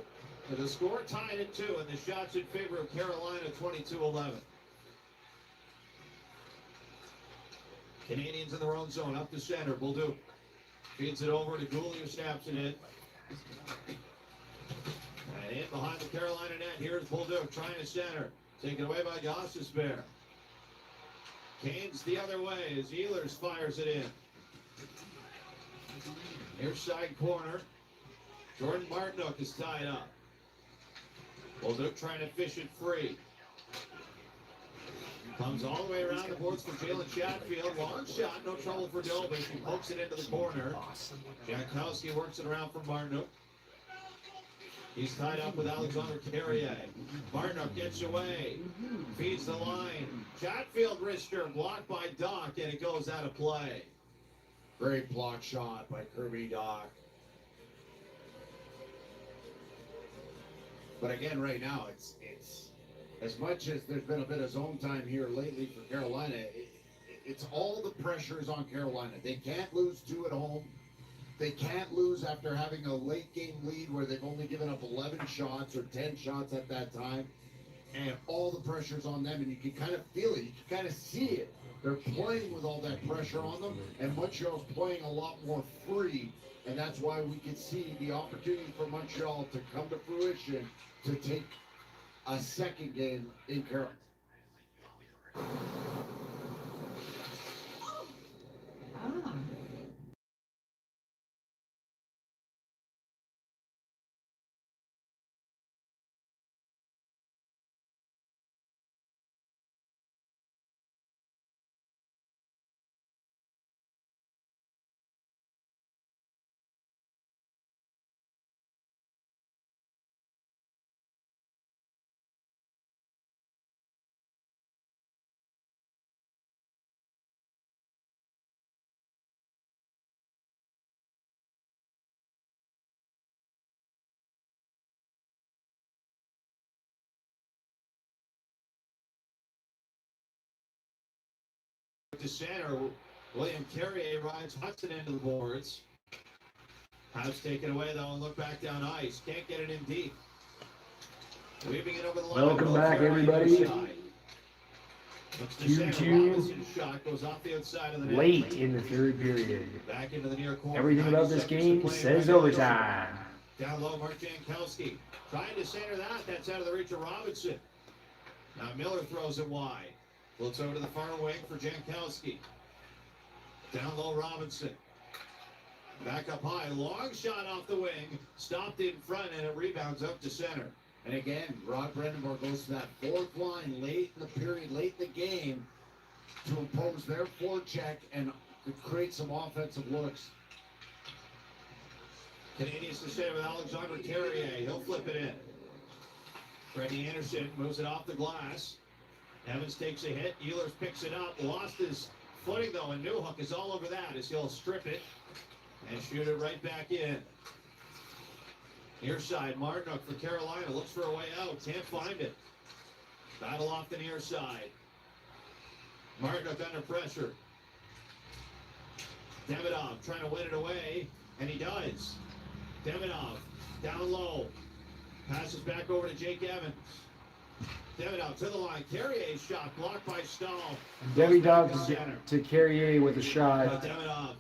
And the score tied at 2, and the shots in favor of Carolina 22-11. Canadians in their own zone, up to center. Bolduc feeds it over to Gouldy, who snaps it in. And in behind the Carolina net, here's Bolduc trying to center. Taken away by Gostisbehere. Canes the other way as Ehlers fires it in. Near side corner. Jordan Martinook is tied up. Bolduc trying to fish it free. Comes all the way around the boards for Jalen Chatfield. Long shot, no trouble for Dobish. He pokes it into the corner. Jankowski works it around for Martinook. He's tied up with Alexander Carrier. Martinook gets away. Feeds the line. Chatfield wrister blocked by Doc, and it goes out of play. Great block shot by Kirby Doc. But again, right now, it's as much as there's been a bit of zone time here lately for Carolina, it's all the pressure is on Carolina. They can't lose 2 at home. They can't lose after having a late game lead where they've only given up 11 shots or 10 shots at that time. And all the pressure's on them, and you can kind of feel it. You can kind of see it. They're playing with all that pressure on them, and Montreal's playing a lot more free. And that's why we can see the opportunity for Montreal to come to fruition to take a second game in Carolina. To center, William Carrier rides Hudson into the boards. Habs take it away though and look back down ice. Can't get it in deep. Weaving it over the line. Welcome back, everybody. 2-2. Shot goes off the outside of the net. Late in the third period. Back into the near corner. Everything about this game says overtime. Down low, Mark Jankowski trying to center that. That's out of the reach of Robinson. Now Miller throws it wide. Looks over to the far wing for Jankowski. Down low, Robinson. Back up high. Long shot off the wing. Stopped in front, and it rebounds up to center. And again, Rod Brandenburg goes to that fourth line late in the period, late in the game, to impose their forecheck and to create some offensive looks. Canadians to center with Alexander Carrier. He'll flip it in. Freddie Anderson moves it off the glass. Evans takes a hit. Ehlers picks it up. Lost his footing, though, and Newhook is all over that as he'll strip it and shoot it right back in. Near side, Martinook for Carolina. Looks for a way out. Can't find it. Battle off the near side. Martinook under pressure. Demidov trying to win it away, and he does. Demidov down low. Passes back over to Jake Evans. Demidov to the line. Carrier's shot blocked by Stahl. Demidov to Carrier with a shot. Demidov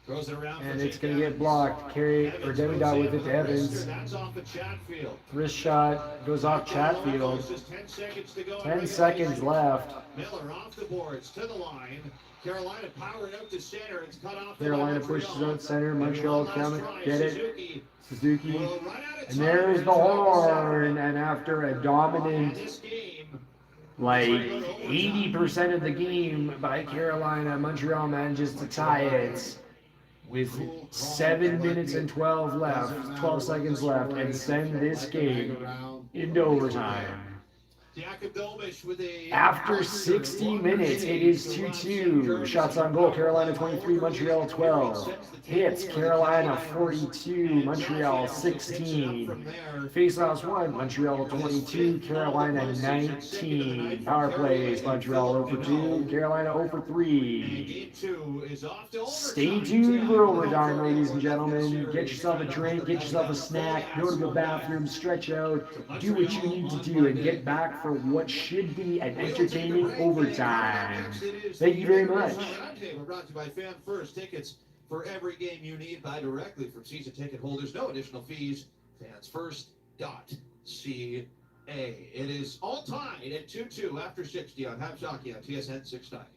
throws it around. And it's going to get blocked. Carrier or Demidov with it to Evans. That's off of Chatfield. Wrist shot goes off Chatfield. 10 seconds to go. 10 seconds left. Miller off the boards to the line. Carolina powered out to center. It's cut off. Carolina pushes out center. Montreal coming. Get it. Suzuki. And there's the horn. And after a dominant like 80% of the game by Carolina. Montreal manages to tie it with 7 minutes and 12 seconds left, and send this game into overtime. After 60 minutes, it is 2-2. Shots on goal, Carolina 23, Montreal 12. Hits, Carolina 42, Montreal 16. Faceoffs 1, Montreal 22, Carolina 19. Power plays, Montreal 0 for 2, Carolina 0 for 3. Stay tuned for overtime, ladies and gentlemen. Get yourself a drink, get yourself a snack, go to the bathroom, stretch out, do what you need to do, and get back for what should be an entertaining overtime. Thank you very much. Roundtable brought to you by Fan First. Tickets for every game you need. Buy directly from season ticket holders. No additional fees. Fansfirst.ca. It is all tied at 2-2 after 60 on Habs Hockey on TSN 690.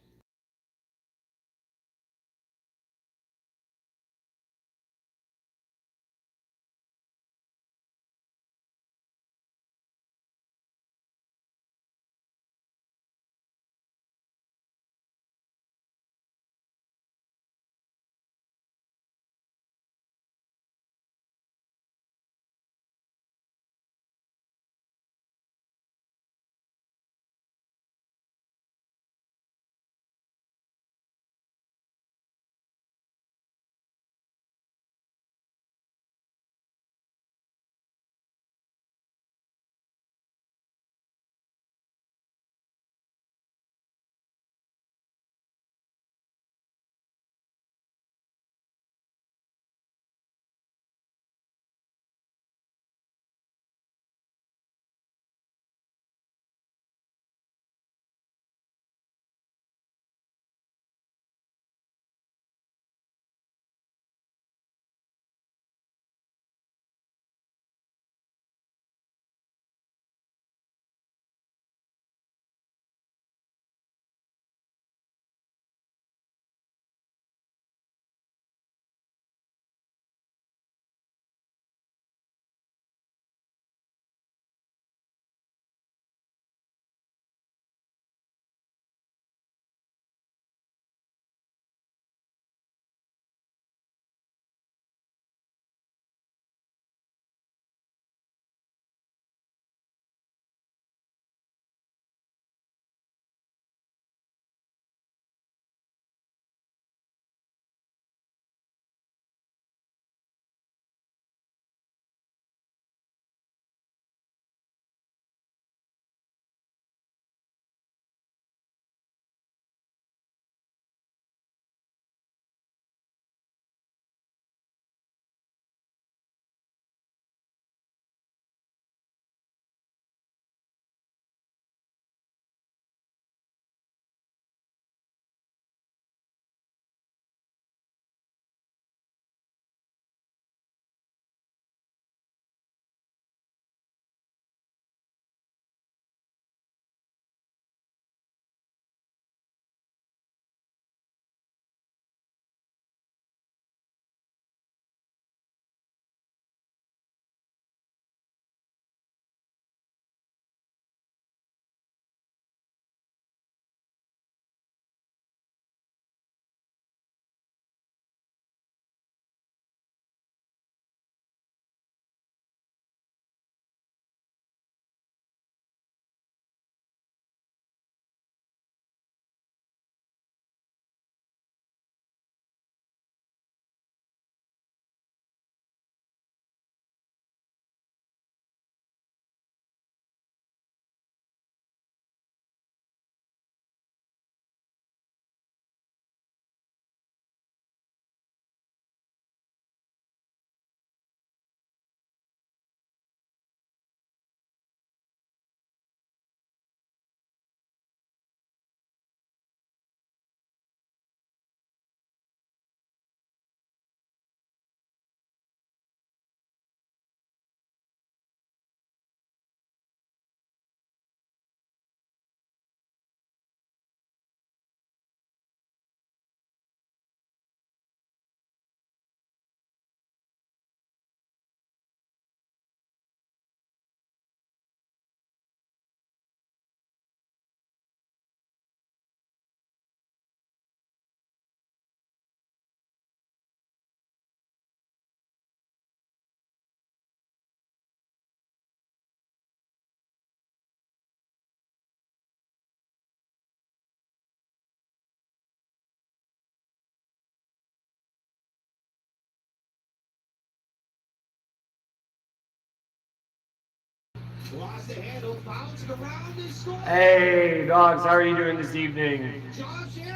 Lost the handle, bounced around and scored. Hey, dogs, how are you doing this evening?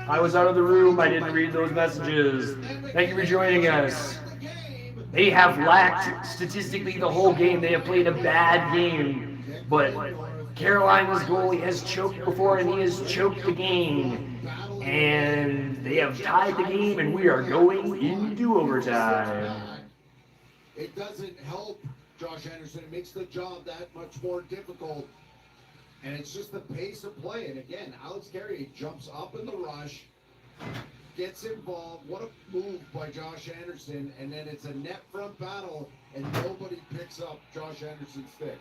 I was out of the room. I didn't read those messages. Thank you for joining us. They have lacked statistically the whole game. They have played a bad game. But Carolina's goalie has choked before, and he has choked the game. And they have tied the game, and we are going into overtime. It doesn't help Josh Anderson. It makes the job that much more difficult. And it's just the pace of play. And again, Alex Carrier jumps up in the rush, gets involved. What a move by Josh Anderson. And then it's a net front battle, and nobody picks up Josh Anderson's stick.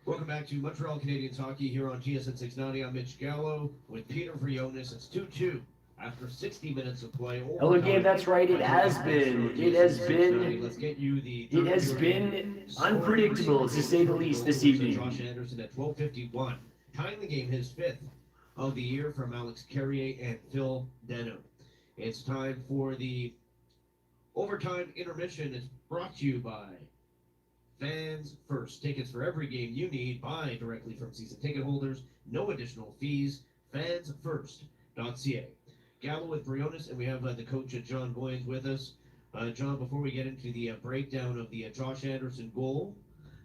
Welcome back to Montreal Canadiens hockey here on TSN 690. I'm Mitch Gallo with Peter Vrionis. It's 2-2 after 60 minutes of play. Hello again, that's right, it has been. It has been. Let's get you the. It has been unpredictable, to say the least, this evening. Josh Anderson at 12:51, tying the game, his fifth of the year from Alex Carrier and Phil Deneau. It's time for the overtime intermission. It's brought to you by Fans First. Tickets for every game you need. Buy directly from season ticket holders. No additional fees. Fansfirst.ca. Gallo with Briones, and we have the coach John Goins with us. John, before we get into the breakdown of the Josh Anderson goal,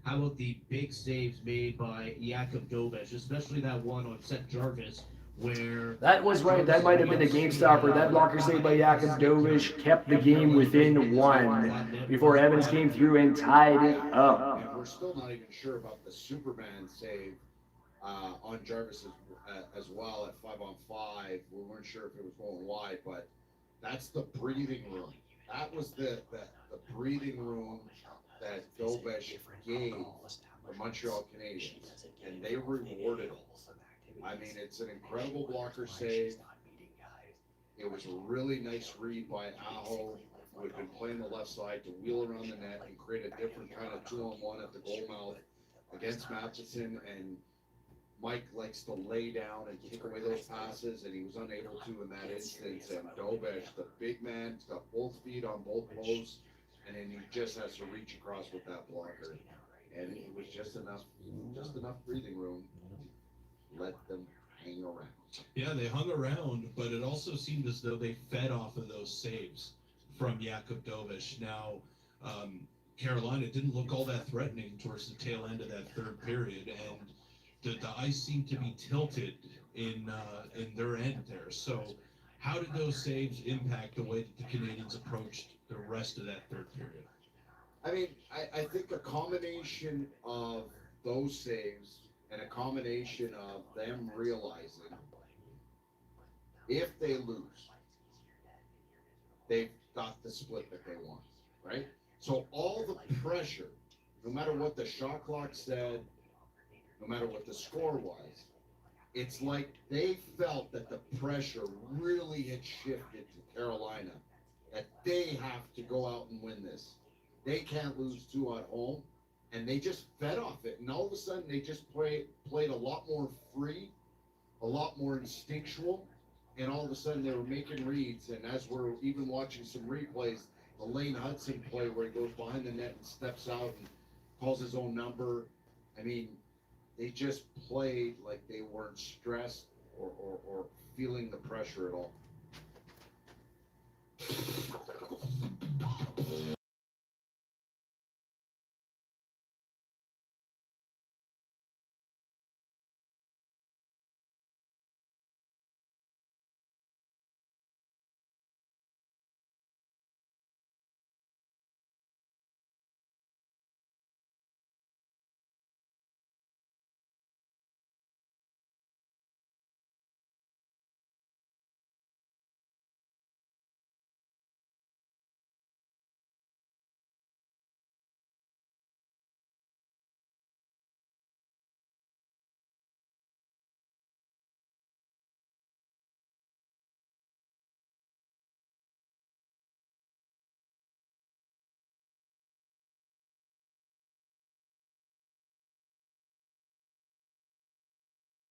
how about the big saves made by Jakub Dobesh, especially that one on Seth Jarvis, where... That was right. That might have been a game stopper. That blocker save by Jakub Dobesh kept the game within one before Evans came through and tied it up. And we're still not even sure about the Superman save on Jarvis as well at 5-on-5. We weren't sure if it was going wide, but that's the breathing room. That was the breathing room that Dobesh gave the Montreal Canadiens, and they rewarded it. I mean, it's an incredible blocker save. It was a really nice read by Aho, who had been playing the left side, to wheel around the net and create a different kind of 2-on-1 at the goal mouth against Matheson. And Mike likes to lay down and kick away those passes, and he was unable to in that instance. And Dobesh, the big man, has got both feet on both posts, and then he just has to reach across with that blocker. And it was just enough breathing room to let them hang around. Yeah, they hung around, but it also seemed as though they fed off of those saves from Jakub Dobesh. Now, Carolina didn't look all that threatening towards the tail end of that third period, and the ice seemed to be tilted in their end there. So how did those saves impact the way that the Canadiens approached the rest of that third period? I mean, I think a combination of those saves and a combination of them realizing if they lose, they've got the split that they want, right? So all the pressure, no matter what the shot clock said, no matter what the score was, it's like they felt that the pressure really had shifted to Carolina, that they have to go out and win this. They can't lose 2 at home, and they just fed off it. And all of a sudden, they just played a lot more free, a lot more instinctual, and all of a sudden they were making reads. And as we're even watching some replays, the Lane Hudson play where he goes behind the net and steps out and calls his own number. I mean, they just played like they weren't stressed or feeling the pressure at all.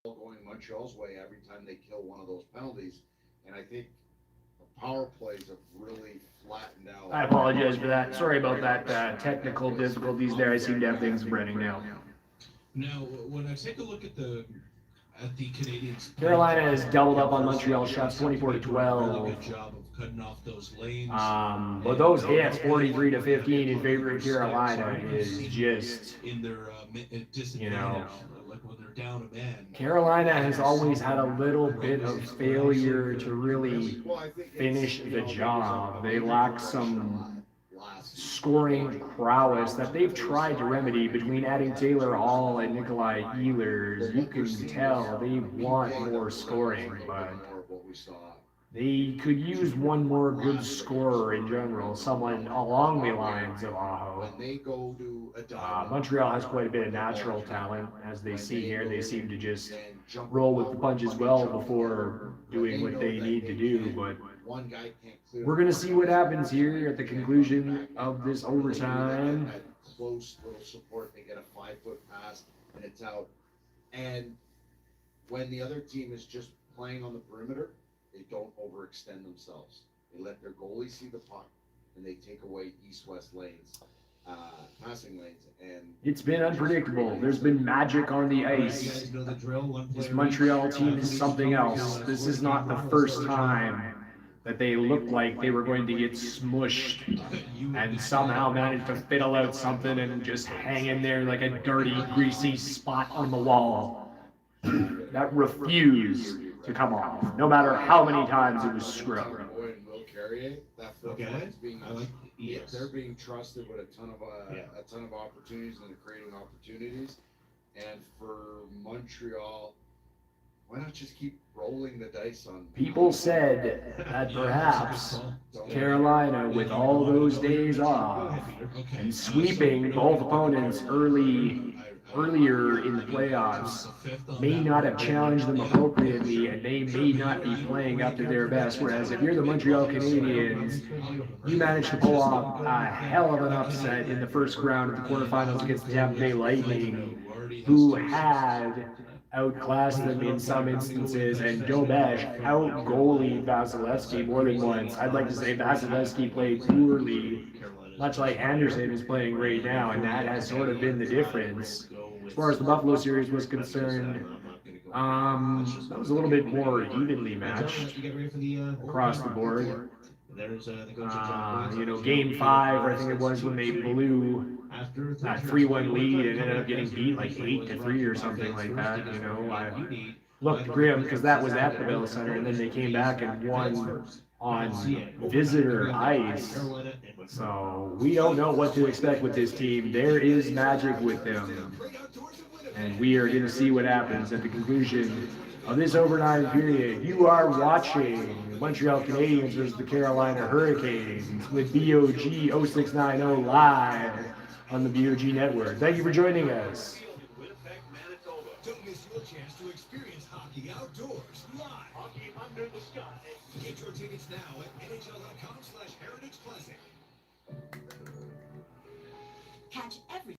Going Montreal's way every time they kill one of those penalties. And I think power plays have really flattened out. I apologize for that. Sorry about that technical difficulties there. I seem to have things running now. Now, when I take a look at the Canadians, Carolina has doubled up on Montreal shots, 24 to really 12. good job of cutting off those lanes. But those hits, 43 to 15 in favor of Carolina, is just, in their disadvantage, you know, like when they're down a man. Carolina has always had a little bit of failure to really finish the job. They lack some scoring prowess that they've tried to remedy between adding Taylor Hall and Nikolai Ehlers. You can tell they want more scoring, but they could use one more good scorer in general, someone along the lines of Aho. Montreal has quite a bit of natural talent, as they see here. They seem to just roll with the punches well before doing what they need to do, but we're going to see what happens here at the conclusion of this overtime. Close little support, they get a 5-foot pass, and it's out. And when the other team is just playing on the perimeter, they don't overextend themselves. They let their goalie see the puck, and they take away east-west lanes, passing lanes. And it's been unpredictable. There's been magic on the ice. This Montreal team is something else. This is not the first time that they looked like they were going to get smushed and somehow managed to fiddle out something and just hang in there like a dirty, greasy spot on the wall that refused to come off, no matter how many times it was scrubbed. They're being trusted with a ton of opportunities, and they're creating opportunities. And for Montreal, why not just keep rolling the dice on? People said that perhaps Carolina, with all those days off and sweeping both opponents earlier in the playoffs, may not have challenged them appropriately, and they may not be playing up to their best. Whereas if you're the Montreal Canadiens, you managed to pull off a hell of an upset in the first round of the quarterfinals against the Tampa Bay Lightning, who had outclassed them in some instances, and Dobesh out-goalied Vasilevsky more than once. I'd like to say Vasilevsky played poorly, much like Anderson is playing right now, and that has sort of been the difference. As far as the Buffalo series was concerned, that was a little bit more evenly matched across the board. Game 5, I think it was, when they blew that 3-1 lead and ended up getting beat like 8-3 or something like that. I looked grim because that was at the Bell Center, and then they came back and won on visitor ice. So we don't know what to expect with this team. There is magic with them, and we are going to see what happens at the conclusion of this overtime period. You are watching Montreal Canadiens versus the Carolina Hurricanes with BOG 0690 live on the BOG network. Thank you for joining us. Don't miss your chance to experience hockey outdoors live. Hockey under the sky. Get your tickets now at NHL.com/Heritage Classic. Catch every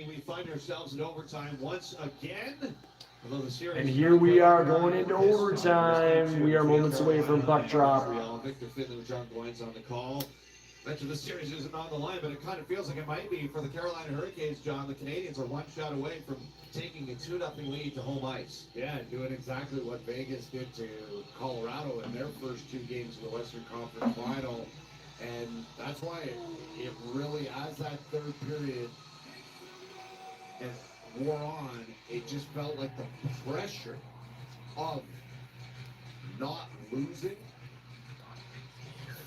We find ourselves in overtime once again. And here we are going into overtime. We are moments away from puck drop. Victor Finley with John Goines on the call. Mentioned the series isn't on the line, but it kind of feels like it might be for the Carolina Hurricanes, John. The Canadians are one shot away from taking a 2-0 lead to home ice. Yeah, doing exactly what Vegas did to Colorado in their first 2 games of the Western Conference Final. And that's why it really, as that third period and wore on, it just felt like the pressure of not losing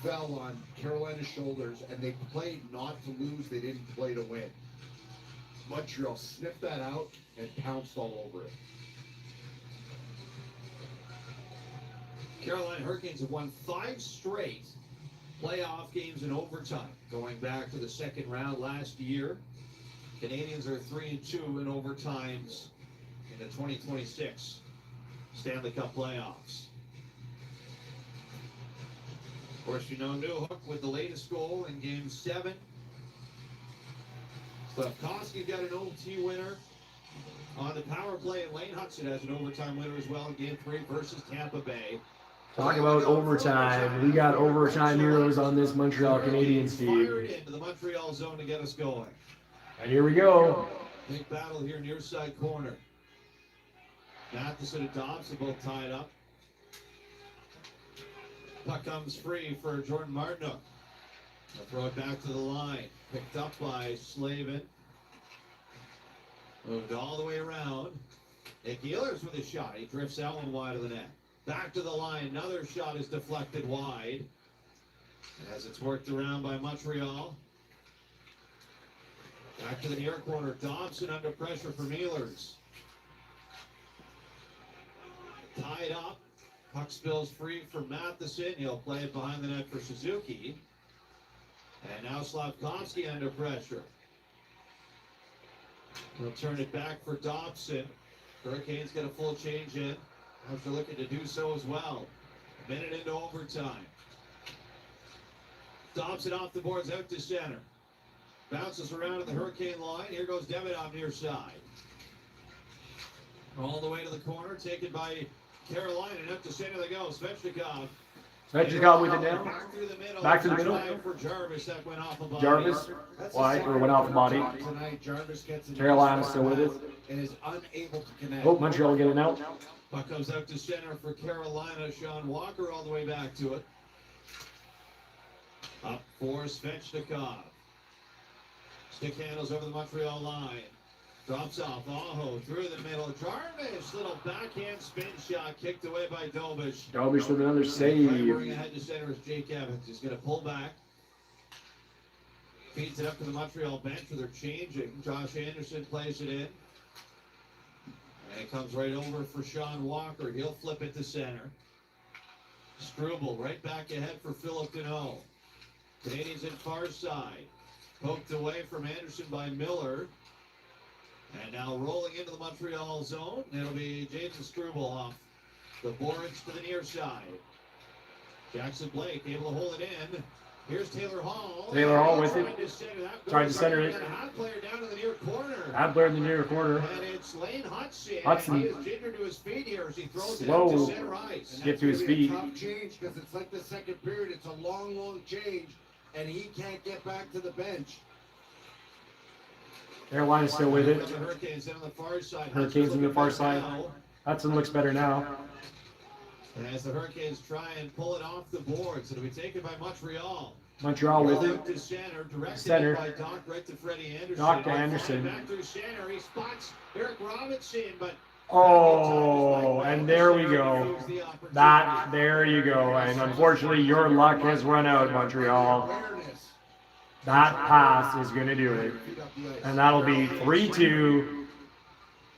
fell on Carolina's shoulders, and they played not to lose. They didn't play to win. Montreal sniffed that out and pounced all over it. Carolina Hurricanes have won 5 straight playoff games in overtime, going back to the second round last year. Canadians are 3-2 in overtimes in the 2026 Stanley Cup playoffs. Of course, you know Newhook with the latest goal in Game 7. Slavkovsky got an OT winner on the power play, and Lane Hudson has an overtime winner as well in Game 3 versus Tampa Bay. Talk about overtime. We got overtime heroes on this Montreal Canadiens team. Fired into the Montreal zone to get us going. And here we go. Big battle here near side corner. Matheson and Dobson both tied up. Puck comes free for Jordan Martinook. They'll throw it back to the line. Picked up by Slavin. Moved all the way around. Nick Ehlers with a shot. He drifts that one wide of the net. Back to the line. Another shot is deflected wide. As it's worked around by Montreal. Back to the near corner. Dobson under pressure from Ehlers. Tied up. Puck spills free for Matheson. He'll play it behind the net for Suzuki. And now Slavkovsky under pressure. He'll turn it back for Dobson. Hurricanes get a full change in. After looking to do so as well. A minute into overtime. Dobson off the boards out to center. Bounces around at the Hurricane line. Here goes Demidov near side. All the way to the corner. Taken by Carolina. And up to center they go. Svechnikov. Svechnikov with it down. Back to the middle. For Jarvis. That went off a body. Jarvis. Wide or went off the body. Tonight, Jarvis gets Carolina still with it. And is unable to connect. Oh, Montreal getting out. Puck comes out to center for Carolina. Sean Walker all the way back to it. Up for Svechnikov. Stick handles over the Montreal line. Drops off. Aho through the middle. Jarvis, little backhand spin shot kicked away by Dobish. Dobish with another save. Bring ahead to center is Jake Evans. He's going to pull back. Feeds it up to the Montreal bench where they're changing. Josh Anderson plays it in. And it comes right over for Sean Walker. He'll flip it to center. Struble right back ahead for Philip Deneau. Canadians in far side. Poked away from Anderson by Miller. And now rolling into the Montreal zone. It'll be Jason Struble off the boards to the near side. Jackson Blake able to hold it in. Here's Taylor Hall. Taylor Hall with it. Tried to center it. Hot player down to the near corner. Hot player in the near corner. And it's Lane Hudson. Hudson. He is gingered to his feet here as he throws Slow. it up to center ice. Get to his feet. Tough change because it's like the second period. It's a long, long change, and he can't get back to the bench. Carolina's still with it. The Hurricanes in on the far side. Hurricanes in the far side. Now. Hudson looks better now. And as the Hurricanes try and pull it off the boards, it'll be taken by Montreal. Montreal with Out it. to center, directed Center. by Doc right to Freddie Anderson. Doc to Anderson. Back through center, he spots Eric Robinson, but Oh, and there we go. There you go. And unfortunately, your luck has run out, Montreal. That pass is going to do it. And that'll be 3-2.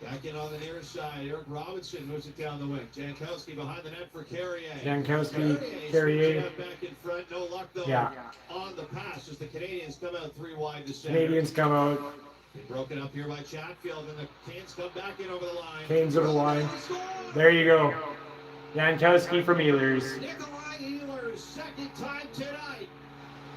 Back in on the near side, Eric Robinson moves it down the wing. Jankowski behind the net for Carrier. Jankowski, Carrier. Back in front, no luck though. Yeah. On the pass as the Canadians come out 3 wide to center. Canadians come out. Broken up here by Chatfield, and the Canes come back in over the line. Canes over the line. There you go. Jankowski from Ehlers. Nikolai Ehlers, second time tonight.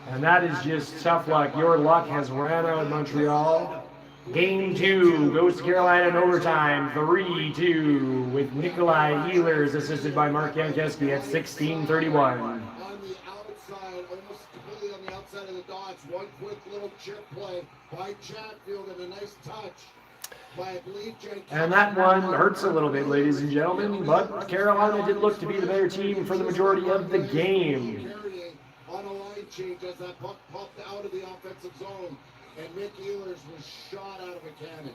And that is just tough luck. Your luck has ran out, Montreal. Game 2 goes to Carolina in overtime, 3-2, with Nikolai Ehlers assisted by Mark Jankowski at 16:31. On the outside, almost completely on the outside of the dots. One quick little chip play by Chatfield and a nice touch by, I believe, Jankowski. And that one hurts a little bit, ladies and gentlemen, but Carolina did look to be the better team for the majority of the game. On a line change as that puck popped out of the offensive zone. And Nick Ehlers was shot out of a cannon.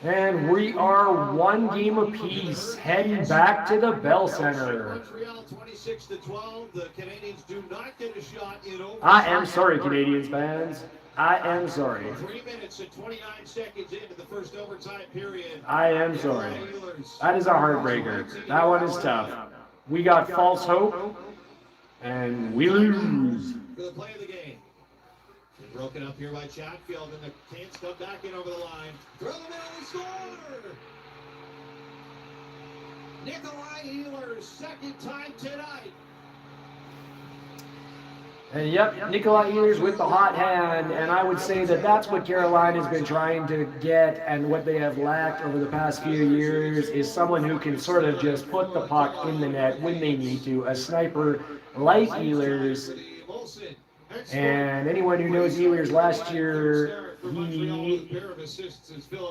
And we are one game apiece, heading back to the Bell Center. Montreal 26-12. The Canadians do not get a shot in overtime. I am sorry, Canadians fans. I am sorry. 3 minutes and 29 seconds into the first overtime period. I am sorry. That is a heartbreaker. That one is tough. We got false hope, and we lose. For the play of the game. Broken up here by Chatfield, and the Canes come back in over the line. Through the middle, they score! Nikolai Ehlers, second time tonight. And yep, Nikolai Ehlers with the hot hand, and I would say that that's what Carolina has been trying to get, and what they have lacked over the past few years is someone who can sort of just put the puck in the net when they need to, a sniper like Ehlers. And anyone who knows Ehlers last year, he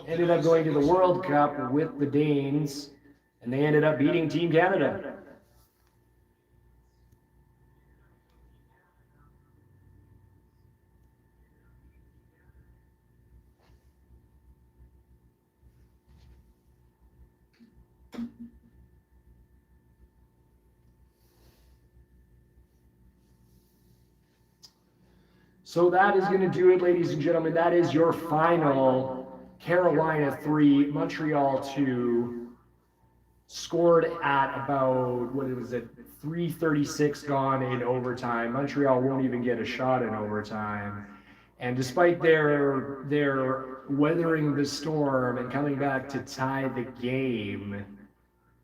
ended up going to the World Cup with the Danes, and they ended up beating Team Canada. So that is going to do it, ladies and gentlemen. That is your final Carolina 3, Montreal 2. Scored at about, what was it, 3:36 gone in overtime. Montreal won't even get a shot in overtime. And despite their weathering the storm and coming back to tie the game,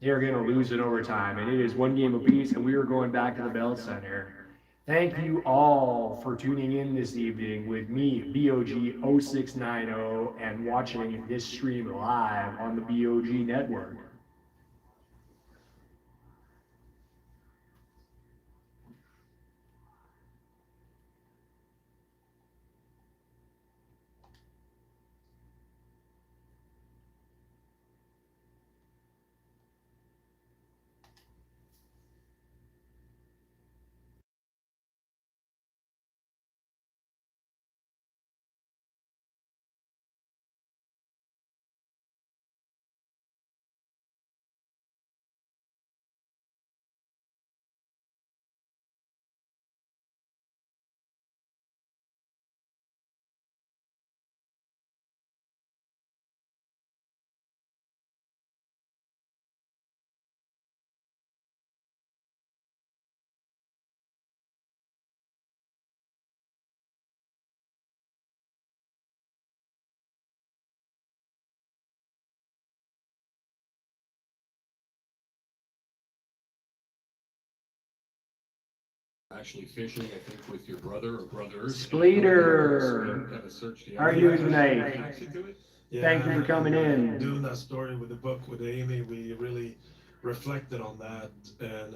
they're going to lose in overtime. And it is one game apiece, and we are going back to the Bell Center. Thank you all for tuning in this evening with me, BOG0690, and watching this stream live on the BOG network. Actually fishing, I think, with your brother or brothers. Splater, how are you doing tonight? Yeah, Thank you for coming in. Doing that story with the book with Amy, we really reflected on that, and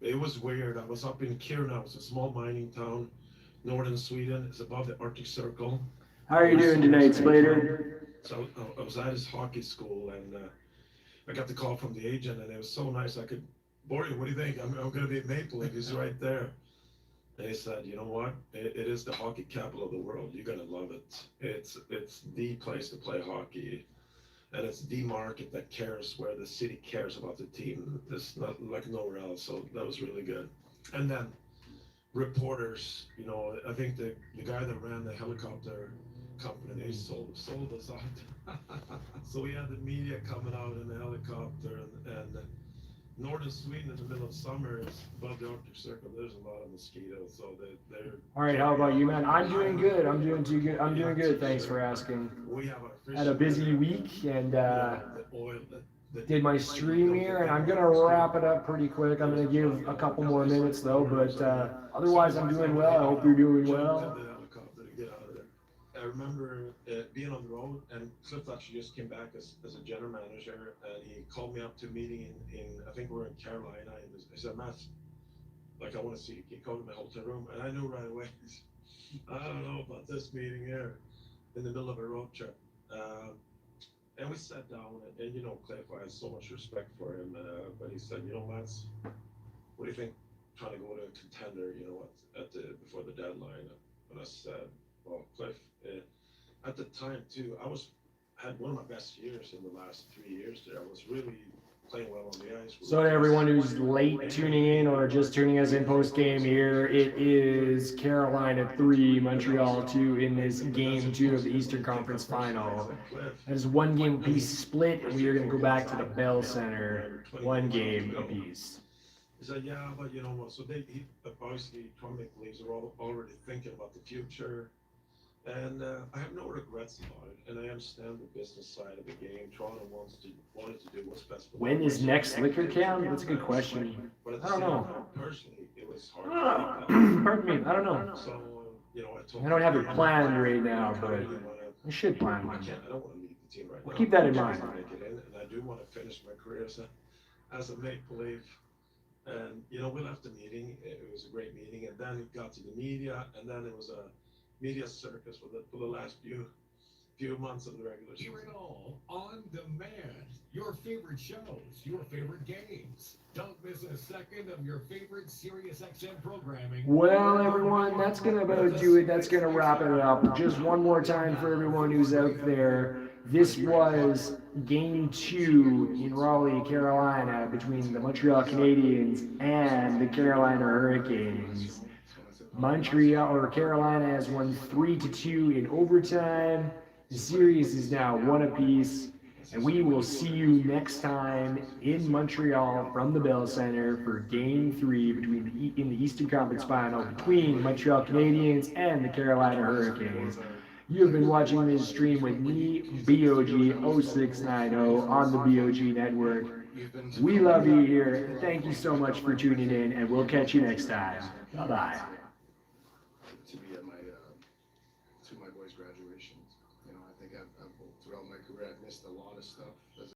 it was weird. I was up in Kiruna, it's a small mining town, northern Sweden. It's above the Arctic Circle. How are you doing tonight, Splater? So I was at his hockey school, and I got the call from the agent, and it was so nice. I could, Bory, what do you think? I'm going to be at Maple Leaf. He's right there. And he said, you know what? It is the hockey capital of the world. You're going to love it. It's the place to play hockey. And it's the market that cares, where the city cares about the team. It's not like nowhere else. So that was really good. And then reporters, you know, I think the guy that ran the helicopter company, they sold us out. So we had the media coming out in the helicopter, and northern Sweden in the middle of summer is above the Arctic Circle. There's a lot of mosquitoes, so they're. All right, how about you, man? I'm doing good. I'm doing good. I'm doing good. Thanks for asking. Had a busy week, and did my stream here, and I'm gonna wrap it up pretty quick. I'm gonna give a couple more minutes though, but otherwise I'm doing well. I hope you're doing well. I remember being on the road, and Cliff actually just came back as a general manager, and he called me up to a meeting in I think we're in Carolina, and he said, Matt, like, I want to see you. He called me my hotel room, and I knew right away, I don't know about this meeting here, in the middle of a road trip. And we sat down, and you know, Cliff, I have so much respect for him, but he said, you know, Matt, what do you think trying to go to a contender, you know, before the deadline? And I said, well, Cliff, at the time too, I was had one of my best years in the last 3 years there. I was really playing well on the ice. So to everyone who's late tuning in or just tuning us in post game here, it is Carolina 3, Montreal 2 in this game 2 of the Eastern Conference Final. That is one game apiece split, and we are going to go back to the Bell Center, one game apiece. He said, yeah, but you know what? So obviously, Toronto Maple Leafs are already thinking about the future. And I have no regrets about it, and I understand the business side of the game. Toronto wanted to do what's best for them. When is next liquor count? That's a good question. But I don't know. Personally, it was hard. Pardon me, I don't know. So, you know, I don't have it planned right now, but I should plan one. I don't want to leave the team right now. We'll keep that in mind. Make it in, and I do want to finish my career as a Maple Leaf. And, you know, we left the meeting. It was a great meeting. And then it got to the media, and then it was a media circus for the last few months of the regular season. Hear it all on demand. Your favorite shows, your favorite games. Don't miss a second of your favorite SiriusXM programming. Well, everyone, that's going to about do it. That's going to wrap it up. Just one more time for everyone who's out there. This was Game 2 in Raleigh, Carolina, between the Montreal Canadiens and the Carolina Hurricanes. Carolina has won 3-2 in overtime. The series is now 1 apiece, and we will see you next time in Montreal from the Bell Center for Game 3 in the Eastern Conference Final between Montreal Canadiens and the Carolina Hurricanes. You have been watching this stream with me, BOG0690 on the BOG Network. We love you here. Thank you so much for tuning in, and we'll catch you next time. Bye-bye.